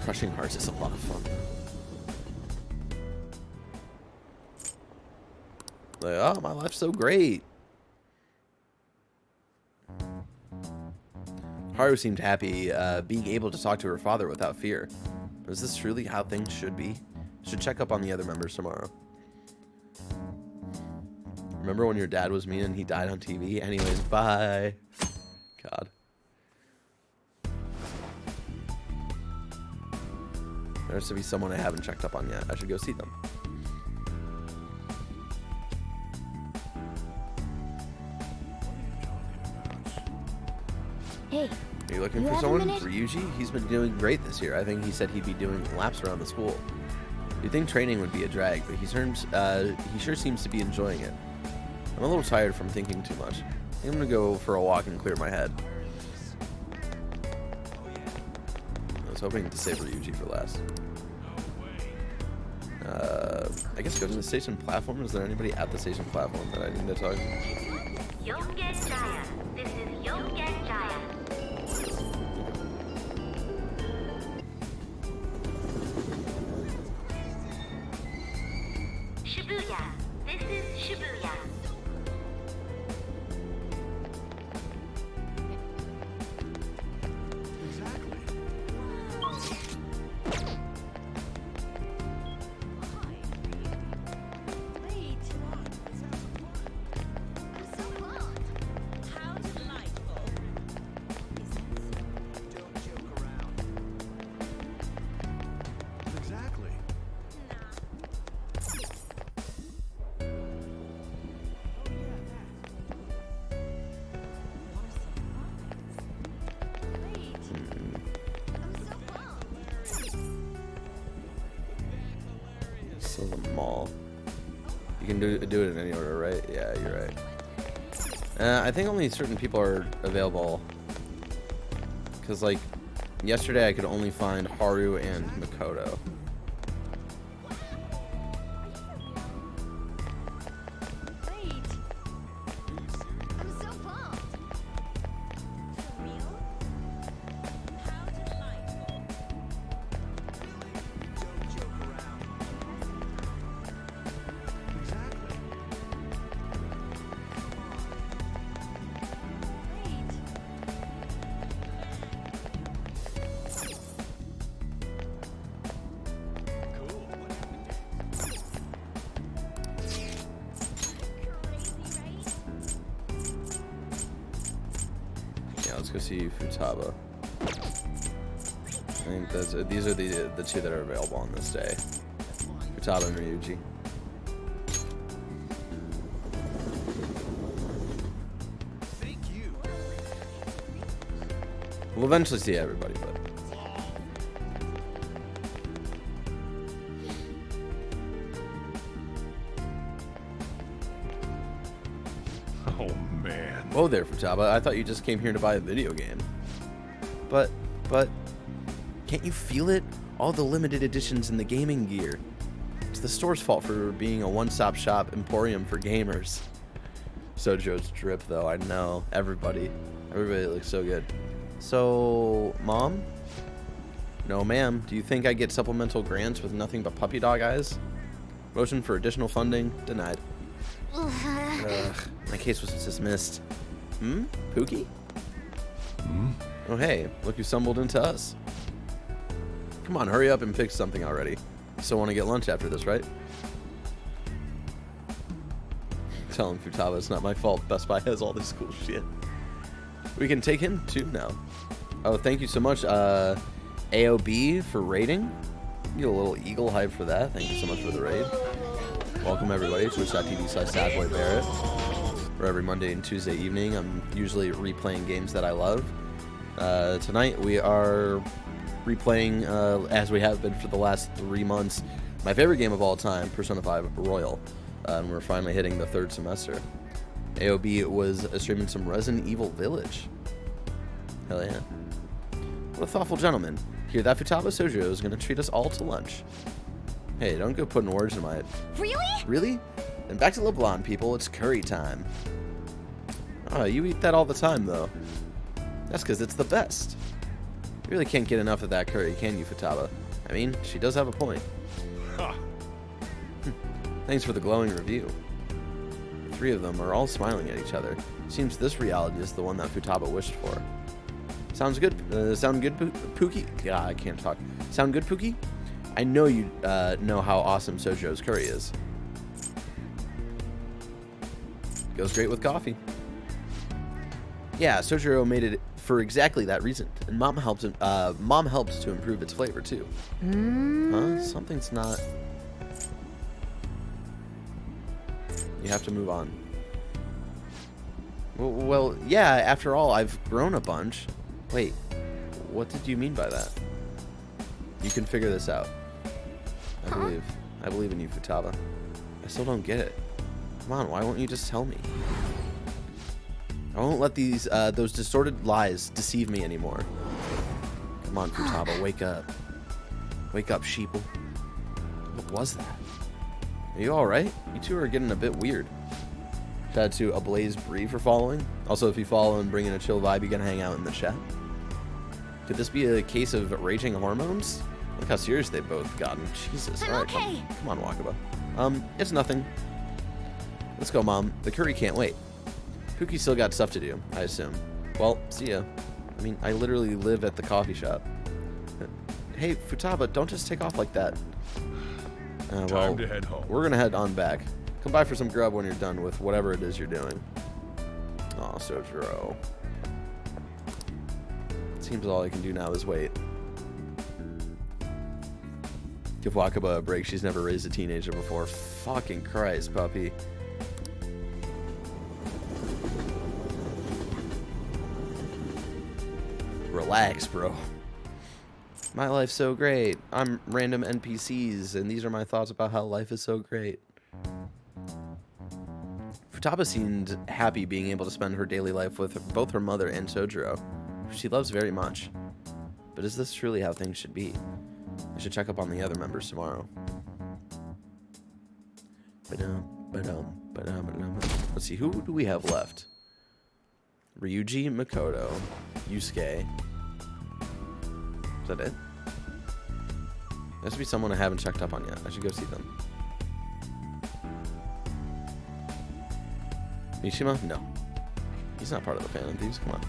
Crushing hearts is a lot of fun. Like, oh, my life's so great. Haru seemed happy being able to talk to her father without fear. But is this truly how things should be? Should check up on the other members tomorrow. Remember when your dad was mean and he died on TV? Anyways, bye. God. There has to be someone I haven't checked up on yet. I should go see them. Hey. Are you looking for someone? Ryuji? He's been doing great this year. I think he said he'd be doing laps around the school. You'd think training would be a drag, but he sure seems to be enjoying it. I'm a little tired from thinking too much. I'm gonna go for a walk and clear my head. I was hoping to save Ryuji for last. I guess go to the station platform. Is there anybody at the station platform that I need to talk to? Yongen Jaya. This is Yongen Jaya. Shibuya. This is Shibuya. So the mall. You can do it in any order, right? Yeah, you're right. I think only certain people are available. Because, like, yesterday I could only find Haru and Makoto. Let's go see Futaba. I think these are the two that are available on this day. Futaba and Ryuji. Thank you. We'll eventually see everybody, but Oh man. whoa there, Futaba. I thought you just came here to buy a video game. But, can't you feel it? All the limited editions in the gaming gear. It's the store's fault for being a one-stop shop emporium for gamers. Sojo's drip, though. I know. Everybody looks so good. So, Mom? No, ma'am. Do you think I get supplemental grants with nothing but puppy dog eyes? Motion for additional funding denied. Ugh, my case was dismissed. Pookie? Oh hey, look who stumbled into us. Come on, hurry up and pick something already. You still want to get lunch after this, right? Tell him, Futaba, it's not my fault. Best Buy has all this cool shit. We can take him too now. Oh, thank you so much, AOB, for rating. Get a little eagle hype for that. Thank you so much for the raid. Welcome everybody to twitch.tv/sadboybarrett, where every Monday and Tuesday evening I'm usually replaying games that I love. Tonight we are replaying, as we have been for the last 3 months, my favorite game of all time, Persona 5 Royal. And we're finally hitting the 3rd semester. AOB was streaming some Resident Evil Village. Hell yeah. What a thoughtful gentleman. Hear that, Futaba? Sojo is going to treat us all to lunch. Hey, don't go putting words in my... Really? Really? Then back to LeBlanc, people. It's curry time. Oh, you eat that all the time, though. That's because it's the best. You really can't get enough of that curry, can you, Futaba? I mean, she does have a point. Ha! Thanks for the glowing review. The 3 of them are all smiling at each other. Seems this reality is the one that Futaba wished for. Sounds good. Sound good, Pookie? God, I can't talk. Sound good, Pookie? I know you know how awesome Sojo's curry is. Goes great with coffee. Yeah, Sojo made it for exactly that reason, and Mom helps to improve its flavor too. Huh? Something's not. You have to move on. Well, yeah. After all, I've grown a bunch. Wait, what did you mean by that? You can figure this out. I believe in you, Futaba. I still don't get it. Come on, why won't you just tell me? I won't let those distorted lies deceive me anymore. Come on, Futaba, wake up. Wake up, sheeple. What was that? Are you alright? You two are getting a bit weird. Shout out to Ablaze Bree for following. Also, if you follow and bring in a chill vibe, you can hang out in the chat. Could this be a case of raging hormones? Look how serious they've both gotten. Jesus. Alright, okay. Come on, Wakaba. It's nothing. Let's go, Mom. The curry can't wait. Pookie's still got stuff to do, I assume. Well, see ya. I mean, I literally live at the coffee shop. Hey, Futaba, don't just take off like that. Time to head home. We're gonna head on back. Come by for some grub when you're done with whatever it is you're doing. Aw, Sojiro. Seems all I can do now is wait. Give Wakaba a break. She's never raised a teenager before. Fucking Christ, puppy. Relax, bro. My life's so great. I'm random NPCs, and these are my thoughts about how life is so great. Futaba seemed happy being able to spend her daily life with both her mother and Sojiro, who she loves very much. But is this truly how things should be? I should check up on the other members tomorrow. Let's see, who do we have left? Ryuji, Makoto, Yusuke. Is that it? There has to be someone I haven't checked up on yet. I should go see them. Mishima? No. He's not part of the Phantom Thieves. Come on.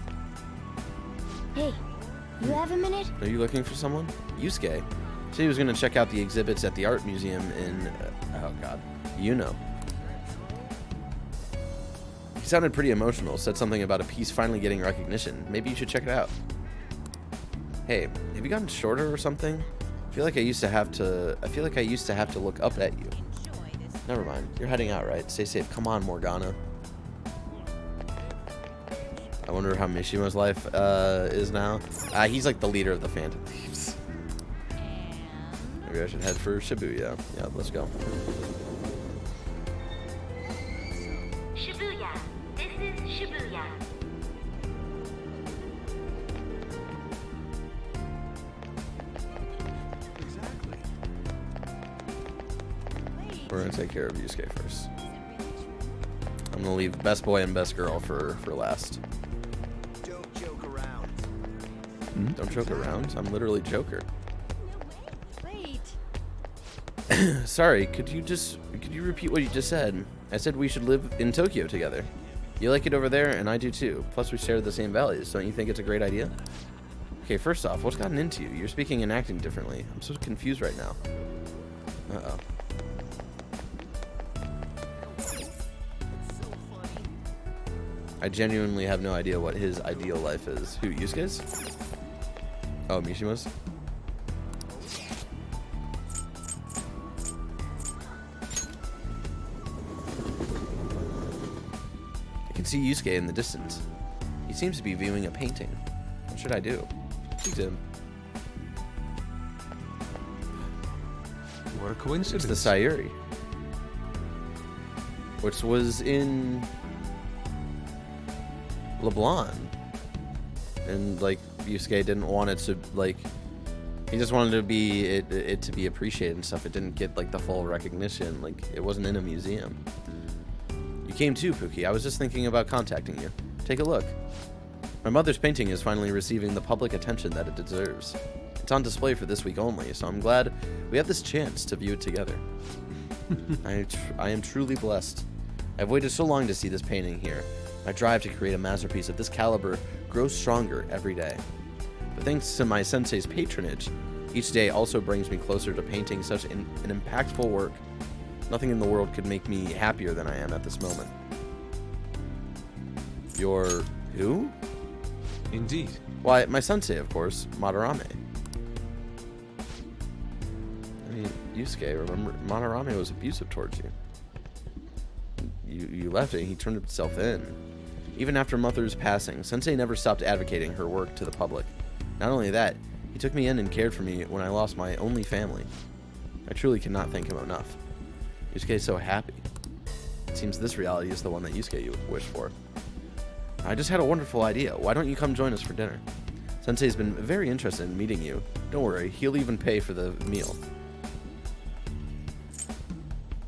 Hey, you have a minute? Are you looking for someone? Yusuke. Said he was going to check out the exhibits at the art museum in... oh, God. You know. He sounded pretty emotional. Said something about a piece finally getting recognition. Maybe you should check it out. Hey, have you gotten shorter or something? I feel like I used to have to look up at you. Never mind. You're heading out, right? Stay safe. Come on, Morgana. I wonder how Mishima's life is now. He's like the leader of the Phantom Thieves. Maybe I should head for Shibuya. Yeah, let's go. Shibuya. This is Shibuya. We're gonna take care of Yusuke first. I'm gonna leave best boy and best girl for last. Don't joke around. Don't joke around. I'm literally Joker. Wait. Sorry, could you repeat what you just said? I said we should live in Tokyo together. You like it over there, and I do too. Plus, we share the same values. Don't you think it's a great idea? Okay, first off, what's gotten into you? You're speaking and acting differently. I'm so confused right now. Uh-oh. I genuinely have no idea what his ideal life is. Who, Yusuke's? Oh, Mishima's? see Yusuke in the distance. He seems to be viewing a painting. What should I do? Speak to him. What a coincidence. It's the Sayuri, which was in LeBlanc. And, like, Yusuke didn't want it to, like, he just wanted to be, it to be appreciated and stuff. It didn't get, like, the full recognition. Like, it wasn't in a museum. You came too, Pookie. I was just thinking about contacting you. Take a look. My mother's painting is finally receiving the public attention that it deserves. It's on display for this week only, so I'm glad we have this chance to view it together. I am truly blessed. I've waited so long to see this painting here. My drive to create a masterpiece of this caliber grows stronger every day. But thanks to my sensei's patronage, each day also brings me closer to painting such an impactful work. Nothing in the world could make me happier than I am at this moment. You're who? Indeed. Why, my sensei, of course, Madarame. I mean, Yusuke, remember, Madarame was abusive towards you. You left it, and he turned himself in. Even after Mother's passing, Sensei never stopped advocating her work to the public. Not only that, he took me in and cared for me when I lost my only family. I truly cannot thank him enough. Yusuke is so happy. It seems this reality is the one that Yusuke wished for. I just had a wonderful idea. Why don't you come join us for dinner? Sensei's been very interested in meeting you. Don't worry, he'll even pay for the meal.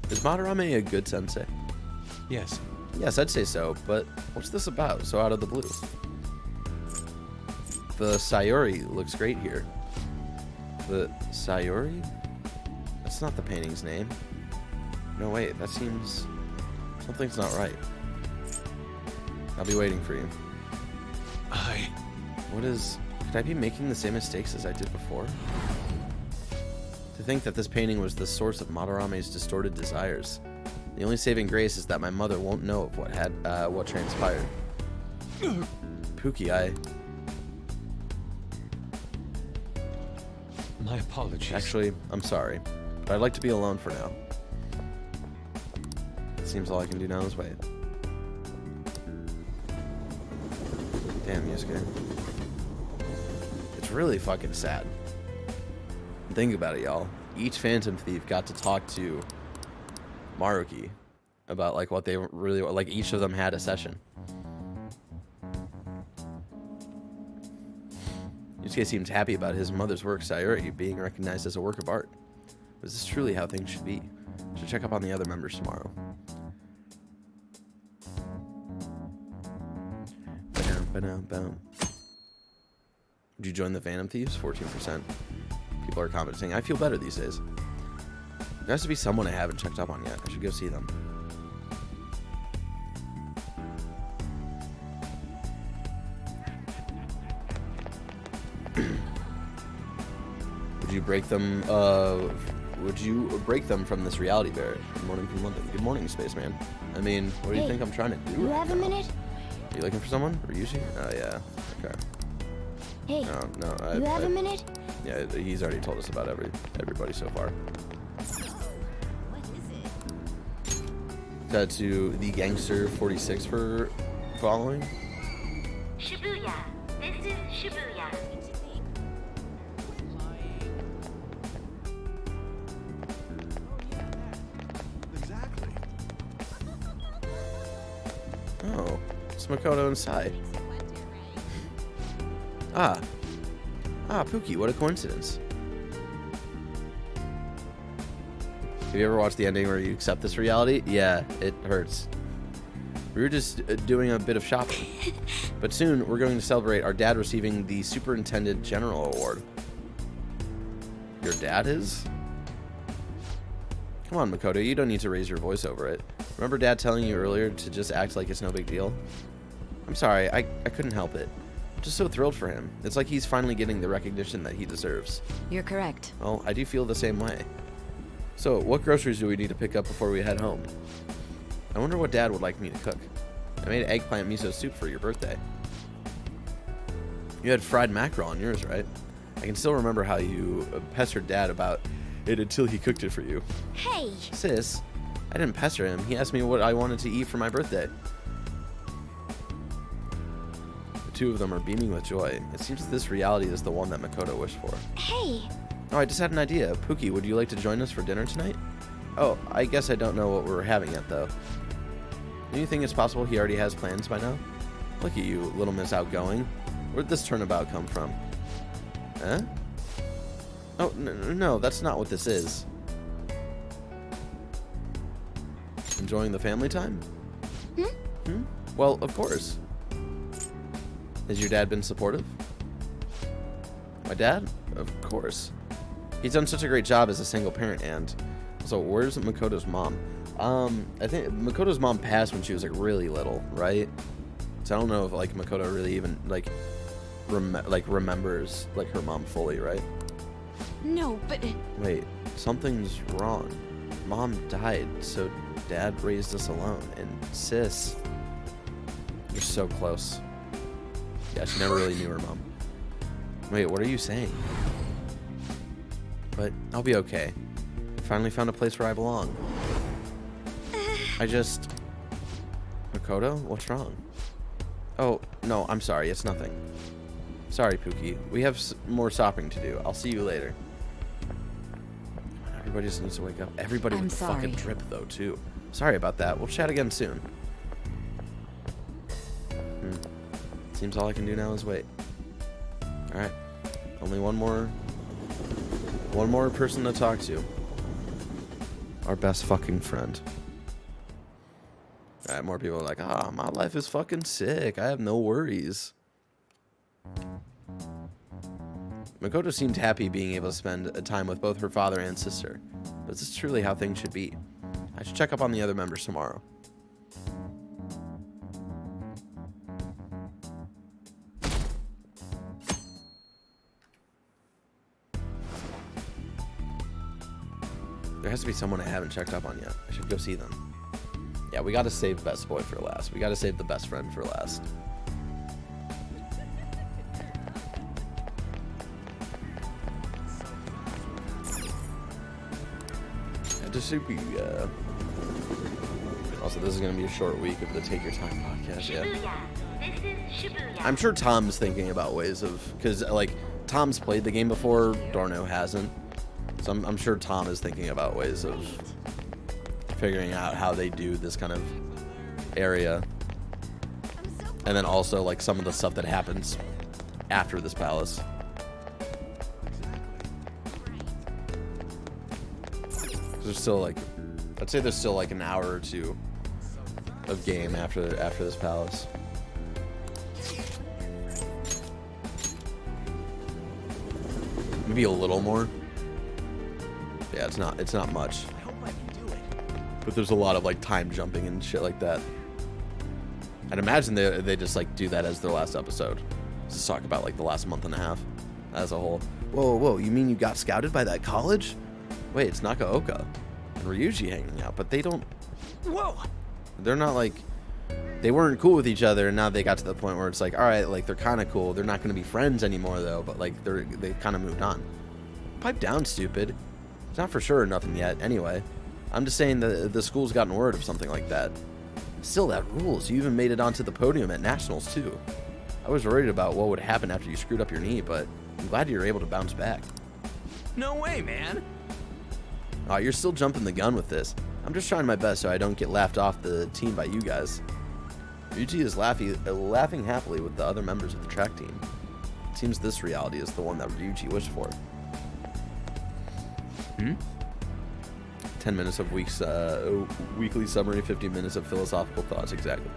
Is Madarame a good sensei? Yes. Yes, I'd say so, but what's this about, so out of the blue? The Sayuri looks great here. The Sayuri? That's not the painting's name. No, wait, that seems... something's not right. I'll be waiting for you. What is... could I be making the same mistakes as I did before? To think that this painting was the source of Madarame's distorted desires. The only saving grace is that my mother won't know of what transpired. Pookie, My apologies. Actually, I'm sorry, but I'd like to be alone for now. It seems all I can do now is wait. Damn, Yusuke. It's really fucking sad. Think about it, y'all. Each Phantom Thief got to talk to Maruki about like what they really like. Each of them had a session. Yusuke seems happy about his mother's work, Sayuri, being recognized as a work of art. But is this truly how things should be? I should check up on the other members tomorrow. Would you join the Phantom Thieves? 14%. People are commenting. I feel better these days. There has to be someone I haven't checked up on yet. I should go see them. Would you break them? Would you break them from this reality, Barrett? Good morning from London. Good morning, spaceman. I mean, what do you think I'm trying to do? You right have a now? minute? Are you looking for someone? Ryushi? Oh yeah. Okay. Hey. No. You have a minute? Yeah, he's already told us about everybody so far. Shout out to the Gangster 46 for following. Shibuya. This is Shibuya. Oh, it's Makoto inside. Ah, Pookie, what a coincidence. Have you ever watched the ending where you accept this reality? Yeah, it hurts. We were just doing a bit of shopping. But soon, we're going to celebrate our dad receiving the Superintendent General Award. Your dad is? Come on, Makoto, you don't need to raise your voice over it. Remember Dad telling you earlier to just act like it's no big deal? I'm sorry, I couldn't help it. I'm just so thrilled for him. It's like he's finally getting the recognition that he deserves. You're correct. Well, I do feel the same way. So, what groceries do we need to pick up before we head home? I wonder what Dad would like me to cook. I made eggplant miso soup for your birthday. You had fried mackerel on yours, right? I can still remember how you pestered Dad about it until he cooked it for you. Hey! Sis, I didn't pester him. He asked me what I wanted to eat for my birthday. two of them are beaming with joy. It seems this reality is the one that Makoto wished for. Hey! Oh, I just had an idea. Pookie, would you like to join us for dinner tonight? Oh, I guess I don't know what we're having yet, though. Do you think it's possible he already has plans by now? Look at you, little Miss Outgoing. Where'd this turnabout come from? Huh? Oh, no, that's not what this is. Enjoying the family time? Well, of course. Has your dad been supportive? My dad? Of course. He's done such a great job as a single parent, and so where's Makoto's mom? I think Makoto's mom passed when she was like really little, right? So I don't know if like Makoto really even like remembers like her mom fully, right? No, but... Wait, something's wrong. Mom died, so Dad raised us alone, and sis, you're so close. Yeah, she never really knew her mom. Wait, what are you saying? But I'll be okay. Finally found a place where I belong. Makoto, what's wrong? Oh, no, I'm sorry, it's nothing. Sorry, Pookie. We have more shopping to do. I'll see you later. Everybody just needs to wake up. Everybody with the fucking drip, though, too. Sorry about that. We'll chat again soon. Seems all I can do now is wait. Alright. Only one more person to talk to. Our best fucking friend. Alright, more people are like, my life is fucking sick. I have no worries. Makoto seemed happy being able to spend time with both her father and sister. But is this truly how things should be? I should check up on the other members tomorrow. There has to be someone I haven't checked up on yet. I should go see them. Yeah, we gotta save best boy for last. We gotta save the best friend for last. This should be, also, this is going to be a short week of the Take Your Time podcast, yeah. I'm sure Tom's thinking about ways of, because, like, Tom's played the game before, Dorno hasn't. So I'm sure Tom is thinking about ways of figuring out how they do this kind of area. And then also, like, some of the stuff that happens after this palace. There's still like, I'd say there's still like an hour or two of game after this palace. Maybe a little more. Yeah, it's not much. I hope I can do it. But there's a lot of like time jumping and shit like that. I'd imagine they just like do that as their last episode. Just talk about like the last month and a half as a whole. Whoa, you mean you got scouted by that college? Wait, it's Nakaoka and Ryuji hanging out, but they don't... Whoa! They're not like... They weren't cool with each other, and now they got to the point where it's like, alright, like, they're kind of cool. They're not going to be friends anymore, though, but, like, they've kind of moved on. Pipe down, stupid. It's not for sure or nothing yet, anyway. I'm just saying that the school's gotten word of something like that. Still, that rules. You even made it onto the podium at Nationals, too. I was worried about what would happen after you screwed up your knee, but I'm glad you were able to bounce back. No way, man! Oh, you're still jumping the gun with this. I'm just trying my best so I don't get laughed off the team by you guys. Ryuji is laughing happily with the other members of the track team. It seems this reality is the one that Ryuji wished for. 10 minutes of weekly summary, 50 minutes of philosophical thoughts, exactly.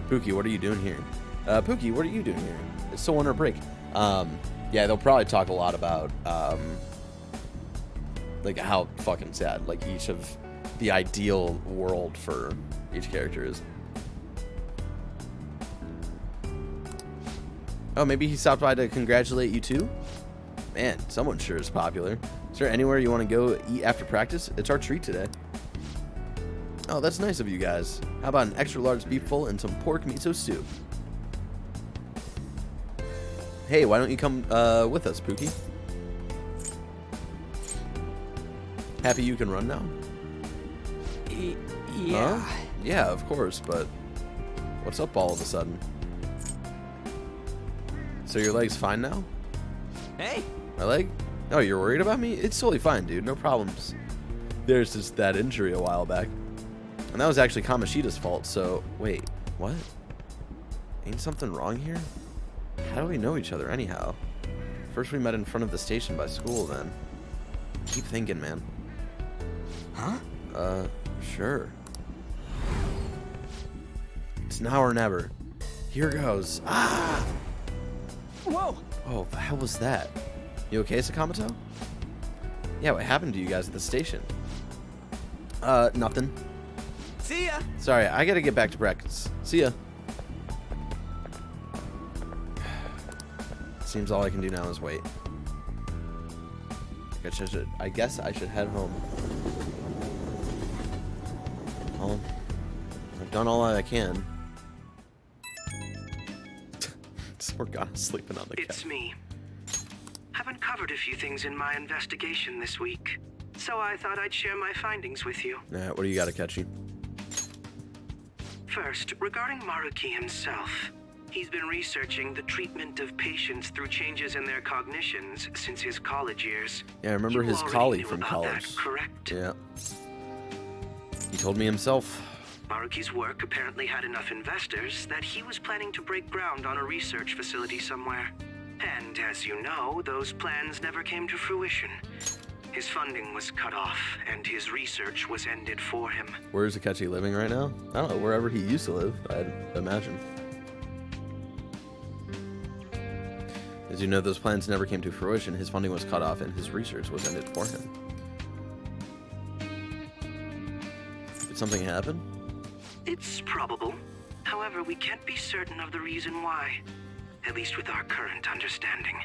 Pookie, what are you doing here? Pookie, what are you doing here? It's still winter break. Yeah, they'll probably talk a lot about like how fucking sad like each of the ideal world for each character is. Oh, maybe he stopped by to congratulate you too? Man, someone sure is popular. Is there anywhere you want to go eat after practice? It's our treat today. Oh, that's nice of you guys. How about an extra large beef bowl and some pork miso soup? Hey, why don't you come with us, Pookie? Happy you can run now? Yeah. Huh? Yeah, of course, but what's up all of a sudden? So your leg's fine now? Hey? My leg? Oh, you're worried about me? It's totally fine, dude. No problems. There's just that injury a while back. And that was actually Kamoshida's fault, so... Wait, what? Ain't something wrong here? How do we know each other anyhow? First we met in front of the station by school, then. Keep thinking, man. Huh? Sure. It's now or never. Here goes. Ah! Whoa! Oh, the hell was that? You okay, Sakamoto? Yeah, what happened to you guys at the station? Nothing. See ya! Sorry, I gotta get back to practice. See ya. Seems all I can do now is wait. I guess I should head home. Well, I've done all I can. Morgana sleeping on the couch. It's me. I've uncovered a few things in my investigation this week, so I thought I'd share my findings with you. What do you got, Akechi? First, regarding Maruki himself. He's been researching the treatment of patients through changes in their cognitions since his college years. Yeah, I remember his colleague from college. That, correct? Yeah. He told me himself. Maruki's work apparently had enough investors that he was planning to break ground on a research facility somewhere. And as you know, those plans never came to fruition. His funding was cut off, and his research was ended for him. Where is Akechi living right now? I don't know, wherever he used to live, I'd imagine. As you know, those plans never came to fruition. His funding was cut off, and his research was ended for him. Did something happen? It's probable. However, we can't be certain of the reason why. At least with our current understanding.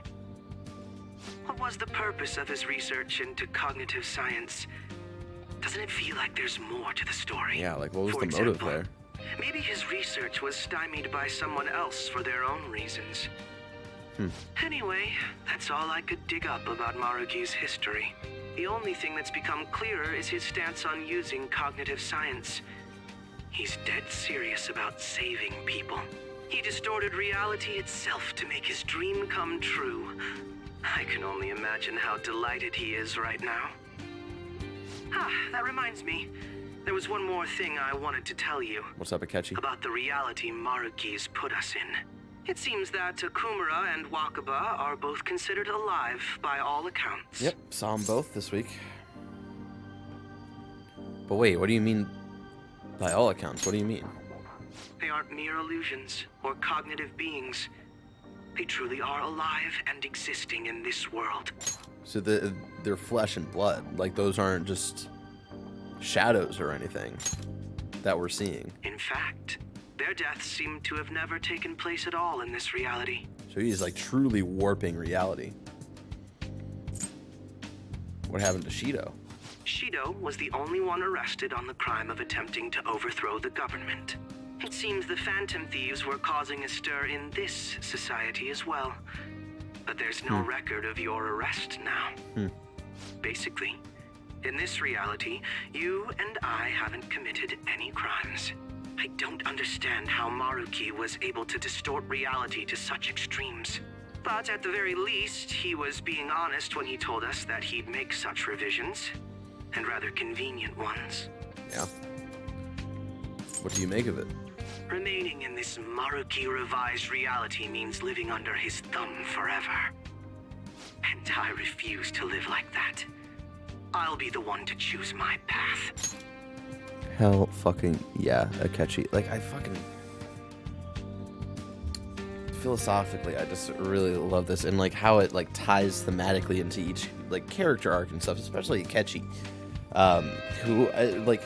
What was the purpose of his research into cognitive science? Doesn't it feel like there's more to the story? Yeah, like what was For the motive example, there? Maybe his research was stymied by someone else for their own reasons. Anyway, that's all I could dig up about Maruki's history. The only thing that's become clearer is his stance on using cognitive science. He's dead serious about saving people. He distorted reality itself to make his dream come true. I can only imagine how delighted he is right now. That reminds me. There was one more thing I wanted to tell you. What's up, Akechi? About the reality Maruki's put us in. It seems that Okumura and Wakaba are both considered alive by all accounts. Yep, saw them both this week. But wait, what do you mean by all accounts? What do you mean? They aren't mere illusions or cognitive beings. They truly are alive and existing in this world. So they're flesh and blood. Like those aren't just shadows or anything that we're seeing. In fact, their deaths seem to have never taken place at all in this reality. So he's like truly warping reality. What happened to Shido? Shido was the only one arrested on the crime of attempting to overthrow the government. It seems the Phantom Thieves were causing a stir in this society as well. But there's no record of your arrest now. Basically, in this reality, you and I haven't committed any crimes. I don't understand how Maruki was able to distort reality to such extremes. But at the very least, he was being honest when he told us that he'd make such revisions. And rather convenient ones. Yeah. What do you make of it? Remaining in this Maruki revised reality means living under his thumb forever. And I refuse to live like that. I'll be the one to choose my path. Hell fucking yeah, Akechi. Like, I fucking... Philosophically, I just really love this. And, like, how it, like, ties thematically into each, like, character arc and stuff. Especially Akechi. Who, like...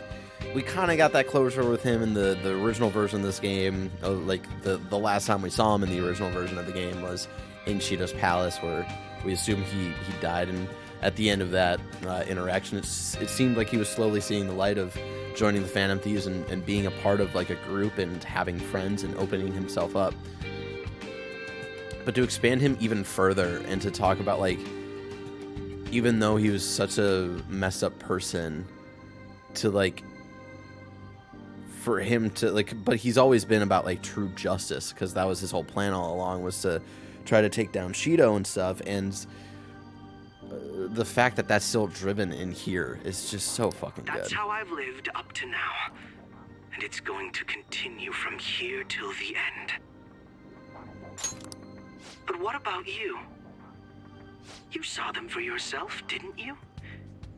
We kind of got that closure with him in the original version of this game. Like, the last time we saw him in the original version of the game was in Shido's palace, where we assume he died. And at the end of that interaction, it seemed like he was slowly seeing the light of joining the Phantom Thieves and being a part of, like, a group and having friends and opening himself up. But to expand him even further and to talk about, like, even though he was such a messed up person, to, like... for him to, like, but he's always been about, like, true justice, because that was his whole plan all along, was to try to take down Shido and stuff, and the fact that that's still driven in here is just so fucking good. That's how I've lived up to now. And it's going to continue from here till the end. But what about you? You saw them for yourself, didn't you?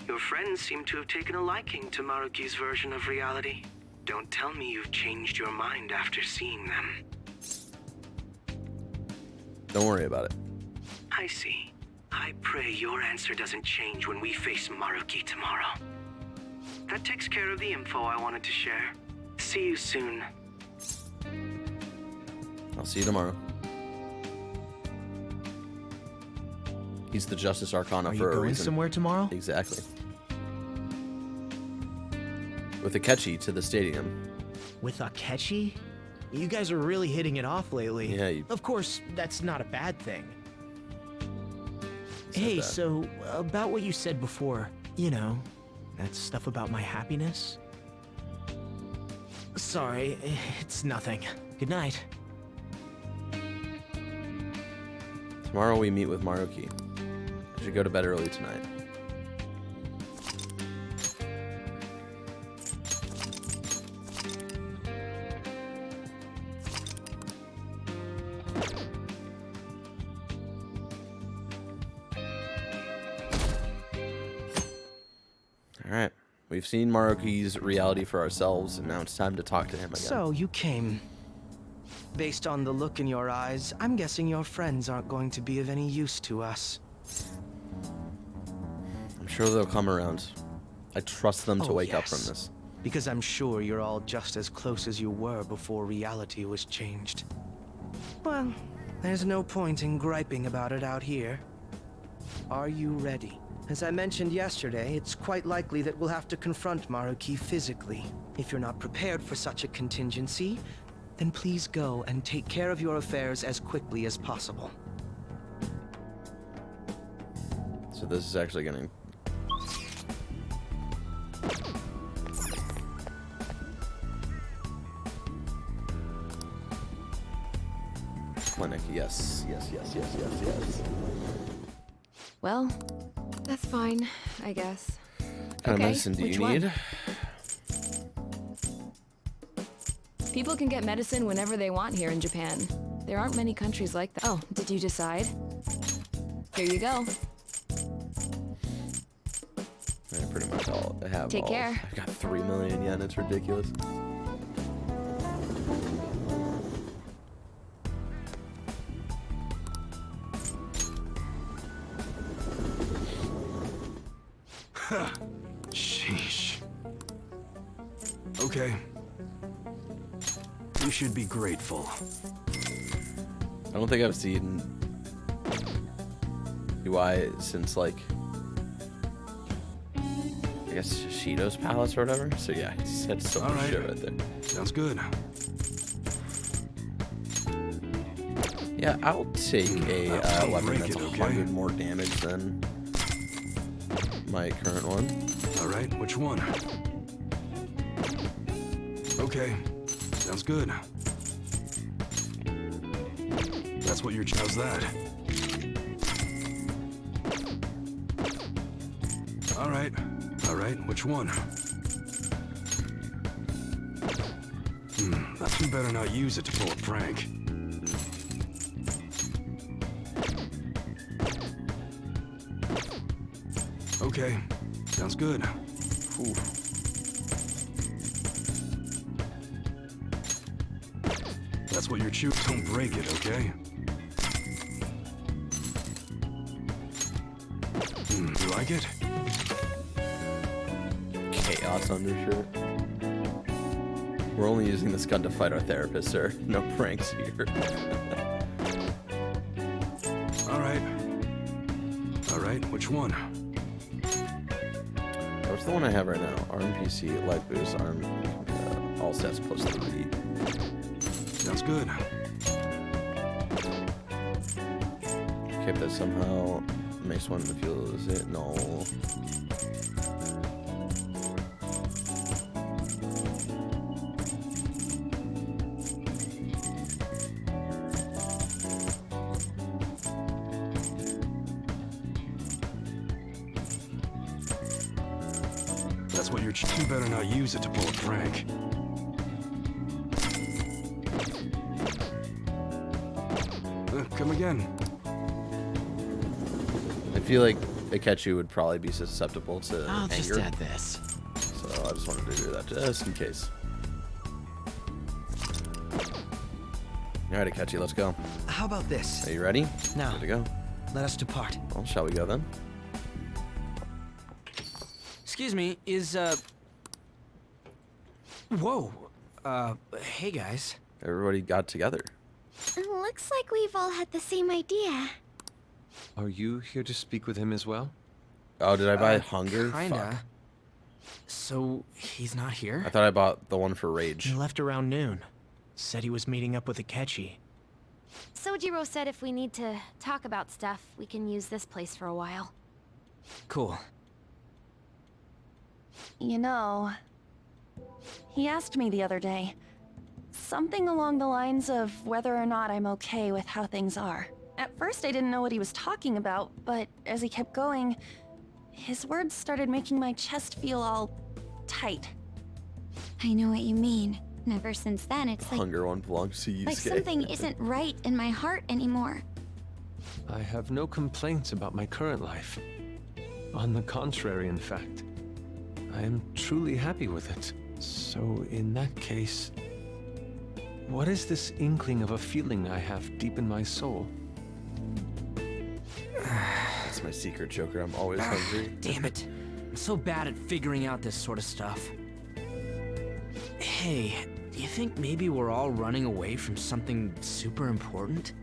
Your friends seem to have taken a liking to Maruki's version of reality. Don't tell me you've changed your mind after seeing them. Don't worry about it. I see. I pray your answer doesn't change when we face Maruki tomorrow. That takes care of the info I wanted to share. See you soon. I'll see you tomorrow. He's the Justice Arcana Are for you a going reason. somewhere tomorrow? Exactly. With Akechi to the stadium. With Akechi? You guys are really hitting it off lately. Yeah, Of course, that's not a bad thing. It's not Hey, bad. so about what you said before, you know, that stuff about my happiness? Sorry, it's nothing. Good night. Tomorrow we meet with Maruki. I should go to bed early tonight. Alright. We've seen Maruki's reality for ourselves, and now it's time to talk to him again. So, you came. Based on the look in your eyes, I'm guessing your friends aren't going to be of any use to us. I'm sure they'll come around. I trust them to Oh, wake up from yes. this. Because I'm sure you're all just as close as you were before reality was changed. Well, there's no point in griping about it out here. Are you ready? As I mentioned yesterday, it's quite likely that we'll have to confront Maruki physically. If you're not prepared for such a contingency, then please go and take care of your affairs as quickly as possible. So this is actually gonna... Clinic, yes. Yes, yes, yes, yes, yes. Well, that's fine, I guess. What kind of medicine do which you one? need? People can get medicine whenever they want here in Japan. There aren't many countries like that. Oh, did you decide? Here you go. Yeah, pretty much all I have. Take care. I've got 3 million yen. It's ridiculous. Sheesh. Okay. You should be grateful. I don't think I've seen UI since like I guess Shido's Palace or whatever. So yeah, it's had so much shit right there. Sounds good. Yeah, I'll take a weapon break that's it, 100 more damage than my current one. All right, which one? Okay, sounds good. That's what your how's that? All right, which one? You better not use it to pull a prank. Okay, sounds good. Ooh. That's what you're chewing. Don't break it, okay? You like it? Chaos undershirt. We're only using this gun to fight our therapist, sir. No pranks here. All right, which one? What's the one I have right now? Arm PC, life boost, arm, all stats plus 3. Sounds good. Okay, that somehow makes one to feel, is it? No. That's what you're... You better not use it to pull a prank. Come again. I feel like Akechi would probably be susceptible to I'll anger. just add this. So I just wanted to do that just in case. Alright, Akechi, let's go. How about this? Are you ready? Now, Good to go. let us depart. Well, shall we go then? Excuse me, is, Whoa. Hey guys. Everybody got together. Looks like we've all had the same idea. Are you here to speak with him as well? Oh, did I buy Hunger? Kinda. Fuck. So, he's not here? I thought I bought the one for Rage. He left around noon. Said he was meeting up with Akechi. Sojiro said if we need to talk about stuff, we can use this place for a while. Cool. You know, he asked me the other day. Something along the lines of whether or not I'm okay with how things are. At first I didn't know what he was talking about, but as he kept going, his words started making my chest feel all tight. I know what you mean. And ever since then, it's like... Hunger one belongs to you, like something isn't right in my heart anymore. I have no complaints about my current life. On the contrary, in fact. I am truly happy with it. So, in that case, what is this inkling of a feeling I have deep in my soul? That's my secret, Joker. I'm always hungry. Damn it. I'm so bad at figuring out this sort of stuff. Hey, do you think maybe we're all running away from something super important?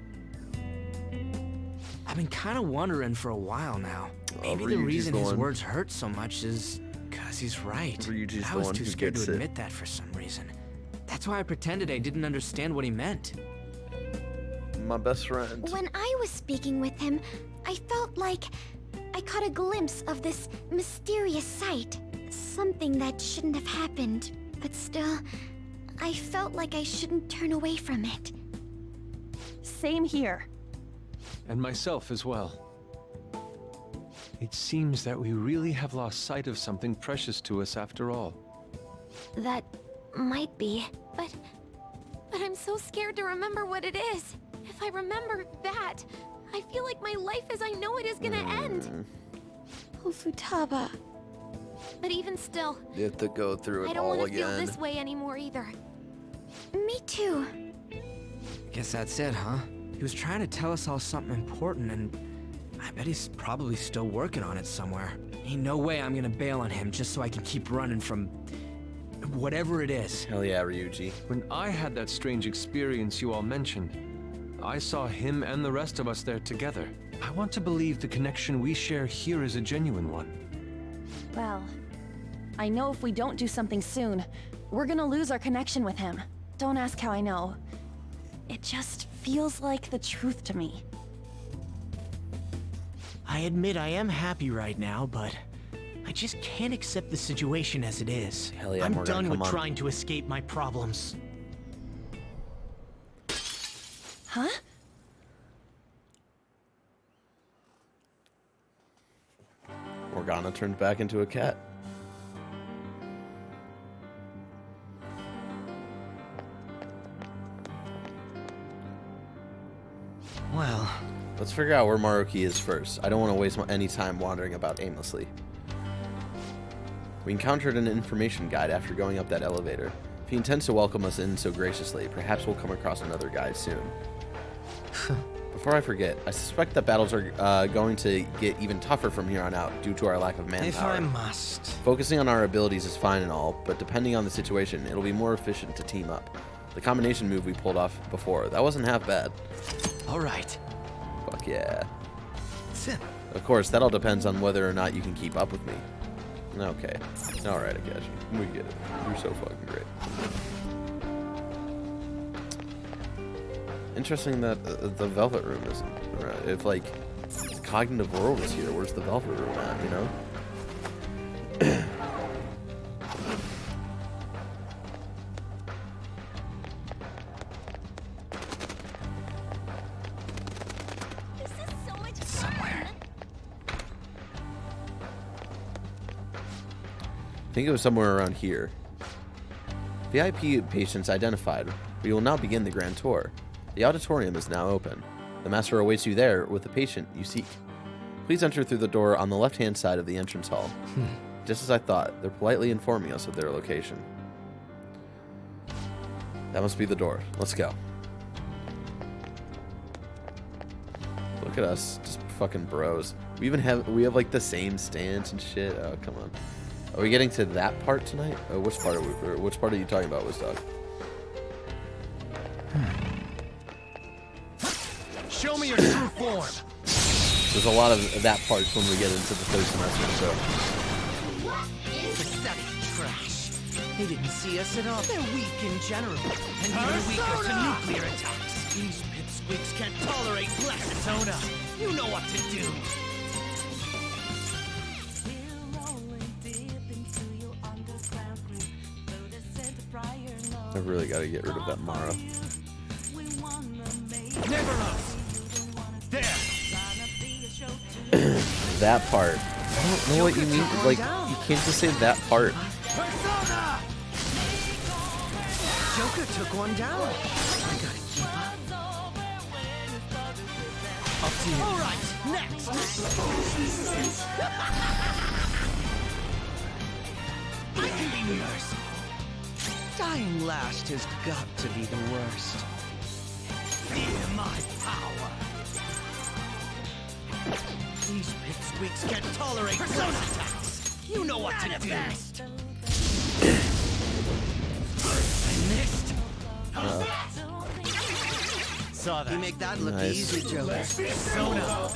I've been kind of wondering for a while now. Maybe the reason his words hurt so much is because he's right. I was too scared to admit that for some reason. That's why I pretended I didn't understand what he meant. My best friend. When I was speaking with him, I felt like I caught a glimpse of this mysterious sight. Something that shouldn't have happened, but still, I felt like I shouldn't turn away from it. Same here. And myself as well. It seems that we really have lost sight of something precious to us after all. That might be, but I'm so scared to remember what it is. If I remember that, I feel like my life as I know it is gonna end. Oh, Futaba. But even still, You have to go through I it don't all want to feel again. this way anymore either. Me too. Guess that's it, huh? He was trying to tell us all something important, and I bet he's probably still working on it somewhere. Ain't no way I'm gonna bail on him just so I can keep running from whatever it is. Hell yeah, Ryuji. When I had that strange experience you all mentioned, I saw him and the rest of us there together. I want to believe the connection we share here is a genuine one. Well, I know if we don't do something soon, we're gonna lose our connection with him. Don't ask how I know. It just feels like the truth to me. I admit I am happy right now, but I just can't accept the situation as it is. Hell yeah, I'm Morgan, done with come on. trying to escape my problems. Huh? Morgana turned back into a cat. Well, let's figure out where Maruki is first. I don't want to waste any time wandering about aimlessly. We encountered an information guide after going up that elevator. If he intends to welcome us in so graciously, perhaps we'll come across another guide soon. Before I forget, I suspect that battles are going to get even tougher from here on out due to our lack of manpower. if I must. Focusing on our abilities is fine and all, but depending on the situation, it'll be more efficient to team up. The combination move we pulled off before, that wasn't half bad. All right. Fuck yeah. Of course, that all depends on whether or not you can keep up with me. Okay. Alright, I got you. We get it. You're so fucking great. Interesting that the Velvet Room isn't. If, like, the Cognitive World is here, where's the Velvet Room at, you know? think it was somewhere around here. VIP patients identified. We will now begin the grand tour. The auditorium is now open. The master awaits you there with the patient you seek. Please enter through the door on the left-hand side of the entrance hall. Just as I thought, they're politely informing us of their location. That must be the door. Let's go. Look at us, just fucking bros. We have like the same stance and shit. Oh, come on. Are we getting to that part tonight? Which part are you talking about, Wizdog? Show me your true form. There's a lot of that parts when we get into the third semester, so. Pathetic trash. They didn't see us at all. They're weak in general, and even weaker to nuclear attacks. These pipsqueaks can't tolerate black Persona. You know what to do. I really got to get rid of that Mara. That part. I don't know what you mean. Like, you can't just say that part. Joker took one down. I gotta keep up. Up to you. All right, next. I can be merciful. Dying last has got to be the worst. Fear my power. These pipsqueaks can't tolerate Persona attacks. You know what to do. I missed. Saw that. You make that look easy, Joker. Persona.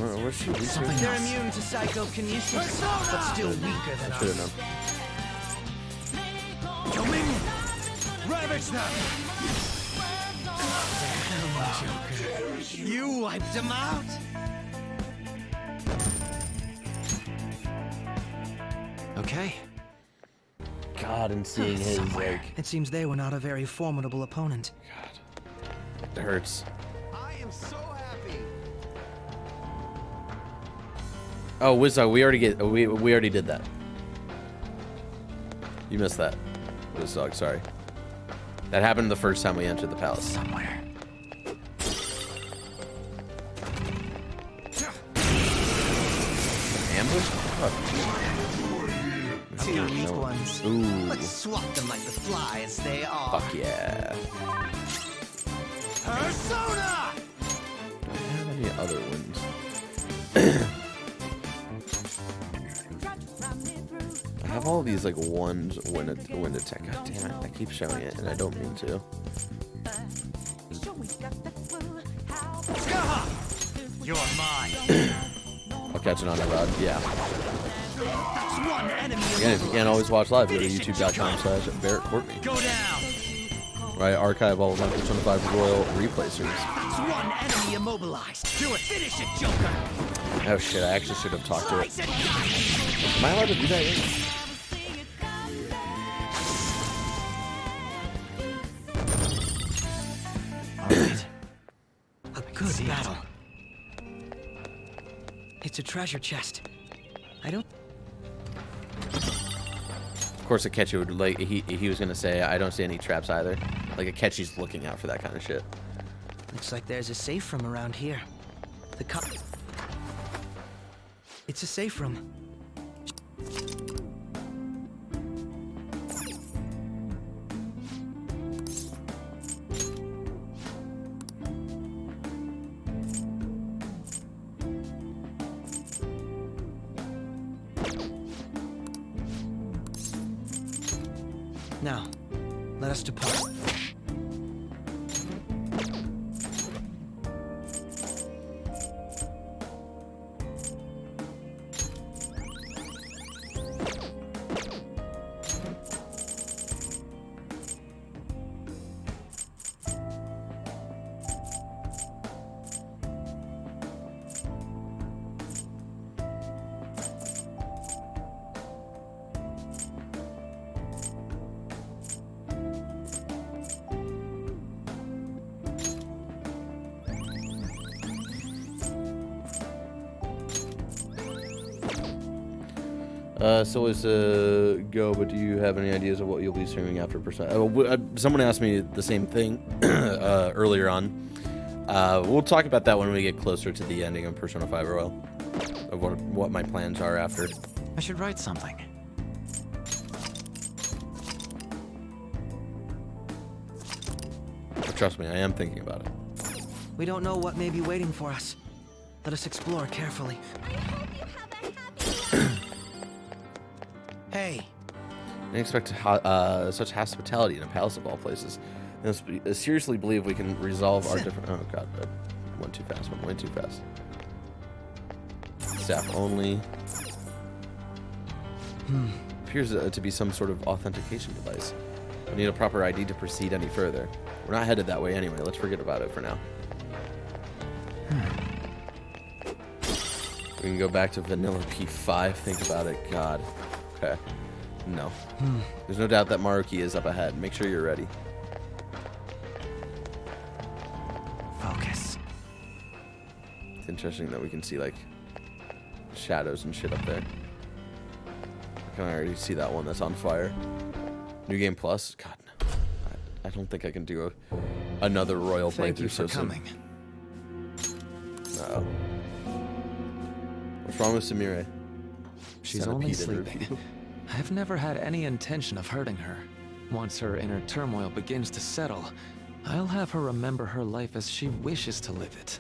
Where's she? They're immune to psychokinesis, but still weaker than I should have us. known. Dominion! Ravage them! Damn, Joker. You wiped him out? Okay. God, and seeing his, like... It seems they were not a very formidable opponent. It hurts. I am so happy. Oh, Wizdog, we already did that. You missed that. Wizdog, sorry. That happened the first time we entered the palace. Somewhere. Ambush? Two weak ones. Ooh. Let's swat them like the flies they are. Fuck yeah. Persona! Do I have any other ones? I have all these like ones when attack. God damn it! I keep showing it and I don't mean to. You're mine. I'll catch it on the rod. Yeah. That's one enemy. Again, if you can't always watch live, go to youtube.com/Barrett Courtney. Go down. Right, archive all of my Persona 5 Royal replay series. That's one enemy immobilized. Do it. Finish it, Joker. Oh shit! I actually should have talked to it. Am I allowed to do that yet? Alright. A good battle. It's a treasure chest. I don't... Of course, Akechi would like. He was gonna say, I don't see any traps either. Like Akechi's looking out for that kind of shit. Looks like there's a safe room around here. The cup. It's a safe room. Now, let us depart. So is go, but do you have any ideas of what you'll be streaming after Persona? Someone asked me the same thing earlier on. We'll talk about that when we get closer to the ending of Persona 5 Royal, of what my plans are after. I should write something. But trust me, I am thinking about it. We don't know what may be waiting for us. Let us explore carefully. Hey. I didn't expect such hospitality in a palace of all places. I seriously believe we can resolve our different... Oh god, went too fast, went way too fast. Staff only. Appears to be some sort of authentication device. I need a proper ID to proceed any further. We're not headed that way anyway, let's forget about it for now. We can go back to vanilla P5, think about it, god. Okay. No. There's no doubt that Maruki is up ahead. Make sure you're ready. Focus. It's interesting that we can see, like, shadows and shit up there. I can already see that one that's on fire. New Game Plus? God, no. I don't think I can do another Royal playthrough so soon. Thank you for coming. Uh-oh. What's wrong with Samire? She's only sleeping. I've never had any intention of hurting her. Once her inner turmoil begins to settle, I'll have her remember her life as she wishes to live it.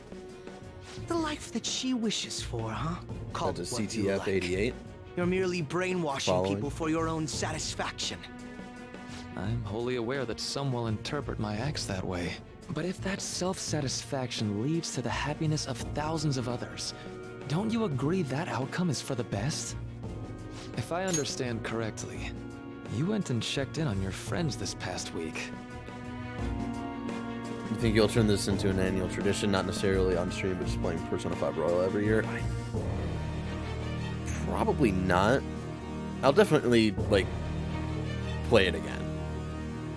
The life that she wishes for, huh? Called That's a what you CTF like. 88. You're merely brainwashing Following. people for your own satisfaction. I'm wholly aware that some will interpret my acts that way. But if that self-satisfaction leads to the happiness of thousands of others, don't you agree that outcome is for the best? If I understand correctly, you went and checked in on your friends this past week. You think you'll turn this into an annual tradition, not necessarily on stream, but just playing Persona 5 Royal every year? Probably not. I'll definitely, like, play it again.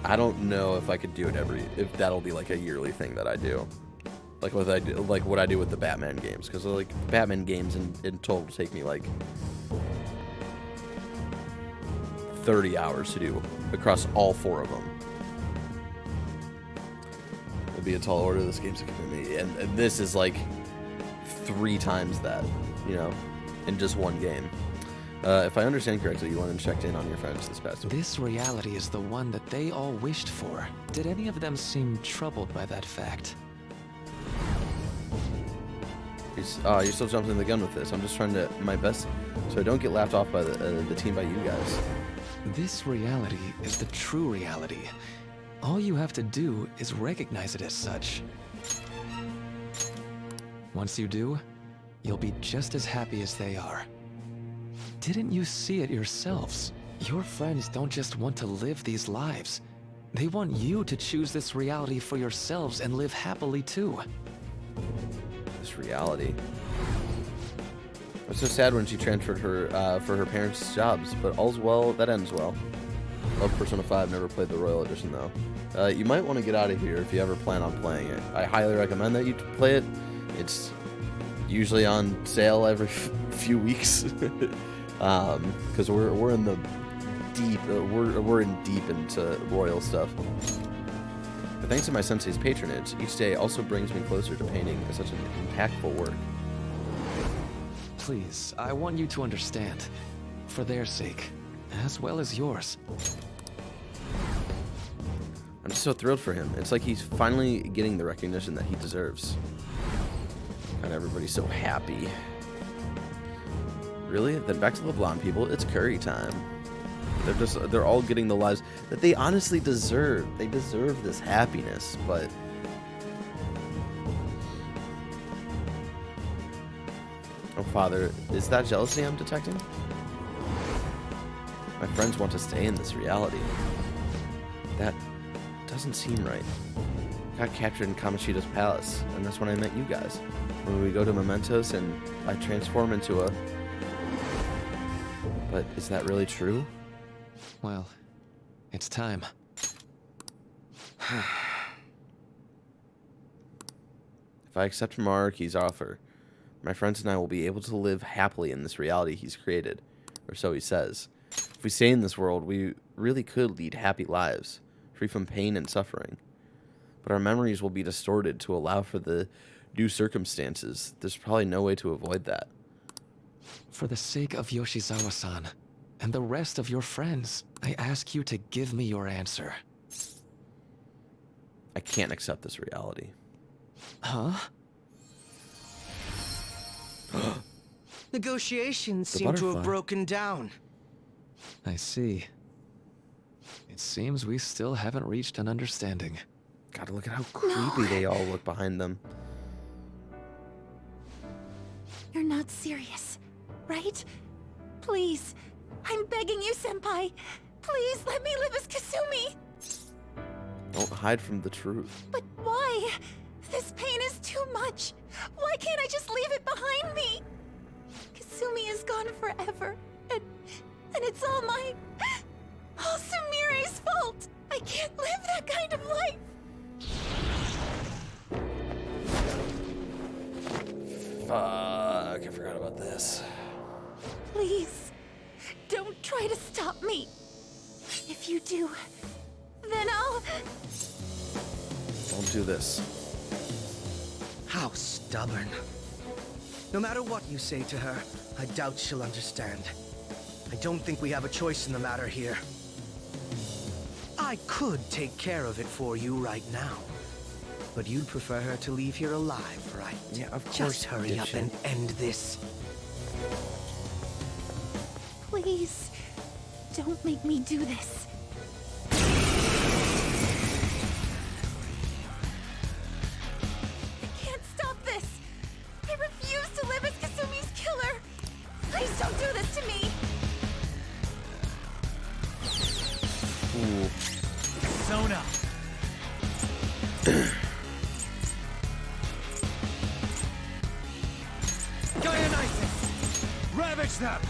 I don't know if I could do it if that'll be like a yearly thing that I do. Like what I do with the Batman games, because like Batman games in total take me like 30 hours to do across all 4 of them. It'd be a tall order. This game's a commitment, and this is like 3 times that, you know, in just one game. If I understand correctly, you went and checked in on your friends this past week. This reality is the one that they all wished for. Did any of them seem troubled by that fact? You're still jumping the gun with this. I'm just trying to my best so I don't get laughed off by the team by you guys. This reality is the true reality. All you have to do is recognize it as such. Once you do, you'll be just as happy as they are. Didn't you see it yourselves? Your friends don't just want to live these lives. They want you to choose this reality for yourselves and live happily too. This reality. It was so sad when she transferred her for her parents' jobs, but all's well that ends well. Love Persona 5, never played the Royal Edition though. You might want to get out of here if you ever plan on playing it. I highly recommend that you play it. It's usually on sale every few weeks. Because we're in the deep, we're in deep into Royal stuff. But thanks to my sensei's patronage, each day also brings me closer to painting such an impactful work. Please, I want you to understand, for their sake, as well as yours. I'm just so thrilled for him. It's like he's finally getting the recognition that he deserves. God, everybody's so happy. Really? Then back to the blonde people. It's curry time. They're all getting the lives that they honestly deserve. They deserve this happiness, but oh, Father, is that jealousy I'm detecting? My friends want to stay in this reality. That doesn't seem right. Got captured in Kamoshida's palace, and that's when I met you guys. When we go to Mementos and I transform into a... But is that really true? Well, it's time. If I accept Maruki's offer, my friends and I will be able to live happily in this reality he's created. or so he says. If we stay in this world, we really could lead happy lives, free from pain and suffering. But our memories will be distorted to allow for the new circumstances. There's probably no way to avoid that. For the sake of Yoshizawa-san and the rest of your friends, I ask you to give me your answer. I can't accept this reality. Huh? Negotiations The seem to butterfly. have broken down. I see. It seems we still haven't reached an understanding. God, look at how creepy they all look behind them. You're not serious, right? Please, I'm begging you, Senpai. Please let me live as Kasumi. Don't hide from the truth. But why? This pain is too much. Why can't I just leave it behind me? Kasumi is gone forever, and it's all Sumire's fault. I can't live that kind of life. Fuck, I forgot about this. Please, don't try to stop me. If you do, then I'll... Don't do this. How stubborn. No matter what you say to her, I doubt she'll understand. I don't think we have a choice in the matter here. I could take care of it for you right now. But you'd prefer her to leave here alive, right? Yeah, of course. Just hurry up and end this. Please, don't make me do this. I can't stop this. I refuse to live as Kasumi's killer. Please don't do this to me. Ooh. Sona. Dionysus! Ravage them!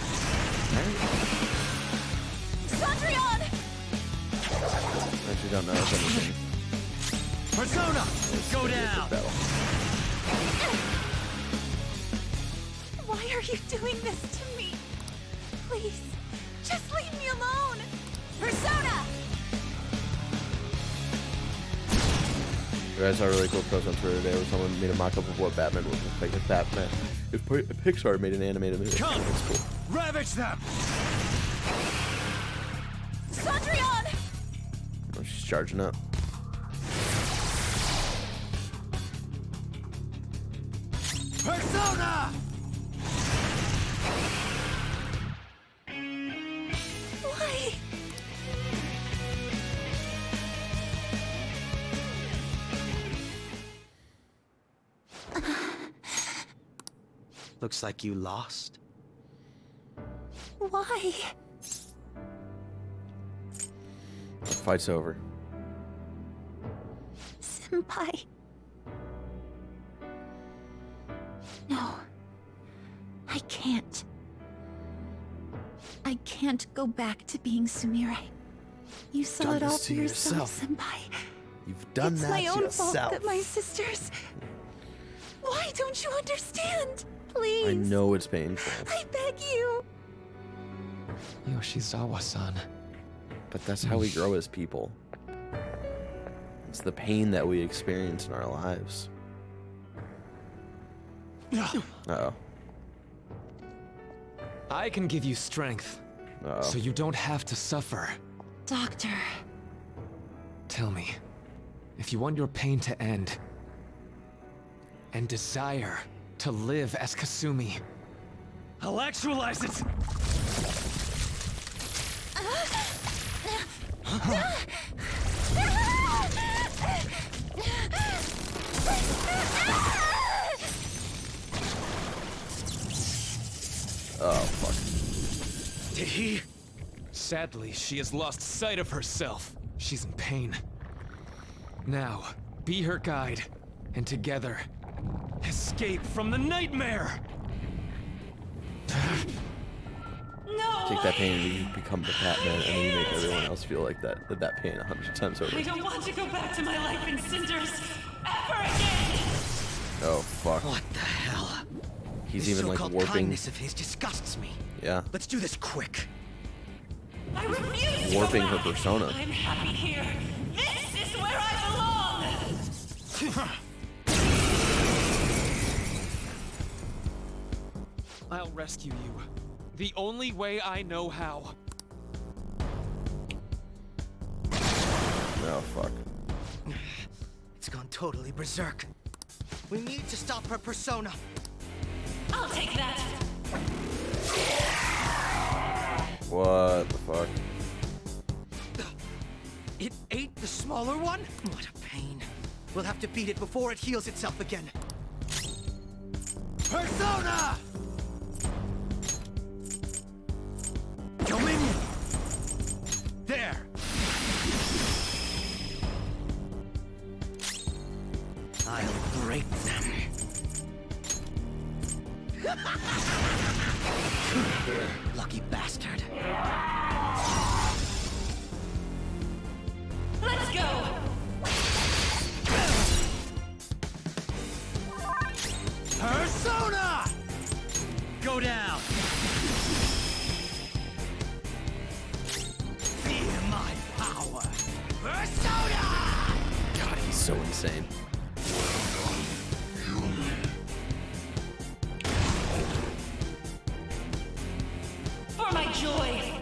Cendrillon! I actually don't know if anything. Persona! Go down! Why are you doing this to me? Please, just leave me alone. Persona! You guys saw a really cool post on Twitter today where someone made a mock-up of what Batman would look like if Batman, if Pixar made an animated movie. Come! That's cool. Ravage them! Cendrillon! Oh, she's charging up. Persona! Why? Looks like you lost. Why? The fight's over. Senpai. No. I can't. I can't go back to being Sumire. You saw Done it all this for to yourself, yourself. Senpai. You've done It's that my to own yourself. fault that my sisters... Why don't you understand? Please. I know it's painful, I beg you. Yoshizawa-san. but that's how we grow as people. It's the pain that we experience in our lives. Uh-oh. I can give you strength, so you don't have to suffer. Doctor. Tell me, if you want your pain to end, and desire to live as Kasumi, I'll actualize it! Oh, fuck. Did he? Sadly, she has lost sight of herself. She's in pain. Now, be her guide, and together, escape from the nightmare! Take that pain and you become the Batman, and then you make everyone else feel like that pain 100 times over. I don't want to go back to my life in cinders ever again! Oh, fuck. What the hell? He's This even like so-called warping. kindness of his disgusts me. Yeah, Let's do this quick. I refuse to warping go her back. persona. I'm happy here. This is where I belong. I'll rescue you. The only way I know how. Oh fuck. It's gone totally berserk. We need to stop her persona. I'll take that. What the fuck? It ate the smaller one? What a pain. We'll have to beat it before it heals itself again. Persona! Dominion! There! I'll break them. Lucky bastard. Let's go. Persona! Go down! Feel my power! Persona! God, he's so insane. For my joy.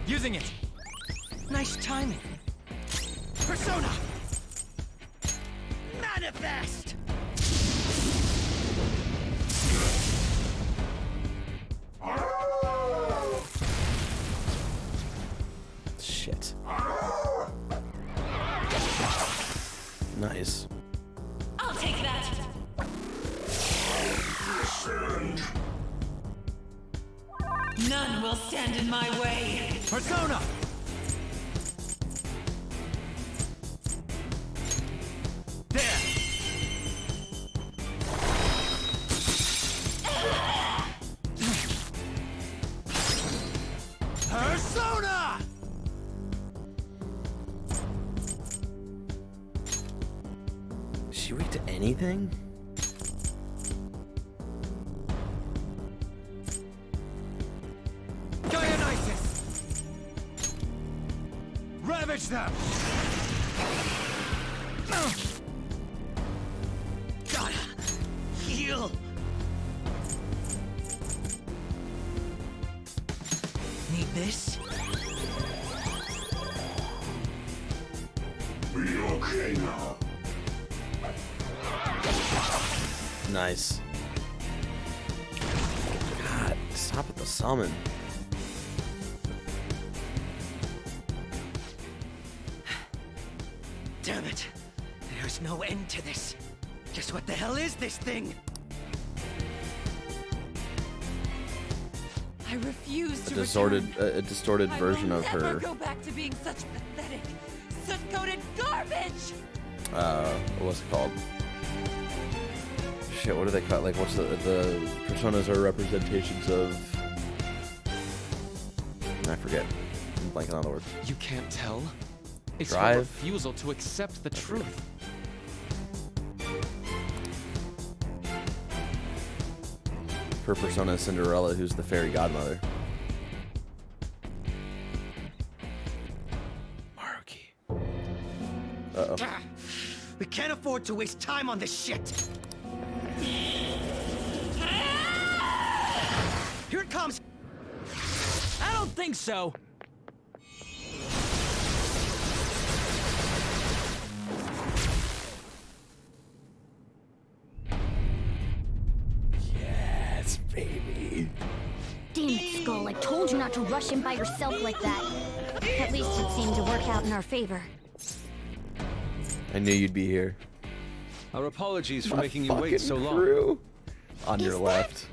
Using it! Nice timing. Persona! Manifest! Shit. Nice. I'll take that. None will stand in my way. Persona! There! Persona! Is she weak to anything? Dionysus! Ravage them! Gotta heal! Need this? Be okay now. Nice. God, stop with the summon. Damn it! There's no end to this. Just what the hell is this thing? I refuse to A distorted return. version I will of never her. go back to being such pathetic, soot-coated garbage. What's it called? Shit, what do they call? Like, what's the personas are representations of? I forget. I'm blanking on the word. You can't tell? It's Drive. your refusal to accept the truth. Her persona is Cinderella, who's the fairy godmother. Uh-oh. We can't afford to waste time on this shit. Here it comes. I don't think so. Yes, baby. Damn it, Skull. I told you not to rush in by yourself like that. At least it seemed to work out in our favor. I knew you'd be here. Our apologies for My making you wait so fucking long. crew. On your left.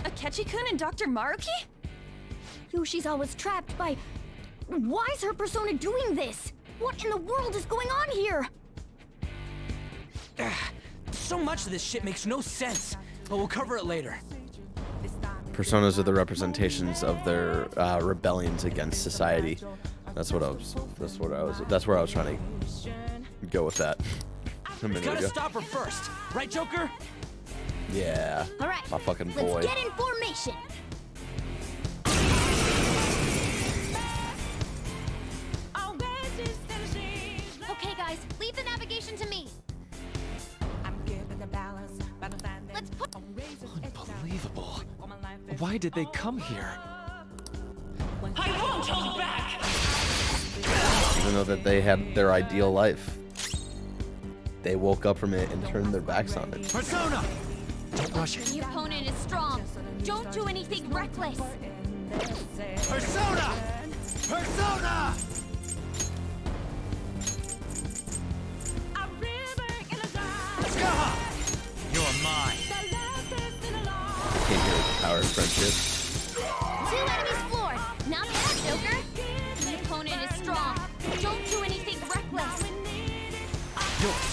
Akechi-kun and Dr. Maruki? Yoshi's always trapped by... Why is her persona doing this? What in the world is going on here? So much of this shit makes no sense. But we'll cover it later. Personas are the representations of their rebellions against society. That's where I was trying to go with that a minute Gotta ago. stop her first, right, Joker? Yeah. All right, My fucking let's boy. get in formation. Okay, guys, leave the navigation to me. Let's put... Unbelievable. Why did they come here? I won't hold back! Even though that they had their ideal life, they woke up from it and turned their backs on it. Persona! Don't rush it. The opponent is strong. Don't do anything reckless. Persona! Persona! You're mine. Can't hear the power of friendship. 2 enemies floored. Not bad, Joker. The opponent is strong. Don't do anything reckless.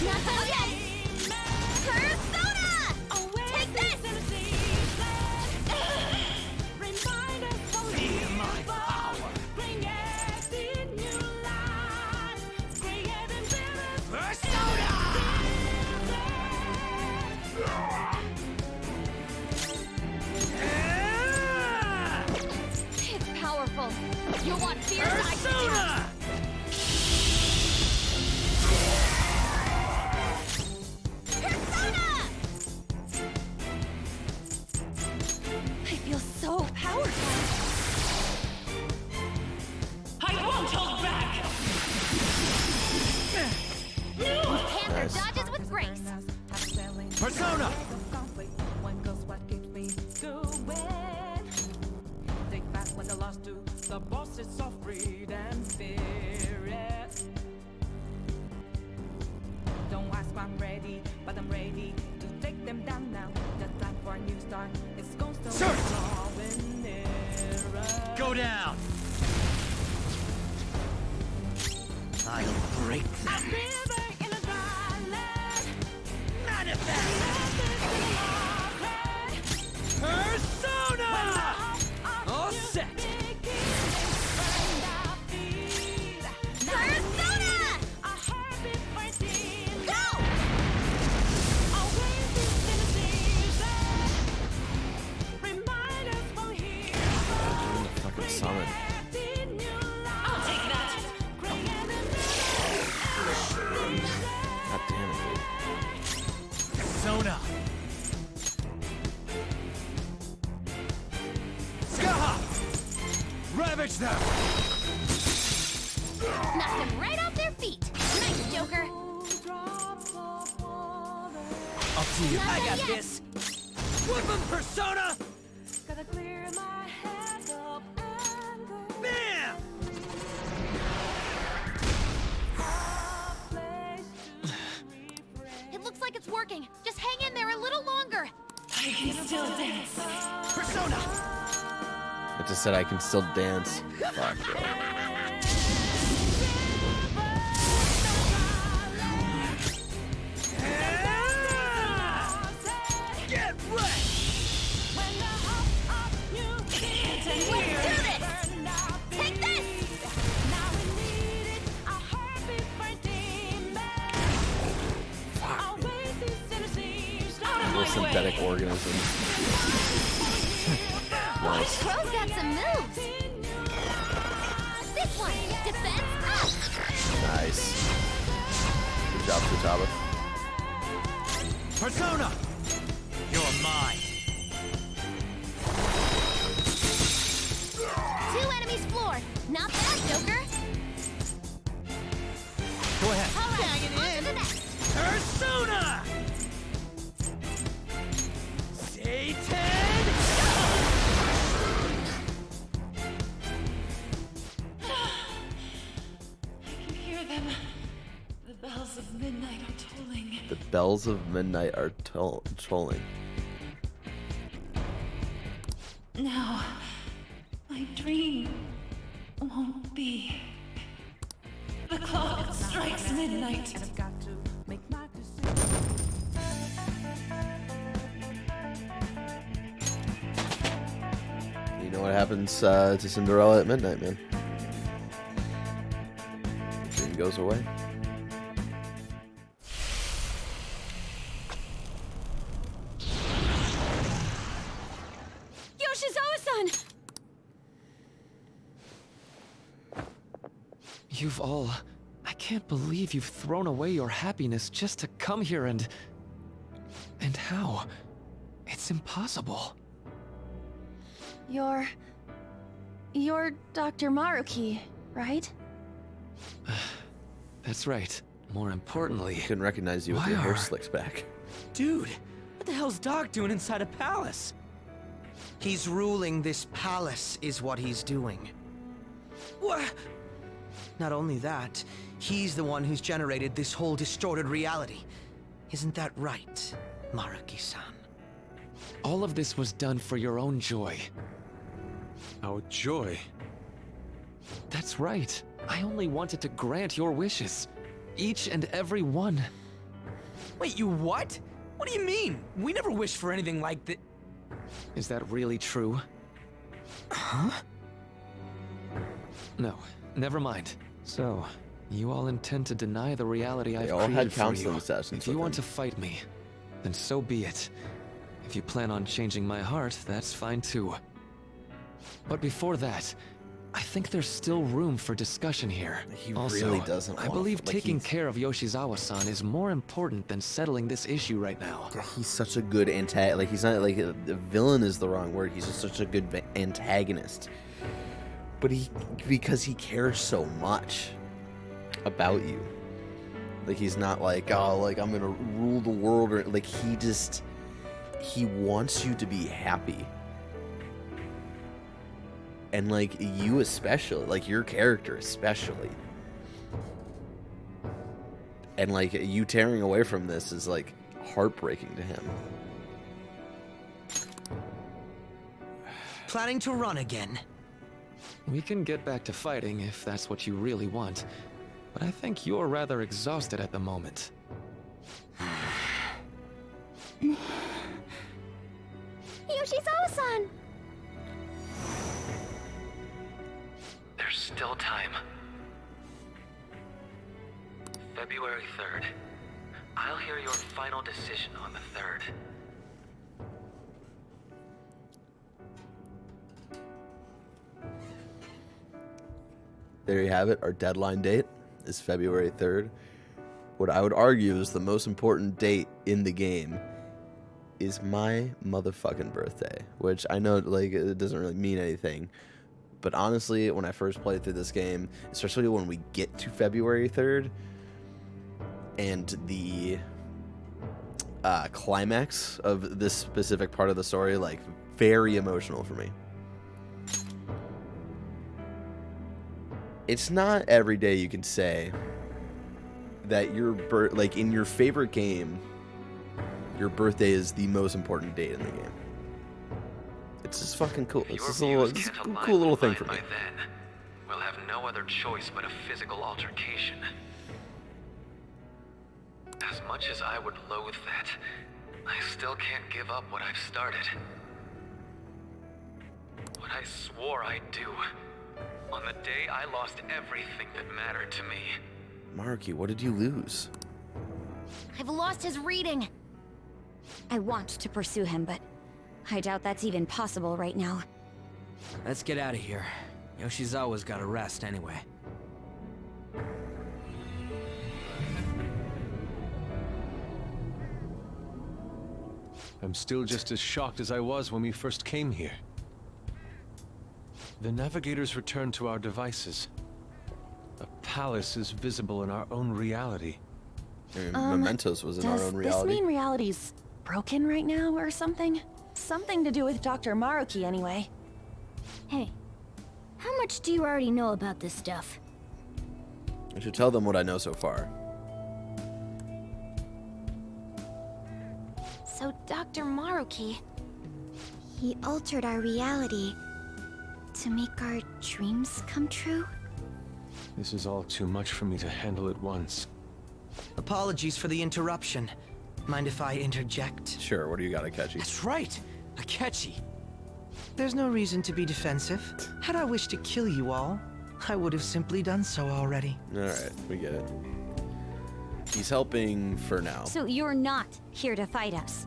Not done yet. Persona! Take this! Feel my power. It's powerful. You'll want fierce Persona! I feel so powerful. I won't hold back! Panther dodges with grace. Persona! Don't ask why I'm ready, but I'm ready to take them down now. The time for a new start is constant. Go down! I'll break them. Persona! All set! Persona! Go! Fucking summon. I'll take that! God damn it, dude. Persona! Skaha! Ravage them! Knock them right off their feet. Nice, Joker. Up to you. Not I done got yet. this! Whip 'em, Persona! Bam! It looks like it's working. Just hang in there a little longer. I can still dance. Persona! I just said I can still dance. Fuck, bro. Get wrecked! Let's do this! Take this! Little synthetic organisms. Nice. Crow's got some moves. This one, defense up. Nice. Good job, Futaba. Persona! You're mine. 2 enemies floored. Not bad, Joker. Go ahead. All right, on to the next. Persona! Satan! I can hear them. The bells of midnight are tolling. The bells of midnight are tolling. Now, my dream won't be. The clock strikes midnight. And I've got to make my decision. You know what happens to Cinderella at midnight, man? The dream goes away. Yoshizawa-san! You've all... I can't believe you've thrown away your happiness just to come here and... And how? It's impossible. You're Dr. Maruki, right? That's right. More importantly... Couldn't recognize you with your hair slicks back. Dude, what the hell's Doc doing inside a palace? He's ruling this palace is what he's doing. What? Not only that, he's the one who's generated this whole distorted reality. Isn't that right, Maruki-san? All of this was done for your own joy. Our joy? That's right. I only wanted to grant your wishes. Each and every one. Wait, you what? What do you mean? We never wished for anything like that. Is that really true? Huh? No, never mind. So, you all intend to deny the reality I've all created had for counseling you. sessions If you with want him. to fight me, then so be it. If you plan on changing my heart, that's fine too. But before that, I think there's still room for discussion here. He also, really doesn't I want- believe like, taking he's- care of Yoshizawa-san is more important than settling this issue right now. He's such a good antagonist. Like, he's not like a villain is the wrong word. He's just such a good antagonist. But because he cares so much about you. Like, he's not like, oh, like, I'm gonna rule the world, or like, he wants you to be happy. And like, you especially, like, your character especially. And like, you tearing away from this is like heartbreaking to him. Planning to run again? We can get back to fighting if that's what you really want. But I think you're rather exhausted at the moment. Yoshizawa-san! There's still time. February 3rd. I'll hear your final decision on the 3rd. There you have it. Our deadline date is February 3rd. What I would argue is the most important date in the game is my motherfucking birthday, which I know, like, it doesn't really mean anything. But honestly, when I first played through this game, especially when we get to February 3rd, and the climax of this specific part of the story, like, very emotional for me. It's not every day you can say that like, in your favorite game, your birthday is the most important date in the game. It's just fucking cool. It's just a cool little thing for me. Then, we'll have no other choice but a physical altercation. As much as I would loathe that, I still can't give up what I've started. What I swore I'd do. On the day I lost everything that mattered to me. Maruki, what did you lose? I've lost his reading. I want to pursue him, but I doubt that's even possible right now. Let's get out of here. Yoshizawa's gotta rest anyway. I'm still just as shocked as I was when we first came here. The navigators returned to our devices. A palace is visible in our own reality. Mementos was in our own Does reality. this mean reality's broken right now or something? Something to do with Dr. Maruki anyway. Hey, how much do you already know about this stuff? I should tell them what I know so far. So Dr. Maruki, he altered our reality to make our dreams come true? This is all too much for me to handle at once. Apologies for the interruption. Mind if I interject? Sure, what do you got, Akechi? That's right, Akechi. There's no reason to be defensive. Had I wished to kill you all, I would have simply done so already. Alright, we get it. He's helping for now. So you're not here to fight us?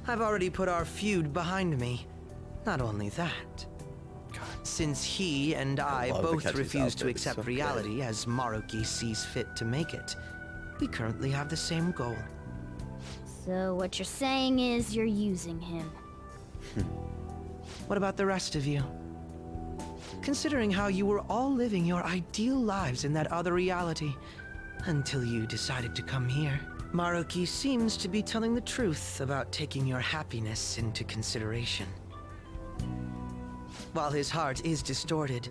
I've already put our feud behind me. Not only that, since he and I love both Akechi's refuse to outfit, it's accept so great. reality as Maruki sees fit to make it, we currently have the same goal. So what you're saying is you're using him. What about the rest of you? Considering how you were all living your ideal lives in that other reality, until you decided to come here, Maruki seems to be telling the truth about taking your happiness into consideration. While his heart is distorted,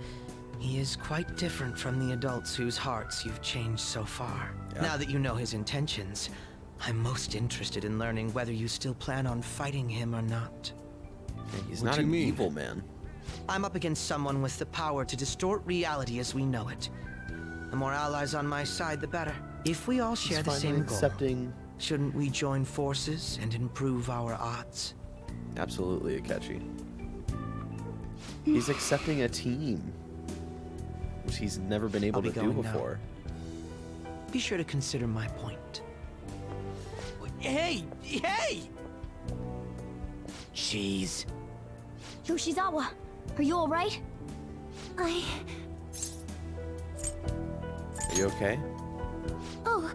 he is quite different from the adults whose hearts you've changed so far. Yeah. Now that you know his intentions, I'm most interested in learning whether you still plan on fighting him or not. He's What not do you an mean? evil man. I'm up against someone with the power to distort reality as we know it. The more allies on my side, the better. If we all share He's the same finally goal, accepting. shouldn't we join forces and improve our odds? Absolutely, Akechi. He's accepting a team, which he's never been able I'll be to do going now. before. Be sure to consider my point. Hey! Hey! Jeez. Yoshizawa, are you alright? Are you okay? Oh,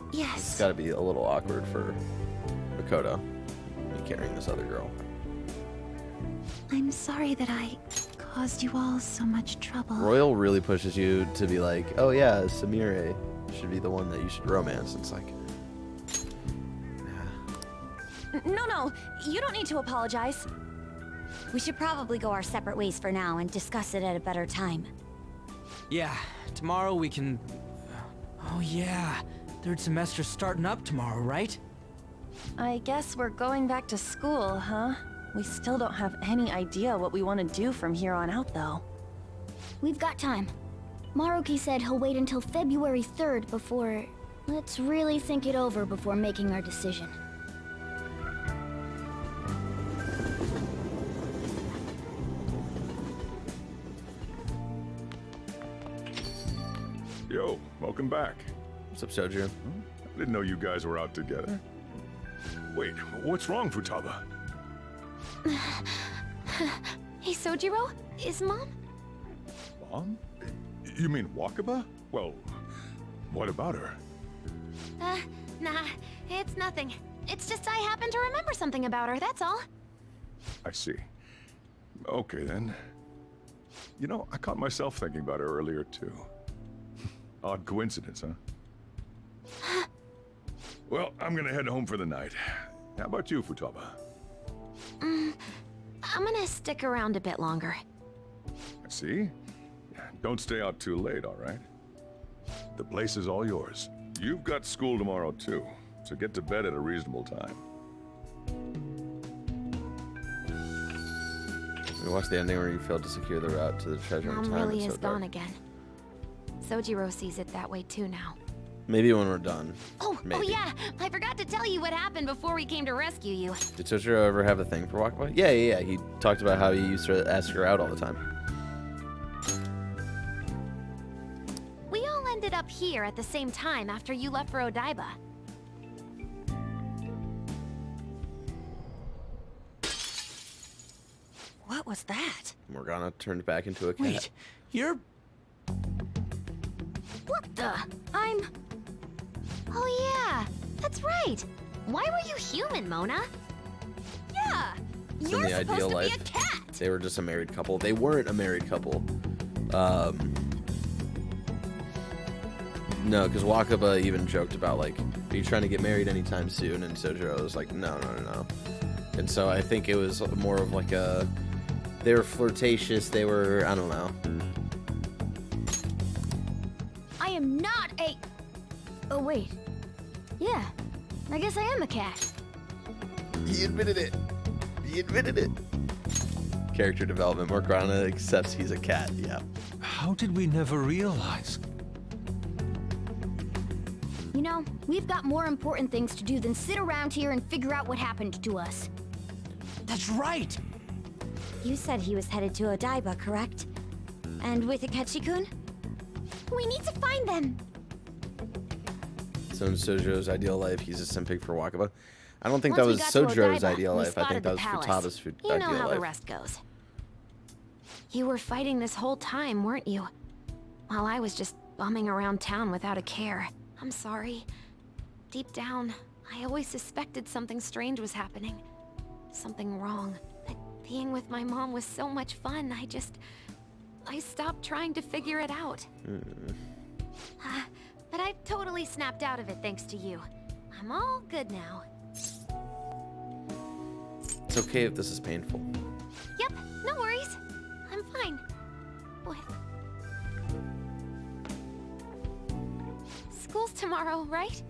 It's yes. got to be a little awkward for Makoto be carrying this other girl. I'm sorry that I caused you all so much trouble. Royal really pushes you to be like, oh yeah, Samire should be the one that you should romance. It's like, No, you don't need to apologize. We should probably go our separate ways for now and discuss it at a better time. Yeah, tomorrow we can... Oh yeah, third semester's starting up tomorrow, right? I guess we're going back to school, huh? We still don't have any idea what we want to do from here on out, though. We've got time. Maruki said he'll wait until February 3rd before... Let's really think it over before making our decision. Yo, welcome back. what's up, Soju? I didn't know you guys were out together. Wait, what's wrong, Futaba? Hey, Sojiro, is Mom? Mom? You mean Wakaba? Well, what about her? Nah, it's nothing. It's just I happen to remember something about her, that's all. I see. Okay, then. You know, I caught myself thinking about her earlier, too. Odd coincidence, huh? Well, I'm gonna head home for the night. How about you, Futaba? I'm gonna stick around a bit longer. I see. Don't stay out too late, all right? The place is all yours. You've got school tomorrow, too, so get to bed at a reasonable time. We watched the ending where you failed to secure the route to the treasure in Mom time. really It's is so dark. gone again. Sojiro sees it that way too now. Maybe when we're done. Oh Maybe. yeah, I forgot to tell you what happened before we came to rescue you. Did Sojiro ever have a thing for Wakaba? Yeah. He talked about how he used to ask her out all the time. We all ended up here at the same time after you left for Odaiba. What was that? Morgana turned back into a cat. Wait, you're... What the? Oh yeah, that's right. Why were you human, Mona? Yeah, In you're the supposed ideal to life, be a cat. they were just a married couple. They weren't a married couple. No, because Wakaba even joked about, like, are you trying to get married anytime soon? And Sojiro was like, no. And so I think it was more of like a, they were flirtatious, they were, I don't know. I am not a... Oh, wait. Yeah, I guess I am a cat. He admitted it. He admitted it. Character development. Morgana accepts he's a cat. Yeah. How did we never realize? You know, we've got more important things to do than sit around here and figure out what happened to us. That's right! You said he was headed to Odaiba, correct? And with Akechi-kun? We need to find them. So in Sojo's ideal life, he's a simping for Wakaba. I don't think Once that we was got to Sojo's Odaiba, ideal we life. I think spotted that the was palace. Futada's You know ideal how life. the rest goes. You were fighting this whole time, weren't you? While I was just bumming around town without a care. I'm sorry. Deep down, I always suspected something strange was happening. Something wrong. But being with my mom was so much fun, I stopped trying to figure it out. But I've totally snapped out of it thanks to you. I'm all good now. It's okay if this is painful. Yep, no worries. I'm fine. What? School's tomorrow, right?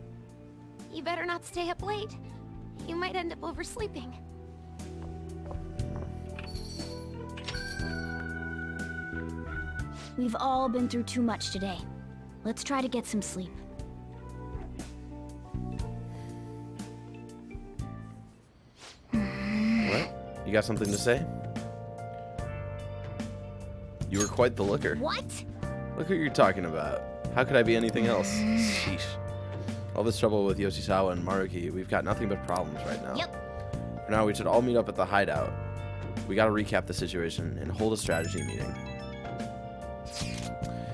You better not stay up late. You might end up oversleeping. We've all been through too much today. Let's try to get some sleep. What? You got something to say? You were quite the looker. What? Look who you're talking about. How could I be anything else? Sheesh. All this trouble with Yoshisawa and Maruki, we've got nothing but problems right now. Yep. For now, we should all meet up at the hideout. We gotta recap the situation and hold a strategy meeting.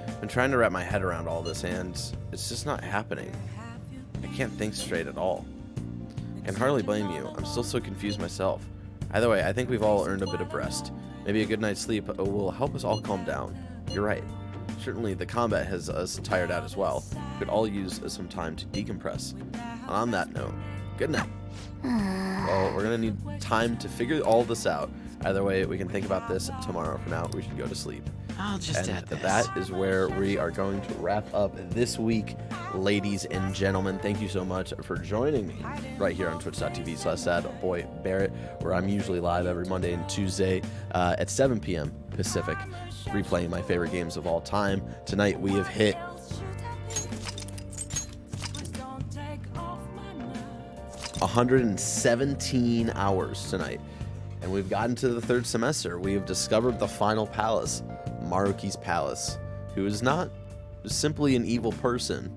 I've been trying to wrap my head around all this, and it's just not happening. I can't think straight at all. I can hardly blame you. I'm still so confused myself. Either way, I think we've all earned a bit of rest. Maybe a good night's sleep will help us all calm down. You're right. Certainly, the combat has us tired out as well. We could all use some time to decompress. And on that note, good night. Well, we're gonna need time to figure all this out. Either way, we can think about this tomorrow. For now, we should go to sleep. I'll just And add this. that is where we are going to wrap up this week, ladies and gentlemen. Thank you so much for joining me right here on twitch.tv/sadboybarrett, where I'm usually live every Monday and Tuesday at 7 p.m. Pacific, replaying my favorite games of all time. Tonight we have hit 117 hours tonight, and we've gotten to the third semester. We have discovered the final palace, Maruki's palace, who is not simply an evil person,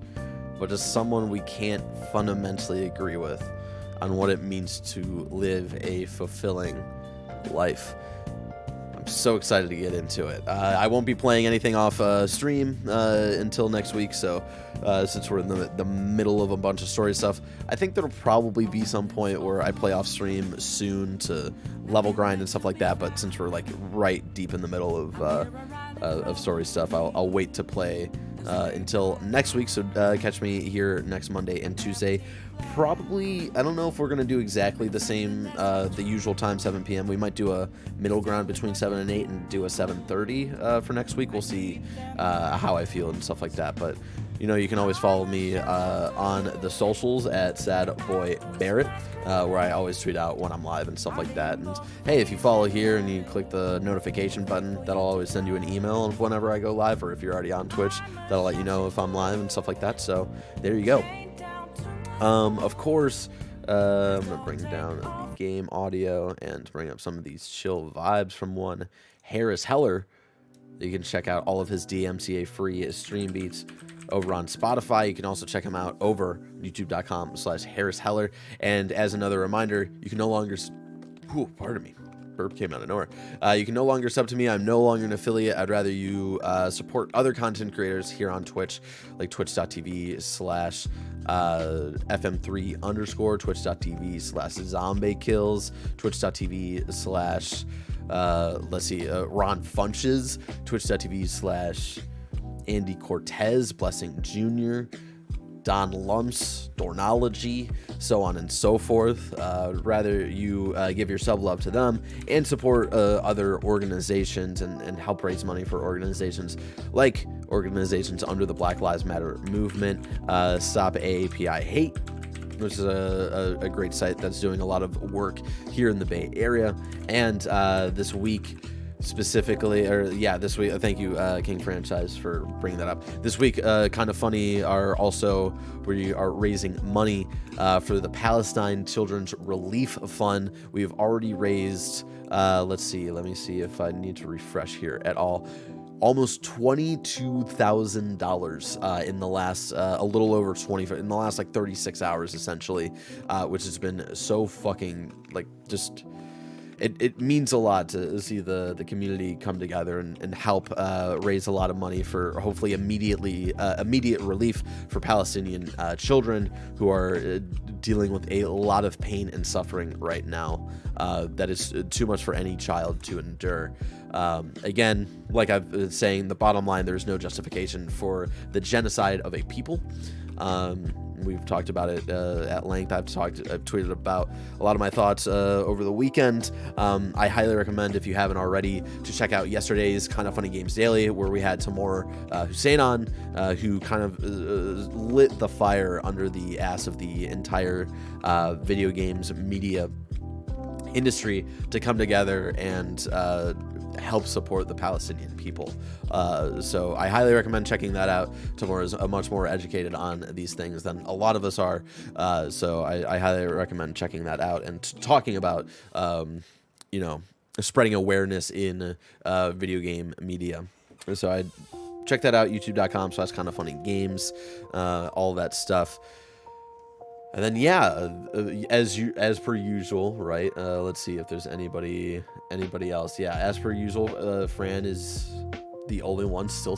but is someone we can't fundamentally agree with on what it means to live a fulfilling life. I'm so excited to get into it. I won't be playing anything off stream until next week, so since we're in the middle of a bunch of story stuff, I think there'll probably be some point where I play off stream soon to level grind and stuff like that, but since we're like right deep in the middle of story stuff, I'll wait to play until next week, so catch me here next Monday and Tuesday. Probably, I don't know if we're going to do exactly the same, the usual time, 7 p.m. We might do a middle ground between 7 and 8 and do a 7:30 for next week. We'll see how I feel and stuff like that. But, you know, you can always follow me on the socials at sadboybarrett, where I always tweet out when I'm live and stuff like that. And, hey, if you follow here and you click the notification button, that'll always send you an email of whenever I go live, or if you're already on Twitch, that'll let you know if I'm live and stuff like that. So, there you go. Of course, I'm going to bring down the game audio and bring up some of these chill vibes from one Harris Heller. You can check out all of his DMCA free stream beats over on Spotify. You can also check him out over youtube.com/Harris Heller. And as another reminder, you can no longer... pardon me. Burp came out of nowhere. You can no longer sub to me. I'm no longer an affiliate. I'd rather you support other content creators here on Twitch, like twitch.tv/FM3_, twitch.tv/ZombieKills, twitch.tv/ Ron Funches, twitch.tv/Andy Cortez, Blessing Jr., Don Lumps, Dornology, so on and so forth. Rather you give your sub love to them and support other organizations and help raise money for organizations like organizations under the Black Lives Matter movement, Stop AAPI Hate, which is a great site that's doing a lot of work here in the Bay Area. And this week specifically, this week, thank you, King Franchise, for bringing that up. This week, Kind of Funny we are raising money for the Palestine Children's Relief Fund. We've already raised, let me see if I need to refresh here at all. Almost $22,000 in the last, a little over 20, in the last like 36 hours, essentially, which has been so fucking, like, just... It means a lot to see the community come together and help raise a lot of money for hopefully immediate relief for Palestinian children who are dealing with a lot of pain and suffering right now. That is too much for any child to endure. Again, like I've been saying, the bottom line, there's no justification for the genocide of a people. We've talked about it at length. I've tweeted about a lot of my thoughts over the weekend. I highly recommend, if you haven't already, to check out yesterday's Kind of Funny Games Daily, where we had Tamor Hussein on, who kind of lit the fire under the ass of the entire video games media industry to come together and help support the Palestinian people. So I highly recommend checking that out. Tamor is much more educated on these things than a lot of us are. So I highly recommend checking that out and talking about, spreading awareness in video game media. So I check that out, youtube.com/kindoffunnygames, all that stuff. And then, as per usual, right? Let's see if there's anybody else. Yeah, as per usual, Fran is the only one still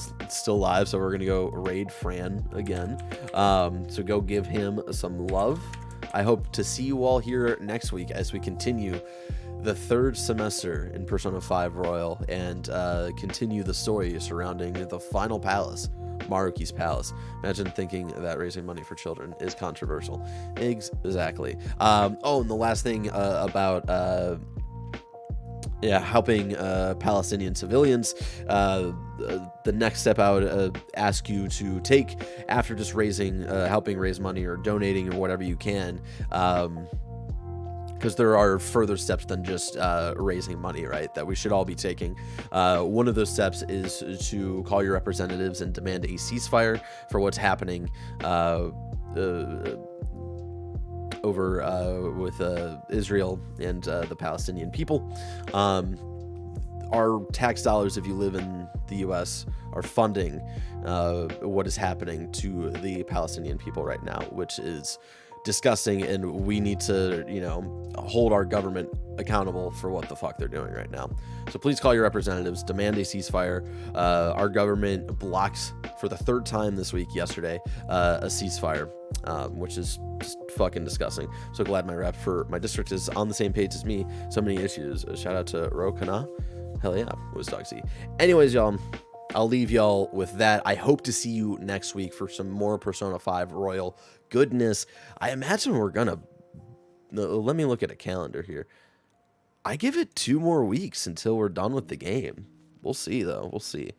live, so we're gonna go raid Fran again. So go give him some love. I hope to see you all here next week as we continue the third semester in Persona 5 Royal and continue the story surrounding the final palace, Maruki's palace. Imagine thinking that raising money for children is controversial. Exactly. And the last thing about helping Palestinian civilians, the next step I would ask you to take after just helping raise money or donating or whatever you can, because there are further steps than just raising money, right, that we should all be taking. One of those steps is to call your representatives and demand a ceasefire for what's happening over with Israel and the Palestinian people. Our tax dollars, if you live in the U.S., are funding what is happening to the Palestinian people right now, which is disgusting, and we need to, hold our government accountable for what the fuck they're doing right now. So please call your representatives, demand a ceasefire. Our government blocked for the third time this week, yesterday, a ceasefire, which is just fucking disgusting. So glad my rep for my district is on the same page as me. So many issues. Shout out to Rokana. Hell yeah, WizDogZ. Anyways, y'all, I'll leave y'all with that. I hope to see you next week for some more Persona 5 Royal goodness. I imagine we're gonna... Let me look at a calendar here. I give it 2 more weeks until we're done with the game. We'll see, though. We'll see.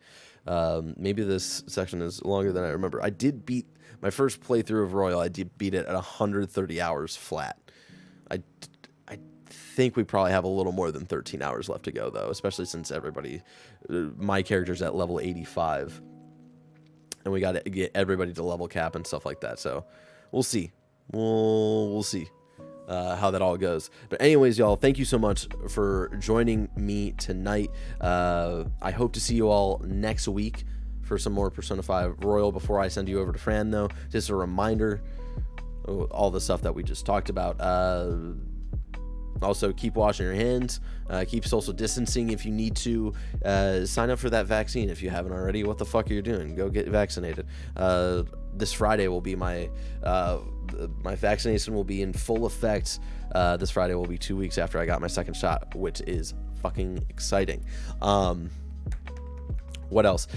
Maybe this section is longer than I remember. I did beat my first playthrough of Royal. I did beat it at 130 hours flat. I think we probably have a little more than 13 hours left to go, though, especially since my character's at level 85. And we got to get everybody to level cap and stuff like that. So we'll see. We'll see how that all goes. But anyways, y'all, thank you so much for joining me tonight. I hope to see you all next week for some more Persona 5 Royal. Before I send you over to Fran, though, just a reminder, all the stuff that we just talked about. Also, keep washing your hands, keep social distancing if you need to, sign up for that vaccine if you haven't already. What the fuck are you doing? Go get vaccinated. This Friday will be my vaccination will be in full effect. This Friday will be 2 weeks after I got my second shot, which is fucking exciting. What else?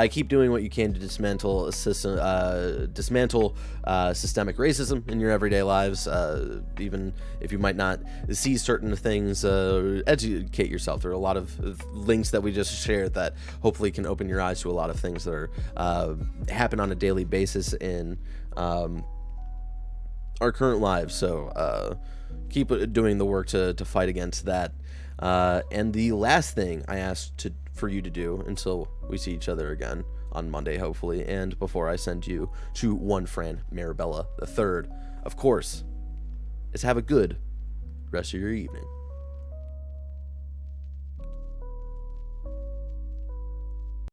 Keep doing what you can to dismantle systemic racism in your everyday lives. Even if you might not see certain things, educate yourself. There are a lot of links that we just shared that hopefully can open your eyes to a lot of things that are happen on a daily basis in our current lives. So keep doing the work to fight against that. And the last thing I asked for you to do until we see each other again on Monday, hopefully, and before I send you to one Fran Marabella III, of course, is have a good rest of your evening.